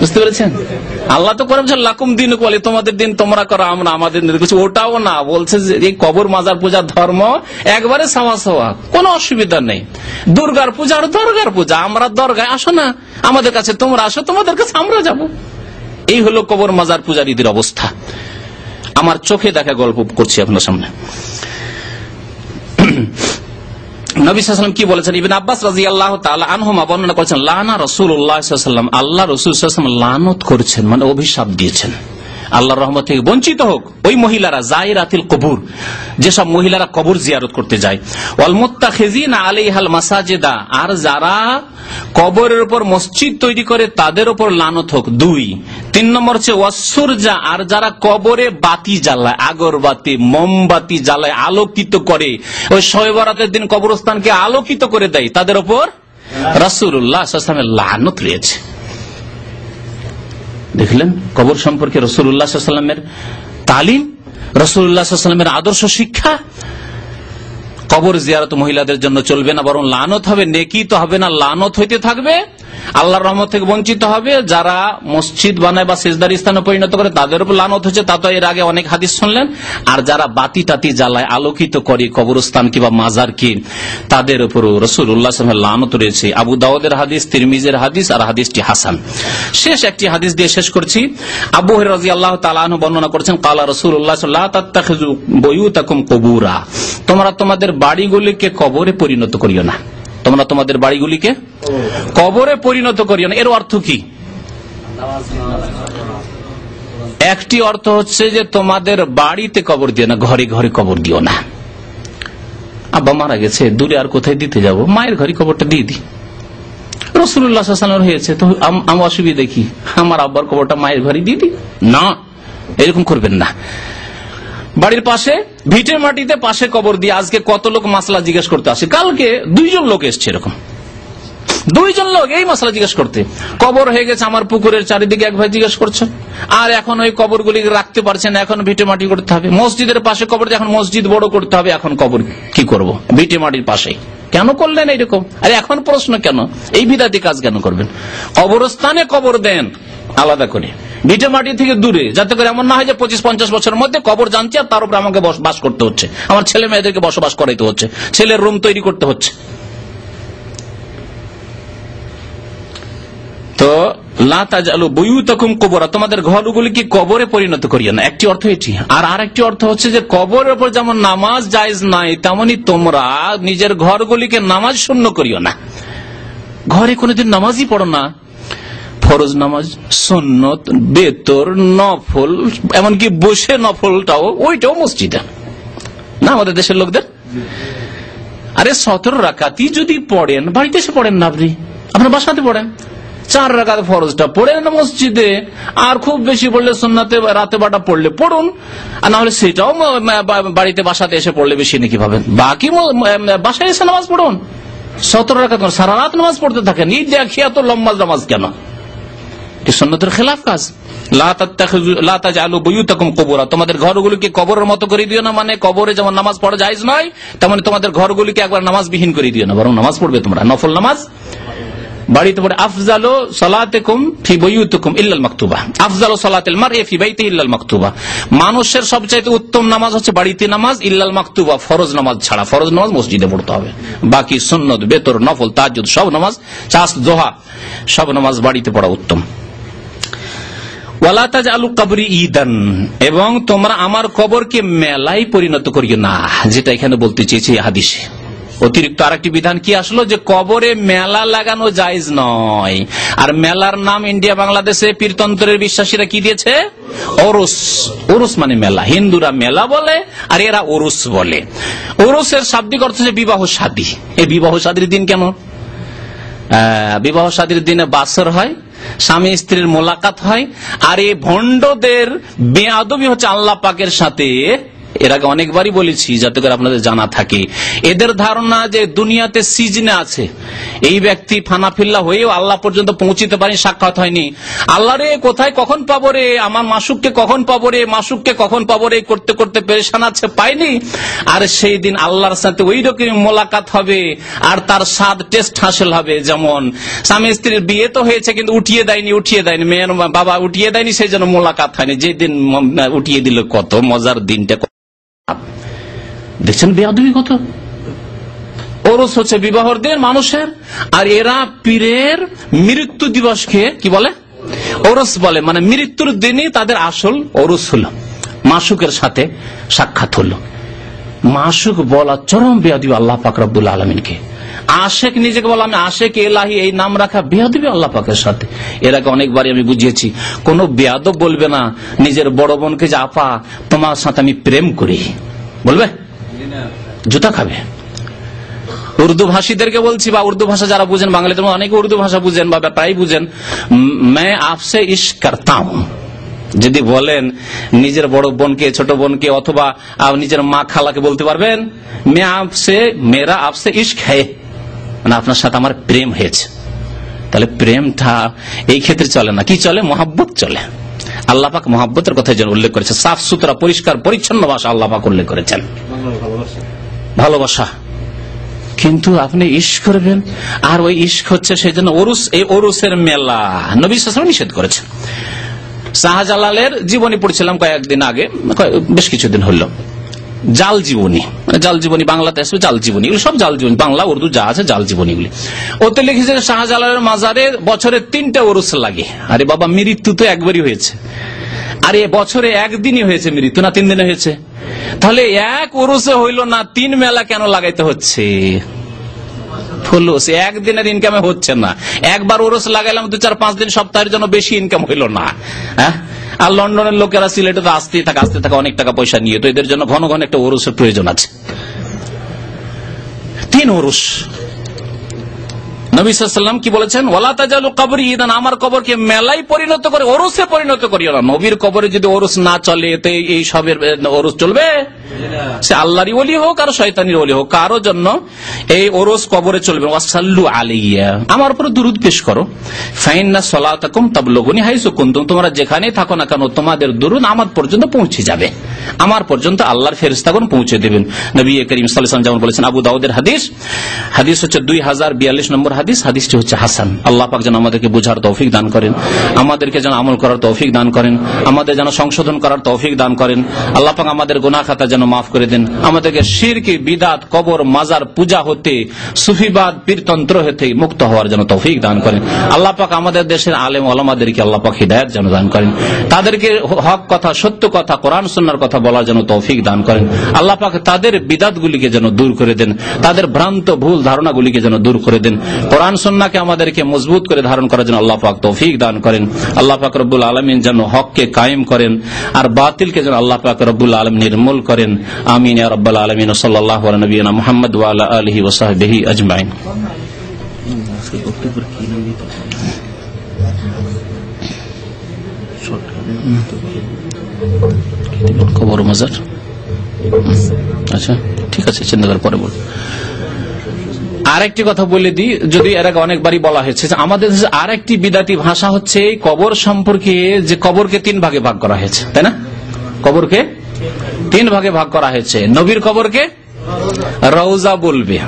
বুঝতে পেরেছেন? আল্লাহ তো করে লাকুম দিনুকুম ওয়ালিয়া, তোমাদের দিন তোমরা করো, আমরা আমাদের দিন কিছু। ওটাও না, বলছে যে এই কবর মাজার পূজার ধর্ম একবারে সাওয়া সাওয়া, কোনো অসুবিধা নেই। দুর্গার পূজা আর দরগার পূজা, আমরা দরগায় আসো না, আমাদের কাছে তোমরা আসো, তোমাদের কাছে আমরা যাব। এই হলো কবর মাজার পূজারীদের অবস্থা। আমার চোখে দেখা গল্প করছি আপনার সামনে। নবী সাল্লাল্লাহু আলাইহি ওয়াসাল্লাম কি বলেছেন? ইবনে আব্বাস রাদিয়াল্লাহু তাআলা আনহুমা বর্ণনা করেছেন, লানা রাসূলুল্লাহ সাল্লাল্লাহু আলাইহি ওয়াসাল্লাম, আল্লাহ রাসূল সাল্লাল্লাহু আলাইহি ওয়াসাল্লাম লানত করেছেন, মানে অভিশাপ দিয়েছেন, আল্লাহর রহমত থেকে বঞ্চিত হোক ওই মহিলারা, যায়রাতিল কবুর, যেসব মহিলারা কবর জিয়ারত করতে যায়, ওয়াল মুত্তাখিযিনা আলাইহাল মাসাজিদা, আর যারা কবরের উপর মসজিদ তৈরি করে তাদের উপর লানত হোক। 2 3 নম্বর হচ্ছে ওয়াসসুরজা, আর যারা কবরে বাতি জ্বালায়, আগরবাতি মোমবাতি জ্বালায়, আলোকিত করে, ওই শবে বরাতের দিন কবরস্থানকে আলোকিত করে দেয়, তাদের উপর রাসূলুল্লাহ সাল্লাল্লাহু আলাইহি ওয়াসাল্লামের লানত রয়েছে। দেখলেন কবর সম্পর্কে রাসূলুল্লাহ সাল্লাল্লাহু আলাইহি ওয়াসাল্লামের তালিম, রাসূলুল্লাহ সাল্লাল্লাহু আলাইহি ওয়াসাল্লামের আদর্শ শিক্ষা। কবর জিয়ারত মহিলাদের জন্য চলবে না, বরং লানত হবে, নেকি তো হবে না, লানত হইতে থাকবে, আল্লাহর রহমত থেকে বঞ্চিত হবে। যারা মসজিদ বানায় বা সিজদার স্থানে পরিণত করে তাদের উপর লানত হচ্ছে, তা তো এর আগে অনেক হাদিস শুনলেন। আর যারা বাতি টাতি জ্বালায়, আলোকিত করে কবরস্থান কিংবা মাজার কি, তাদের উপর রাসূলুল্লাহ সাল্লাল্লাহু আলাইহি ওয়াসাল্লামের লানত রয়েছে। আবু দাউদের হাদিস, তিরমিজির হাদিস, আর হাদিসটি হাসান। শেষ একটি হাদিস দিয়ে শেষ করছি। আবু হুরায়রা রাদিয়াল্লাহু তাআলা আনহু বর্ণনা করেছেন, ক্বালা রাসূলুল্লাহ সাল্লাল্লাহু আলাইহি ওয়াসাল্লাম, লা তাত্তাখিযু বুয়ুতাকুম কুবুরা, তোমরা তোমাদের বাড়িগুলিকে কবরে পরিণত করিও না, তোমরা তোমাদের বাড়িগুলিকে কবরে পরিণত করিও না। এর অর্থ কি? একটি অর্থ হচ্ছে যে তোমাদের বাড়িতে কবর দিও না, ঘরে ঘরে কবর দিও না। আব্বা মারা গেছে, দূরে আর কোথায় দিতে যাব, মায়ের ঘরে কবরটা দিয়ে দিই। রাসূলুল্লাহ সাল্লাল্লাহু আলাইহি ওয়াসাল্লাম হয়েছে তো আমি অসুবিধা কি, আমার আব্বার কবরটা মায়ের ঘরে দিয়ে দিই? না, এরকম করবেন না। বাড়ির পাশে ভিটের মাটিতে পাশে কবর দিয়ে, আজকে কত লোক মাসলা জিজ্ঞেস করতে আসে, কালকে 2 জন লোক এসছে, এরকম 2 জন লোক এই মাসলা জিজ্ঞেস করতে। কবর হয়ে গেছে আমার পুকুরের চারিদিকে, এক ভাই জিজ্ঞেস করছে, আর এখন ওই কবরগুলি রাখতে পারছেন, এখন ভিটে মাটি করতে হবে। মসজিদের পাশে কবর, এখন মসজিদ বড় করতে হবে, এখন কবর কি করব, ভিটে মাটির পাশে কেন করলেন এইরকম? আরে এখন প্রশ্ন কেন, এই বিদাতি কাজ কেন করবেন? কবরস্থানে কবর দেন আলাদা করে, ভিটে মাটি থেকে দূরে, যাতে করে এমন না হয় যে 25-50 বছরের মধ্যে কবর জানছি আর তার উপরে আমাকে বাস করতে হচ্ছে, আমার ছেলে মেয়েদেরকে বসবাস করাইতে হচ্ছে, ছেলের রুম তৈরি করতে হচ্ছে। তো লা তাজআলু বুয়ুতাকুম কুবুরা, তোমাদের ঘরগুলিকে কবরে পরিণত করিও না, একটি অর্থ এটি। আর আরেকটি অর্থ হচ্ছে যে কবরের উপর যেমন নামাজ জায়েজ নাই, তেমনি তোমরা নিজের ঘরগুলিকে নামাজ শূন্য করিও না। ঘরে কোনোদিন নামাজই পড়ো না, ফরজ নামাজ, সুন্নত, বেতর, নফল, এমনকি বসে নফলটাও, ওইটাও মসজিদে না আমাদের দেশের লোকদের। আরে 17 রাকাতই যদি পড়েন, বাড়িতে এসে পড়েন না, আপনি আপনার বাসাতে পড়েন, 4 রাকাত ফরজটা পড়েন না মসজিদে, আর খুব বেশি পড়লে সুন্নাতে রাতে বাটা পড়লে পড়ুন, আর না হলে সেটাও বাড়িতে বাসাতে এসে পড়লে বেশি নাকি পাবেন। বাকি বাসায় এসে নামাজ পড়ুন, 17 রাকাত সারা রাত নামাজ পড়তে থাকেন, এই দেখিয়া তো লম্বা নামাজ কেন? সুন্নতের খেলাফ কাজ। লা তাজআলু বুয়ুতাকুম কুবুরা, তোমাদের ঘরগুলিকে কবরের মতো করে দিও না, মানে কবরে যেমন নামাজ পড়া জায়েজ নয়, তেমনি তোমাদের ঘরগুলিকে একবার নামাজবিহীন করে দিও না, বরং নামাজ পড়বে তোমরা, নফল নামাজ বাড়িতে পড়ে। আফজালু সালাতিকুম ফি বুয়ুতিকুম ইল্লাল মাকতুবা, আফজালু সালাতিল মারই ফি বাইতিহি ইল্লাল মাকতুবা, মানুষের সবচাইতে উত্তম নামাজ হচ্ছে বাড়িতে নামাজ, ইল্লাল মাকতুবা, ফরজ নামাজ ছাড়া। ফরজ নামাজ মসজিদে পড়তে হবে, বাকি সুন্নত, বেতর, নফল, তাহাজ্জুদ সব নামাজ, চাষ, দোহা সব নামাজ বাড়িতে পড়া উত্তম। ওয়ালা তাজআলু কবরি ঈদান, এবং তোমরা আমার কবরকে মেলায় পরিণত করিও না, যেটা এখানে বলতে চেয়েছি হাদিসে। অতিরিক্ত আরেকটি বিধান কি আসলো, যে কবরে মেলা লাগানো জায়েজ নয়। আর মেলার নাম ইন্ডিয়া বাংলাদেশে পীরতন্ত্রের বিশ্বাসীরা কি দিয়েছে? ওরস। ওরস মানে মেলা, হিন্দুরা মেলা বলে আর এরা ওরস বলে। ওরসের শাব্দিক অর্থ হচ্ছে বিবাহ শাদী। এই বিবাহ শাদীর দিন কেন? বিবাহ শাদীর দিনে বাসর হয়, স্বামী স্ত্রীর মোলাকাত হয়, আর এই ভণ্ডদের বেয়াদবি হচ্ছে আল্লাহ পাকের সাথে এর আগে অনেকবারই বলেছি যাতে করে আপনাদের জানা থাকে। এদের ধারণা যে দুনিয়াতে সিজনে আছে, এই ব্যক্তি ফানাফিল্লা হয়েও আল্লাহ পর্যন্ত পৌঁছিতে পারেনি, সাক্ষাৎ হয়নি। আল্লাহ রে কোথায় কখন পাবো রে, আমার মাসুককে কখন পাবো রে, মাসুককে কখন পাবো রে করতে করতে পেরেশান আছে, পাইনি। আর সেই দিন আল্লাহর সাথে ওই রকম মোলাকাত হবে আর তার স্বাদ টেস্ট হাসিল হবে। যেমন স্বামী স্ত্রীর বিয়ে তো হয়েছে কিন্তু উঠিয়ে দেয়নি, মেয়ের বাবা উঠিয়ে দেয়নি, সেই জন্য মোলাকাত হয়নি। যেদিন উঠিয়ে দিল কত মজার দিনটা দেখছেন। বেয়াদবি কত। ওরস হচ্ছে বিবাহর দিন মানুষের, আর এরা পীরের মৃত্যু দিবসকে কি বলে, ওরস বলে। মানে মৃত্যুর দিনই তাদের আসল ওরস হলো, মাসুকের সাথে সাক্ষাৎ হলো। মাসুক বলা চরম বেয়াদবি আল্লাহ পাক রব্বুল আলামিনকে। আশেক নিজেকে বলা, আমি আশেক এলাহি, এই নাম রাখা বেয়াদবি আল্লাহ পাকের সাথে। এর আগে অনেকবারই আমি বুঝিয়েছি, কোন বেয়াদব বলবে না নিজের বড় বোনকে যে আপা তোমার সাথে আমি প্রেম করি, বলবে? জুতা খাবে। উর্দু ভাষীদেরকে বলছি, বা উর্দু ভাষা যারা বুঝেন, বাঙালিদের অনেকে উর্দু ভাষা বুঝেন বা প্রায় বুঝেন, मैं आपसे इश्क करता हूं যদি বলেন নিজের বড় বোনকে, ছোট বোনকে, অথবা নিজের মা খালাকে বলতে পারবেন, মেরা আপসে ইশক है, মানে আপনার সাথে আমার প্রেম হয়েছে। তাহলে প্রেমটা এই ক্ষেত্রে চলে না, কি চলে? মহাব্বত চলে। আল্লাহ পাক মহাব্বতের কথা যেন উল্লেখ করেছে, সাফ সুতরা পরিষ্কার পরিচ্ছন্ন ভাষা আল্লাহ পাক উল্লেখ করেছেন, ভালোবাসা। কিন্তু আপনি ইশক করবেন, আর ওই ইশক হচ্ছে সেই জন্য ওরুস, এই ওরুসের মেলা নবী সাল্লাল্লাহু আলাইহি ওয়াসাল্লাম নিষেধ করেছেন। শাহজালালের জীবনী পড়ছিলাম কয়েকদিন আগে, বেশ কিছুদিন হলো, জাল জীবনী, জাল জীবনী বাংলাতে আসবে, জাল জীবনী, এগুলো সব জাল জীবনী, বাংলা উর্দু যা আছে জাল জীবনীগুলি। ওতে লিখেছে শাহজালালের মাজারে বছরে 3টে ওরস লাগে। আরে বাবা, মৃত্যু তো একবারই হয়েছে, আরে বছরে একদিনই হয়েছে মৃত্যু, না 3 দিনে হয়েছে? তাহলে এক ওরসে হইল না, 3 মেলা কেন লাগাইতে হচ্ছে? একদিনের ইনকামে হচ্ছে না, একবার ওরস লাগাইলাম 2-4-5 দিন, সপ্তাহের জন্য বেশি ইনকাম হইল না। হ্যাঁ, আর লন্ডনের লোকেরা সিলেটে তো আসতে থাকে অনেক টাকা পয়সা নিয়ে, তো এদের জন্য ঘন ঘন একটা ওরসের প্রয়োজন আছে। 3 ওরস। নবী সাল্লাল্লাহু আলাইহি ওয়াসাল্লাম কি বলেছেন? ওয়ালা তাজালু কবরি ঈদান, আমার কবরকে মেলায় পরিণত করে, ওরসে পরিণত করিও না। নবীর কবরে যদি ওরস না চলে, তো এই সবের ওরস চলবে? সে আল্লাহরই ওলি হোক আর শয়তানির ওলি হোক, কারোর জন্য এই ওরস কবরে চলবে। ওয়াসাল্লু আলাইয়া, আমার উপর দুরূদ পেশ করো। ফাইন্না সালাতাকুম তাবলুগুনি হাইসু কুনতুম, তোমরা যেখানেই থাকো না কেন তোমাদের দুরূদ আমার পর্যন্ত পৌঁছে যাবে, আমার পর্যন্ত আল্লাহর ফেরেশতাগণ পৌঁছে দেবেন। নবী করিম সাল্লাল্লাহু আলাইহি ওয়াসাল্লাম যেমন বলেছেন, আবু দাউদের হাদিস হচ্ছে 2042 নম্বর হাদিস, হাদিসটি হচ্ছে হাসান। আল্লাহ পাক যেন আমাদেরকে বোঝার তৌফিক দান করেন, আমাদেরকে যেন আমল করার তৌফিক দান করেন, আমাদের যেন সংশোধন করার তৌফিক দান করেন। আল্লাহ পাক আমাদের গুনাহ খাতা যেন মাফ করে দেন, আমাদেরকে শিরক, বিদআত, কবর, মাজার পূজা হতে, সুফিবাদ, পীরতন্ত্র হতে মুক্ত হওয়ার জন্য তৌফিক দান করেন। আল্লাহ পাক আমাদের দেশের আলেম ওলামাদেরকে আল্লাহ পাক হিদায়াত যেন দান করেন, তাদেরকে হক কথা, সত্য কথা, কোরআন সুন্নাহর কথা বলার জন্য তৌফিক দান করেন। আল্লাহ পাক তাদের বিদআতগুলিকে যেন দূর করে দেন, তাদের ভ্রান্ত ভুল ধারণাগুলিকে যেন দূর করে দেন। কোরআন সুন্নাহকে আমাদেরকে মজবুত করে ধারণ করার জন্য আল্লাহ পাক তৌফিক দান করেন। আল্লাহ পাক রব্বুল আলামিন যেন হককে কায়েম করেন আর বাতিলকে যেন আল্লাহ পাক রব্বুল আলামিন নির্মূল করেন। আমিন ইয়া রাব্বাল আলামিন। সাল্লাল্লাহু আলা নবিয়িনা মুহাম্মদ ওয়া আলা আলিহি ওয়া সাহবিহি আজমাইন। কবর মাজার, আচ্ছা ঠিক আছে, চিন্তা করে পরে বল। আরেকটি কথা বলে দিই, যদি এর আগে অনেকবারই বলা হয়েছে, আমাদের দেশে আরেকটি বিদাতি ভাষা হচ্ছে কবর সম্পর্কে, যে কবরকে 3 ভাগে ভাগ করা হয়েছে, তাই না? কবরকে 3 ভাগে ভাগ করা হয়েছে। নবীর কবরকে রওজা বলবে।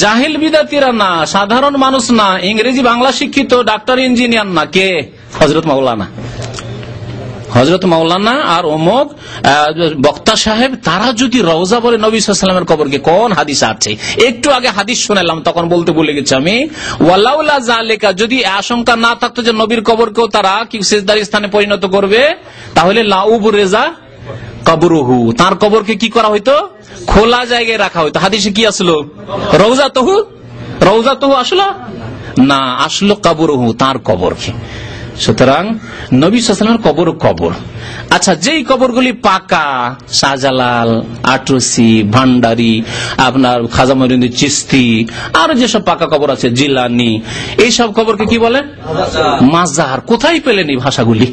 জাহিল বিদাতিরা না, সাধারণ মানুষ না, ইংরেজি বাংলা শিক্ষিত ডাক্তার ইঞ্জিনিয়ার না, কে? হযরত মাওলানা আর অমুক বক্তা সাহেব, তারা যদি রওজা বলে নবী সাল্লাল্লাহু আলাইহি ওয়াসাল্লামের কবরকে, কোন হাদিস আছে? একটু আগে হাদিস শুনালাম, তখন বলতে ভুলে গেছি আমি। ওয়ালাউলা যালিকা, যদি আশঙ্কা না থাকতো যে নবীর কবরকেও তারা কি সিজদার স্থানে পরিণত করবে, তাহলে লাউব রেজা কবরুহু, তার কবরকে কি করা হইতো? খোলা জায়গায় রাখা হইতো। হাদিসে কি আসলো? রওজাতহু আসলো না, আসলো কবরুহু, তার কবরকে। সুতরাং নবী সাল্লাল্লাহু আলাইহি ওয়াসাল্লামের কবর। আচ্ছা, যেই কবরগুলি পাকা, শাহজালাল, আটরসি, ভান্ডারি, আপনার খাজা মঈনুদ্দিন চিশতি, আর যেসব পাকা কবর আছে, জিলানি, এইসব কবরকে কি বলে? মাজার। কোথায় পেলেন এই ভাষাগুলি?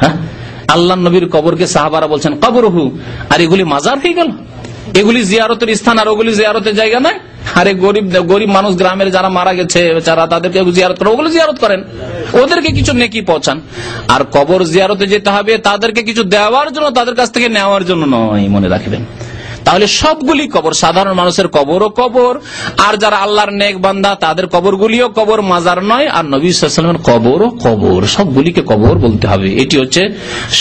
হ্যাঁ, আল্লাহ নবীর কবরকে সাহাবারা বলছেন কবরহু, আর এগুলি মাজার হয়ে গেল, এগুলি জিয়ারতের স্থান আর ওগুলি জিয়ারতের জায়গা নয়। আরে গরিব মানুষ গ্রামের যারা মারা গেছে যারা, তাদেরকে জিয়ারত করেন, ওগুলো জিয়ারত করেন, ওদেরকে কিছু নেকি পৌঁছান। আর কবর জিয়ারতে যেতে হবে তাদেরকে কিছু দেওয়ার জন্য, তাদের কাছ থেকে নেওয়ার জন্য নয়, মনে রাখবেন। তাহলে সবগুলি কবর, সাধারণ মানুষের কবরও কবর, আর যারা আল্লাহর নেক বান্দা তাদের কবরগুলিও কবর, মাজার নয়। আর নবী সাল্লাল্লাহু আলাইহি ওয়াসাল্লামের কবরও কবর, সবগুলিকে কবর বলতে হবে। এটি হচ্ছে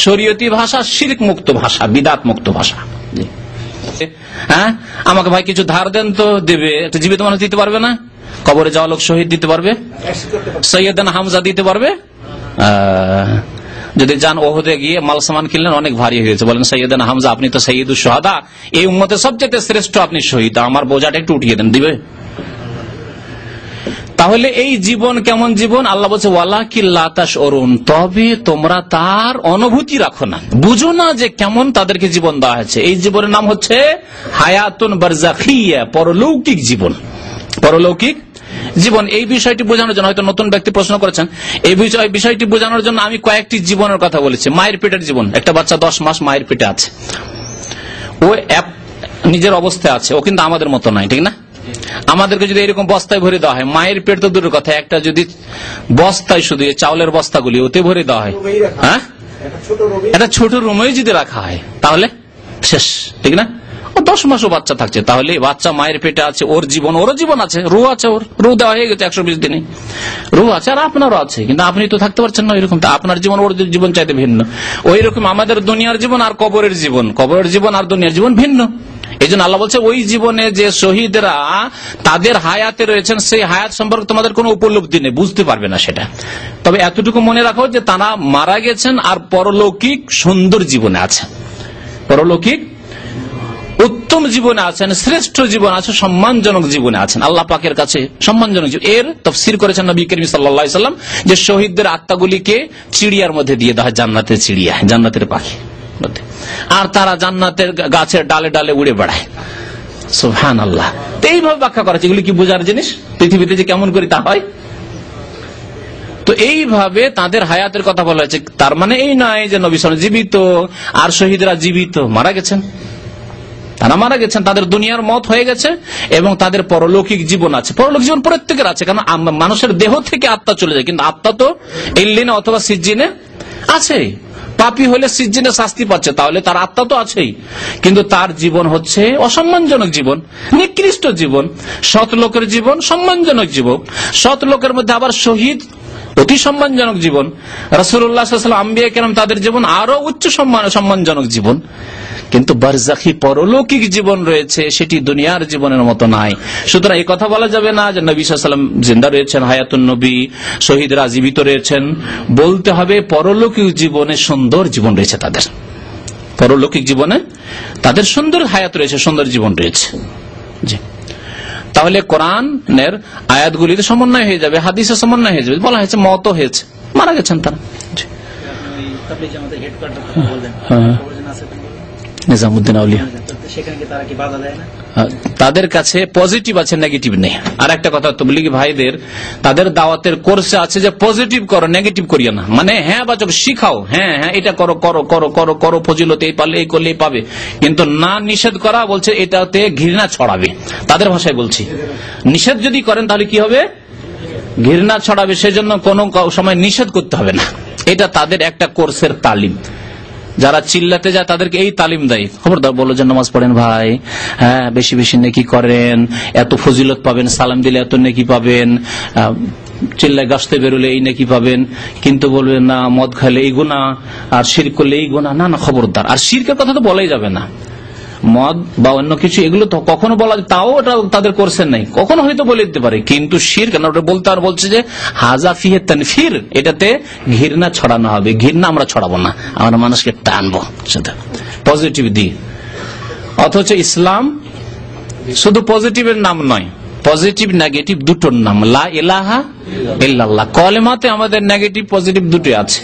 শরীয়তি ভাষা, শিরক মুক্ত ভাষা, বিদআত মুক্ত ভাষা। হ্যাঁ, আমাকে ভাই কিছু ধার দেন তো, দেবে। জীবিত মানুষ দিতে পারবে না? কবরে যাওয়া লোক শহীদ দিতে পারবে? সৈয়দনা হামজা দিতে পারবে? যদি যান ওহদে গিয়ে মাল সামান কিনলেন, অনেক ভারী হয়ে গেছে, বলেন সৈয়দনা হামজা আপনি তো সৈয়দুস শুহাদা, এই উম্মতের সবচেয়ে শ্রেষ্ঠ, আপনি শহীদ, আমার বোঝাটা একটু উঠিয়ে দেন, দিবে? তাহলে এই জীবন কেমন জীবন? আল্লাহ বলছে ওয়ালাকিন লা তাশউরুন, তবে তোমরা তার অনুভূতি রাখো না, বুঝো না যে কেমন তাদেরকে জীবন দেওয়া হয়েছে। এই জীবনের নাম হচ্ছে হায়াতুন বারজাখিয়া, পরলৌকিক জীবন, পরলৌকিক জীবন। এই বিষয়টি বোঝানোর জন্য, হয়তো নতুন ব্যক্তি প্রশ্ন করেছেন, এই বিষয়টি বোঝানোর জন্য আমি কয়েকটি জীবনের কথা বলেছি। মায়ের পেটের জীবন, একটা বাচ্চা 10 মাস মায়ের পেটে আছে, ও নিজের অবস্থায় আছে, ও কিন্তু আমাদের মতো নাই, ঠিক না? আমাদেরকে যদি এরকম বস্তায় ভরে দেওয়া হয়, মায়ের পেট তো দূরের কথা, একটা যদি বস্তায়, শুধু চাউলের বস্তাগুলি ওতে ভরে দেওয়া হয়, হ্যাঁ, একটা ছোট রুমে যদি রাখা হয়, তাহলে শেষ, ঠিক না? ও 10 মাসও বাচ্চা থাকছে, তাহলে বাচ্চা মায়ের পেটে আছে, ওর জীবন, ওরও জীবন আছে, রুহ আছে, ওর রুহ দেওয়া হয়ে গেছে 120 দিনে, রুহ আছে, আর আপনারও আছে, কিন্তু আপনি তো থাকতে পারছেন না এরকম। আপনার জীবন ওর জীবন চাইতে ভিন্ন। ওই রকম আমাদের দুনিয়ার জীবন আর কবরের জীবন, কবরের জীবন আর দুনিয়ার জীবন ভিন্ন। এই জন্য আল্লাহ বলছে ওই জীবনে যে শহীদরা তাদের হায়াতে রয়েছেন, সেই হায়াত সম্পর্কে তোমাদের কোনো উপলব্ধি নেই, বুঝতে পারবে না সেটা। তবে এতটুকু মনে রাখো যে তারা মারা গেছেন আর পরলৌকিক সুন্দর জীবনে আছেন, পরলৌকিক উত্তম জীবনে আছেন, শ্রেষ্ঠ জীবন আছে, সম্মানজনক জীবনে আছেন, আল্লাহ পাকের কাছে সম্মানজনক জীবন। এর তাফসীর করেছেন নবী করিম সাল্লাল্লাহু আলাইহি ওয়াসাল্লাম যে শহীদদের আত্মাগুলিকে চিড়িয়ার মধ্যে দিয়ে দেওয়া হয়, জান্নাতের চিড়িয়া, জান্নাতের পাখি, আর তারা জান্নাতের গাছের ডালে ডালে উড়ে বেড়ায়। সুবহানাল্লাহ। এইভাবে ব্যাখ্যা করা, এগুলি কি বোঝার জিনিস? পৃথিবীতে যে কেমন করে তা হয়, তো এইভাবে তাদের হায়াতের কথা বলা হয়েছে। তার মানে এই নয় যে নবী সাল্লাল্লাহু আলাইহি ওয়াসাল্লাম জীবিত আর শহীদরা জীবিত, মারা গেছেন, তারা মারা গেছেন, তাদের দুনিয়ার মত হয়ে গেছে এবং তাদের পরলৌকিক জীবন আছে। পরলৌকিক জীবন প্রত্যেকের আছে, কারণ মানুষের দেহ থেকে আত্মা চলে যায়, কিন্তু আত্মা তো ইল্লিনে অথবা সিজ্জিনে আছে। পাপী হলে সিজ্জিনে শাস্তি পাচ্ছে, তাহলে তার আত্মা তো আছেই, কিন্তু তার জীবন হচ্ছে অসম্মানজনক জীবন, নিকৃষ্ট জীবন। সৎ লোকের জীবন সম্মানজনক জীবন, সৎ লোকের মধ্যে আবার শহীদ অতি সম্মানজনক জীবন। রাসূলুল্লাহ সাল্লাল্লাহু আলাইহি ওয়াসাল্লাম, আম্বিয়া কেরাম, তাদের জীবন আরো উচ্চ সম্মানজনক জীবন। কিন্তু বারজাখী পরলৌকিক জীবন রয়েছে, সেটি দুনিয়ার জীবনের মতো নাই। সুতরাং এই কথা বলা যাবে না যে নবী সাল্লাল্লাহু আলাইহি ওয়াসাল্লাম জিন্দা রয়েছেন, হায়াতুন নবী, শহীদরা জীবিত রয়েছেন। বলতে হবে পরলৌকিক জীবনে সুন্দর জীবন রয়েছে তাদের, পরলৌকিক জীবনে তাদের সুন্দর হায়াত রয়েছে, সুন্দর জীবন রয়েছে। জি, তাহলে কোরআনের আয়াতগুলিতে সমন্বয় হয়ে যাবে, হাদিসের সমন্বয় হয়ে যাবে। বলা হয়েছে মত হয়েছে, মারা গেছেন তারা। নিজামুদ্দিন আউলিয়া, তাদের কাছে পজিটিভ আছে, নেগেটিভ নেই। আর একটা কথা তবলিগী ভাইদের, তাদের দাওয়াতের কোর্সে আছে যে পজিটিভ করো, নেগেটিভ করিও না। মানে হ্যাঁ বাচক শিখাও, হ্যাঁ হ্যাঁ এটা করো করো করো করো করো, ফজিলত এই পারলে এই করলেই পাবে, কিন্তু না নিষেধ করা, বলছে এটাতে ঘৃণা ছড়াবে। তাদের ভাষায় বলছি, নিষেধ যদি করেন তাহলে কি হবে? ঘৃণা ছড়াবে, সেজন্য কোনো সময় নিষেধ করতে হবে না। এটা তাদের একটা কোর্সের তালিম। যারা চিল্লাতে যায় তাদেরকে এই তালিম দেয়, খবরদার বলো যে নামাজ পড়েন ভাই, হ্যাঁ বেশি বেশি নেকি করেন, এত ফজিলত পাবেন, সালাম দিলে এত নেকি পাবেন, চিল্লায় গাছতে বেরোলে এই নেকি পাবেন, কিন্তু বলবেন না মদ খাইলে এই গুনাহ, আর শিরক করলে এই গুনাহ। না না, খবরদার। আর শিরকের কথা তো বলাই যাবে না, মদ বা অন্য কিছু এগুলো তো কখনো বলা, তাও ওটা তাদের করছেন নাই, কখনো হয়তো বলে দিতে পারে, কিন্তু শিরক না, ওটা বলতে আর বলছে যে হাজা ফিহে তানফির, এটাতে ঘৃণা ছড়ানো হবে। ঘৃণা আমরা ছড়াবো না, আমরা মানুষকে টানবো শুধু পজিটিভ দিয়ে। অথচ ইসলাম শুধু পজিটিভের নাম নয়, পজিটিভ নেগেটিভ দুটোর নাম। লা ইলাহা ইল্লাল্লাহ, কলেমাতে আমাদের নেগেটিভ পজিটিভ দুটোই আছে।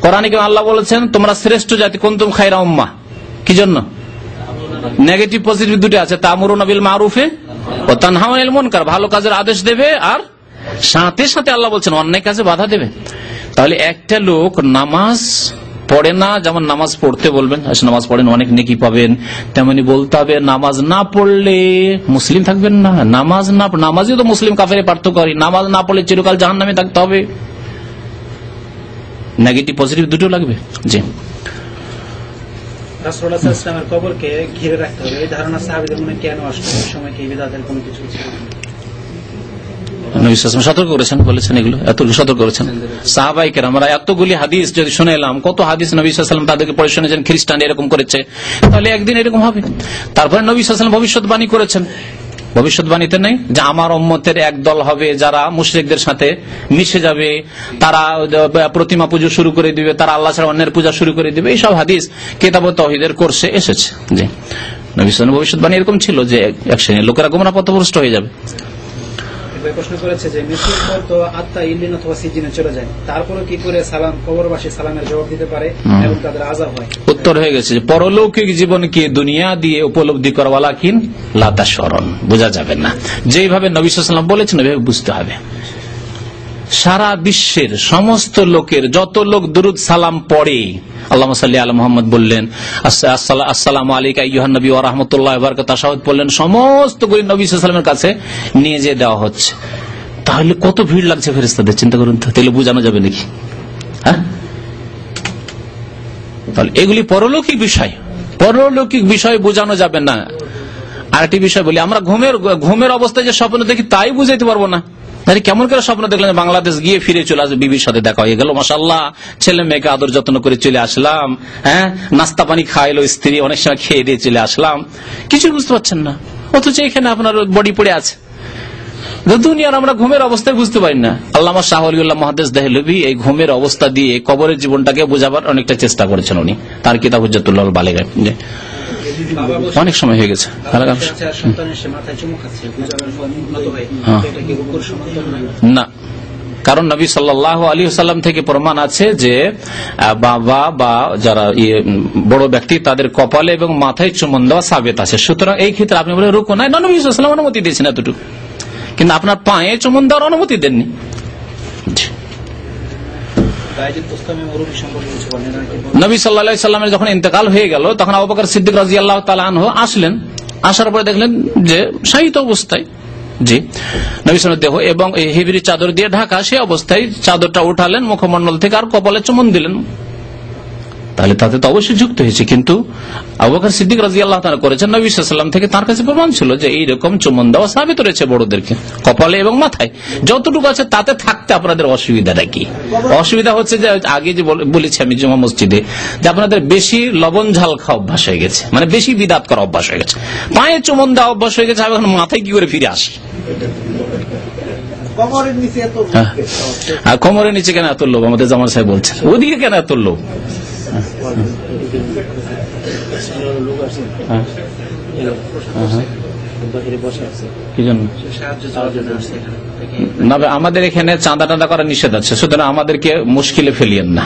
কোরআনে আল্লাহ বলেছেন তোমরা শ্রেষ্ঠ জাতি, কুনতুম খায়রা উম্মাহ, কি জন্য? নেগেটিভ পজিটিভ দুটো আছে, তা'মুরুনা বিল মারুফে ওয়া তানহাউনা আনিল মুনকার, ভালো কাজের আদেশ দেবে আর সাথে সাথে আল্লাহ বলছেন অন্যায় কাজে বাধা দেবে। তাহলে একটা লোক নামাজ পড়ে না, যেমন নামাজ পড়তে বলবেন, নামাজ পড়েন অনেক নেকি পাবেন, তেমনি বলতে হবে নামাজ না পড়লে মুসলিম থাকবেন না। নামাজই তো মুসলিম কাফের পার্থক্য করি। নামাজ না পড়লে চিরকাল জাহান্নামে থাকতে হবে। নেগেটিভ পজিটিভ দুটো লাগবে। জি, রাসূলুল্লাহ সাল্লাল্লাহু আলাইহি ওয়াসাল্লামের কবরকে ঘিরে রাখতে হবে, এই ধারণা সাহাবীদের মনে কেন আসলো? এই সময় কি বিদআতের কোনো কিছু ছিল? নবী সাল্লাল্লাহু আলাইহি ওয়াসাল্লাম সতর্ক করেছেন, বলেছেন এগুলো, এতগুলো সতর্ক করেছেন। সাহাবায়ে কেরাম, আমরা এতগুলি হাদিস যদি শুনে এলাম, কত হাদিস নবী সাল্লাল্লাহু আলাইহি ওয়াসাল্লাম তাদেরকে পড়ে শুনেছেন, খ্রিস্টান এরকম করেছে, তাহলে একদিন এরকম হবে। তারপরে নবী সাল্লাল্লাহু আলাইহি ওয়াসাল্লাম ভবিষ্যৎবাণী করেছেন। ভবিষ্যৎবাণীতে নেই যে আমার উম্মতের এক দল হবে যারা মুশরিকদের সাথে মিশে যাবে, তারা প্রতিমা পুজো শুরু করে দিবে, তারা আল্লাহ ছাড়া অন্যের পূজা শুরু করে দিবে। এইসব হাদিস কিতাবে তাওহীদের কোর্সে এসেছে। জি, নবী সাল্লাল্লাহু আলাইহি ওয়াসাল্লাম ভবিষ্যৎবাণী এরকম ছিল যে এক শ্রেণীর লোকেরা গোমরাহ পথভ্রষ্ট হয়ে যাবে। প্রশ্ন করেছে যে মৃত্যুর পর তো আত্মা ইল্লিন অথবা সিজিনে চলে যায়, তারপরে কি করে সালাম কবরবাসী সালামের জবাব দিতে পারে এবং তাদের আযাব হয়? উত্তর হয়ে গেছে যে পরলৌকিক জীবনকে দুনিয়া দিয়ে উপলব্ধি করা কিন লাতা স্মরণ, বোঝা যাবে না। যেভাবে নবী সাল্লাল্লাহু আলাইহি ওয়াসাল্লাম বলেছেন ওইভাবে বুঝতে হবে। সারা বিশ্বের সমস্ত লোকের যত লোক দুরুদ সালাম পড়ে, আল্লাহুম্মা সাল্লি আলা মুহাম্মদ বললেন, আসসালামু আলাইকা আইয়ুহান নবী ওয়া রাহমাতুল্লাহি ওয়া বারাকাতুহু তাশাহুদ বললেন, সমস্ত গুলি নবী সাল্লাল্লাহু আলাইহি ওয়াসাল্লামের কাছে নিয়ে যেয়ে দেওয়া হচ্ছে। তাহলে কত ভিড় লাগছে ফেরেশতাদের, চিন্তা করুন তো। তাহলে বোঝানো যাবে নাকি? হ্যাঁ, তাহলে এগুলি পরলৌকিক বিষয় বোঝানো যাবে না। আরেকটি বিষয় বলি, আমরা ঘুমের অবস্থায় যে স্বপ্ন দেখি তাই বুঝাইতে পারবো না। তাহলে কেমন করে স্বপ্ন দেখলেন বাংলাদেশ গিয়ে ফিরে চলে আসবে, বিবির সাথে দেখা হয়ে গেল, মাশাআল্লাহ ছেলে মেয়েকে আদর যত্ন করে চলে আসলাম, হ্যাঁ নাস্তা পানি খাইলো স্ত্রী, অনেক সময় খেয়ে দিয়ে চলে আসলাম, কিছুই বুঝতে পারছেন না। অথচ এখানে আপনার বডি পড়ে আছে। দুনিয়ার আমরা ঘুমের অবস্থায় বুঝতে পারি না। আল্লামা শাহ ওলিউল্লাহ মুহাদ্দিস দেহলভী এই ঘুমের অবস্থা দিয়ে কবরের জীবনটাকে বোঝাবার অনেকটা চেষ্টা করেছেন উনি, তার কিতাব হুজ্জাতুল বালিগা। অনেক সময় হয়ে গেছে। না, কারণ নবী সাল্লাল্লাহু আলাইহি ওয়াসাল্লাম থেকে প্রমাণ আছে যে বাবা বা যারা বড় ব্যক্তি তাদের কপালে এবং মাথায় চুম্বন দেওয়া সাবেত আছে। সুতরাং এই ক্ষেত্রে আপনি বলে রুকু নাই, নবী সাল্লাল্লাহু আলাইহি ওয়াসাল্লাম অনুমতি দিয়েছেন এতটুকু, কিন্তু আপনার পায়ে চুম্বন দেওয়ার অনুমতি দেননি। নবী সাল্লাল্লাহু আলাইহি ওয়াসাল্লামের যখন ইন্তেকাল হয়ে গেল, তখন আবু বকর সিদ্দিক রাদিয়াল্লাহু তাআলা আনহু আসলেন। আসার পরে দেখলেন যে শায়িত অবস্থায়, জি নবী সাল্লাল্লাহু দেহ এবং এই হিবরি চাদর দিয়ে ঢাকা, সেই অবস্থায় চাদরটা উঠালেন মুখমণ্ডল থেকে আর কপালে চুম্বন দিলেন। তাহলে তাতে তো অবশ্যই যুক্ত হয়েছে, কিন্তু আবু বকর সিদ্দিক রাদিয়াল্লাহু তাআলা করেছেন। নবী সাল্লাল্লাহু আলাইহি ওয়াসাল্লাম থেকে তার কাছে প্রমাণ ছিল যে এইরকম চুম্বন দেওয়া সাবিত রয়েছে বড়দেরকে কপালে এবং মাথায়, যতটুকু আছে তাতে থাকতে আপনাদের অসুবিধাটা কি? অসুবিধা হচ্ছে যে আগে যে বলেছি আমি জুমা মসজিদে, যে আপনাদের বেশি লবণ ঝাল খাওয়া অভ্যাস হয়ে গেছে, মানে বেশি বিদাত করা অভ্যাস হয়ে গেছে, পায়ে চুম্বন দেওয়া অভ্যাস হয়ে গেছে। এখন মাথায় কি করে ফিরে আসি? কোমরের নিচে কেন এত লোভ? আমাদের জামাল সাহেব বলছেন ওদিকে কেন এত লোভ? না, আমাদের এখানে চাঁদা টাঁদা করা নিষেধ আছে, সুতরাং আমাদেরকে মুশকিলে ফেলিয়েন না।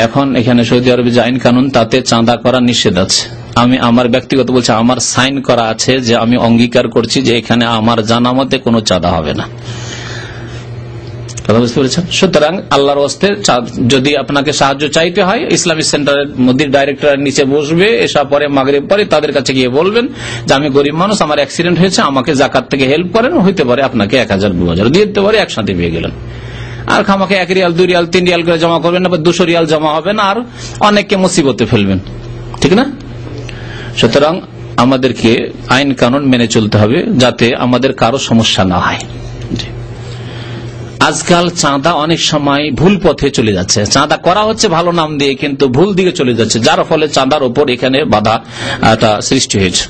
এখন এখানে সৌদি আরবে যে আইন কানুন, তাতে চাঁদা করা নিষেধ আছে। আমি আমার ব্যক্তিগত বলছি, আমার সাইন করা আছে যে আমি অঙ্গীকার করছি যে এখানে আমার জানা মতে কোনো চাঁদা হবে না। কথা বুঝতে পেরেছেন? সুতরাং আল্লাহর ওয়াস্তে যদি আপনাকে সাহায্য চাইতে হয়, ইসলামিক সেন্টারের মধ্যে ডাইরেক্টরের নিচে বসবে, এসা পরে মাগরিব পরে তাদের কাছে গিয়ে বলবেন যে আমি গরিব মানুষ, আমার অ্যাক্সিডেন্ট হয়েছে, আমাকে জাকাত থেকে হেল্প করেন। হইতে পারে আপনাকে 1000 2000 দিয়ে দিতে পারে, একসাথে পেয়ে গেলেন। আর খামাকে 1 রিয়াল 2 রিয়াল 3 রিয়াল করে জমা করবেন না, 200 রিয়াল জমা হবেন, আর অনেককে মুসিবতে ফেলবেন, ঠিক না? সুতরাং আমাদেরকে আইন কানুন মেনে চলতে হবে যাতে আমাদের কারো সমস্যা না হয়। আজকাল চাঁদা অনেক সময় ভুল পথে চলে যাচ্ছে, চাঁদা করা হচ্ছে ভালো নাম দিয়ে, কিন্তু ভুল দিকে চলে যাচ্ছে, যার ফলে চাঁদার উপর এখানে বাধা সৃষ্টি হয়েছে।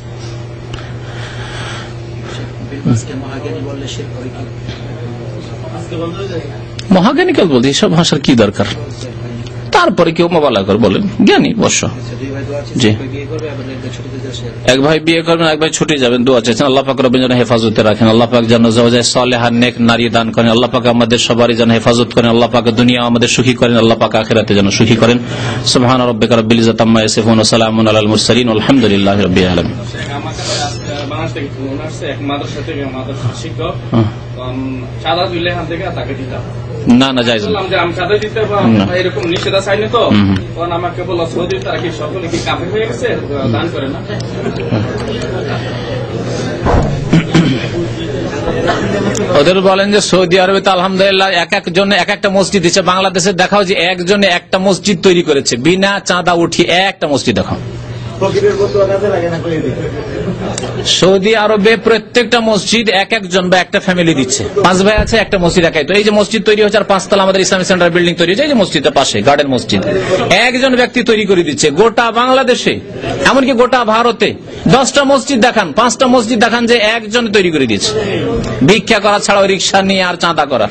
মহাজ্ঞানিকাল বলতে এসব ভাষার কি দরকার? তারপরে কেউ মোবাইল করে বলেন জ্ঞানী বর্ষ। জি, এক ভাই বিয়ে করবেন, এক ভাই ছুটে যাবেন, দোয়া চাইছেন আল্লাহ পাক রব্বুল যেন হেফাজতে রাখেন, আল্লাহ পাক যেন জাওজায়ে সালেহা নেক নারী দান করেন, আল্লাহ পাক আমাদের সবারই যেন হেফাজত করেন, আল্লাহ পাক দুনিয়া আমাদের সুখী করেন, আল্লাহ পাক আখিরাতে যেন সুখী করেন। সুবহান রাব্বিকা রাব্বিল ইজ্জাতি আম্মা ইয়াসিফুন ওয়া সালামুন আলাল মুরসালিন আলহামদুলিল্লাহি রাব্বিল আলামিন। বাংলাদেশ থেকে ফোন আসছে, এক মাদ্রাসা থেকে মাদ্রাসা শিক্ষক চাঁদা দিলে এখান থেকে তাকে দিতে হবে। না না জায়েজ না। বললাম যে আমি চাঁদা দিতে না। এরকম নিষেধ আছে আইনে তো, তখন আমাকে বলল সৌদি তারা কি সকলে কি কাফের হয়ে গেছে, দান করে না। ওদের বলেন যে সৌদি আরবে তো আলহামদুলিল্লাহ এক একজনে এক একটা মসজিদ দিচ্ছে। বাংলাদেশে দেখাও যে একজনে একটা মসজিদ তৈরি করেছে বিনা চাঁদা উঠিয়ে, একটা মসজিদ দেখাও। সৌদি আরবে প্রত্যেকটা মসজিদ এক একজন বা একটা ফ্যামিলি দিচ্ছে। 5 ভাই আছে, একটা মসজিদ একাই। তো এই যে মসজিদ তৈরি হচ্ছে, আর 5 তলা আমাদের ইসলামিক সেন্টার বিল্ডিং তৈরি হচ্ছে, এই যে মসজিদের পাশে গার্ডেন মসজিদ, একজন ব্যক্তি তৈরি করে দিচ্ছে। গোটা বাংলাদেশে, এমনকি গোটা ভারতে 10টা মসজিদ দেখান, 5টা মসজিদ দেখান যে একজন তৈরি করে দিচ্ছে। ভিক্ষা করা ছাড়াও রিক্সা নিয়ে আর চাঁদা করা।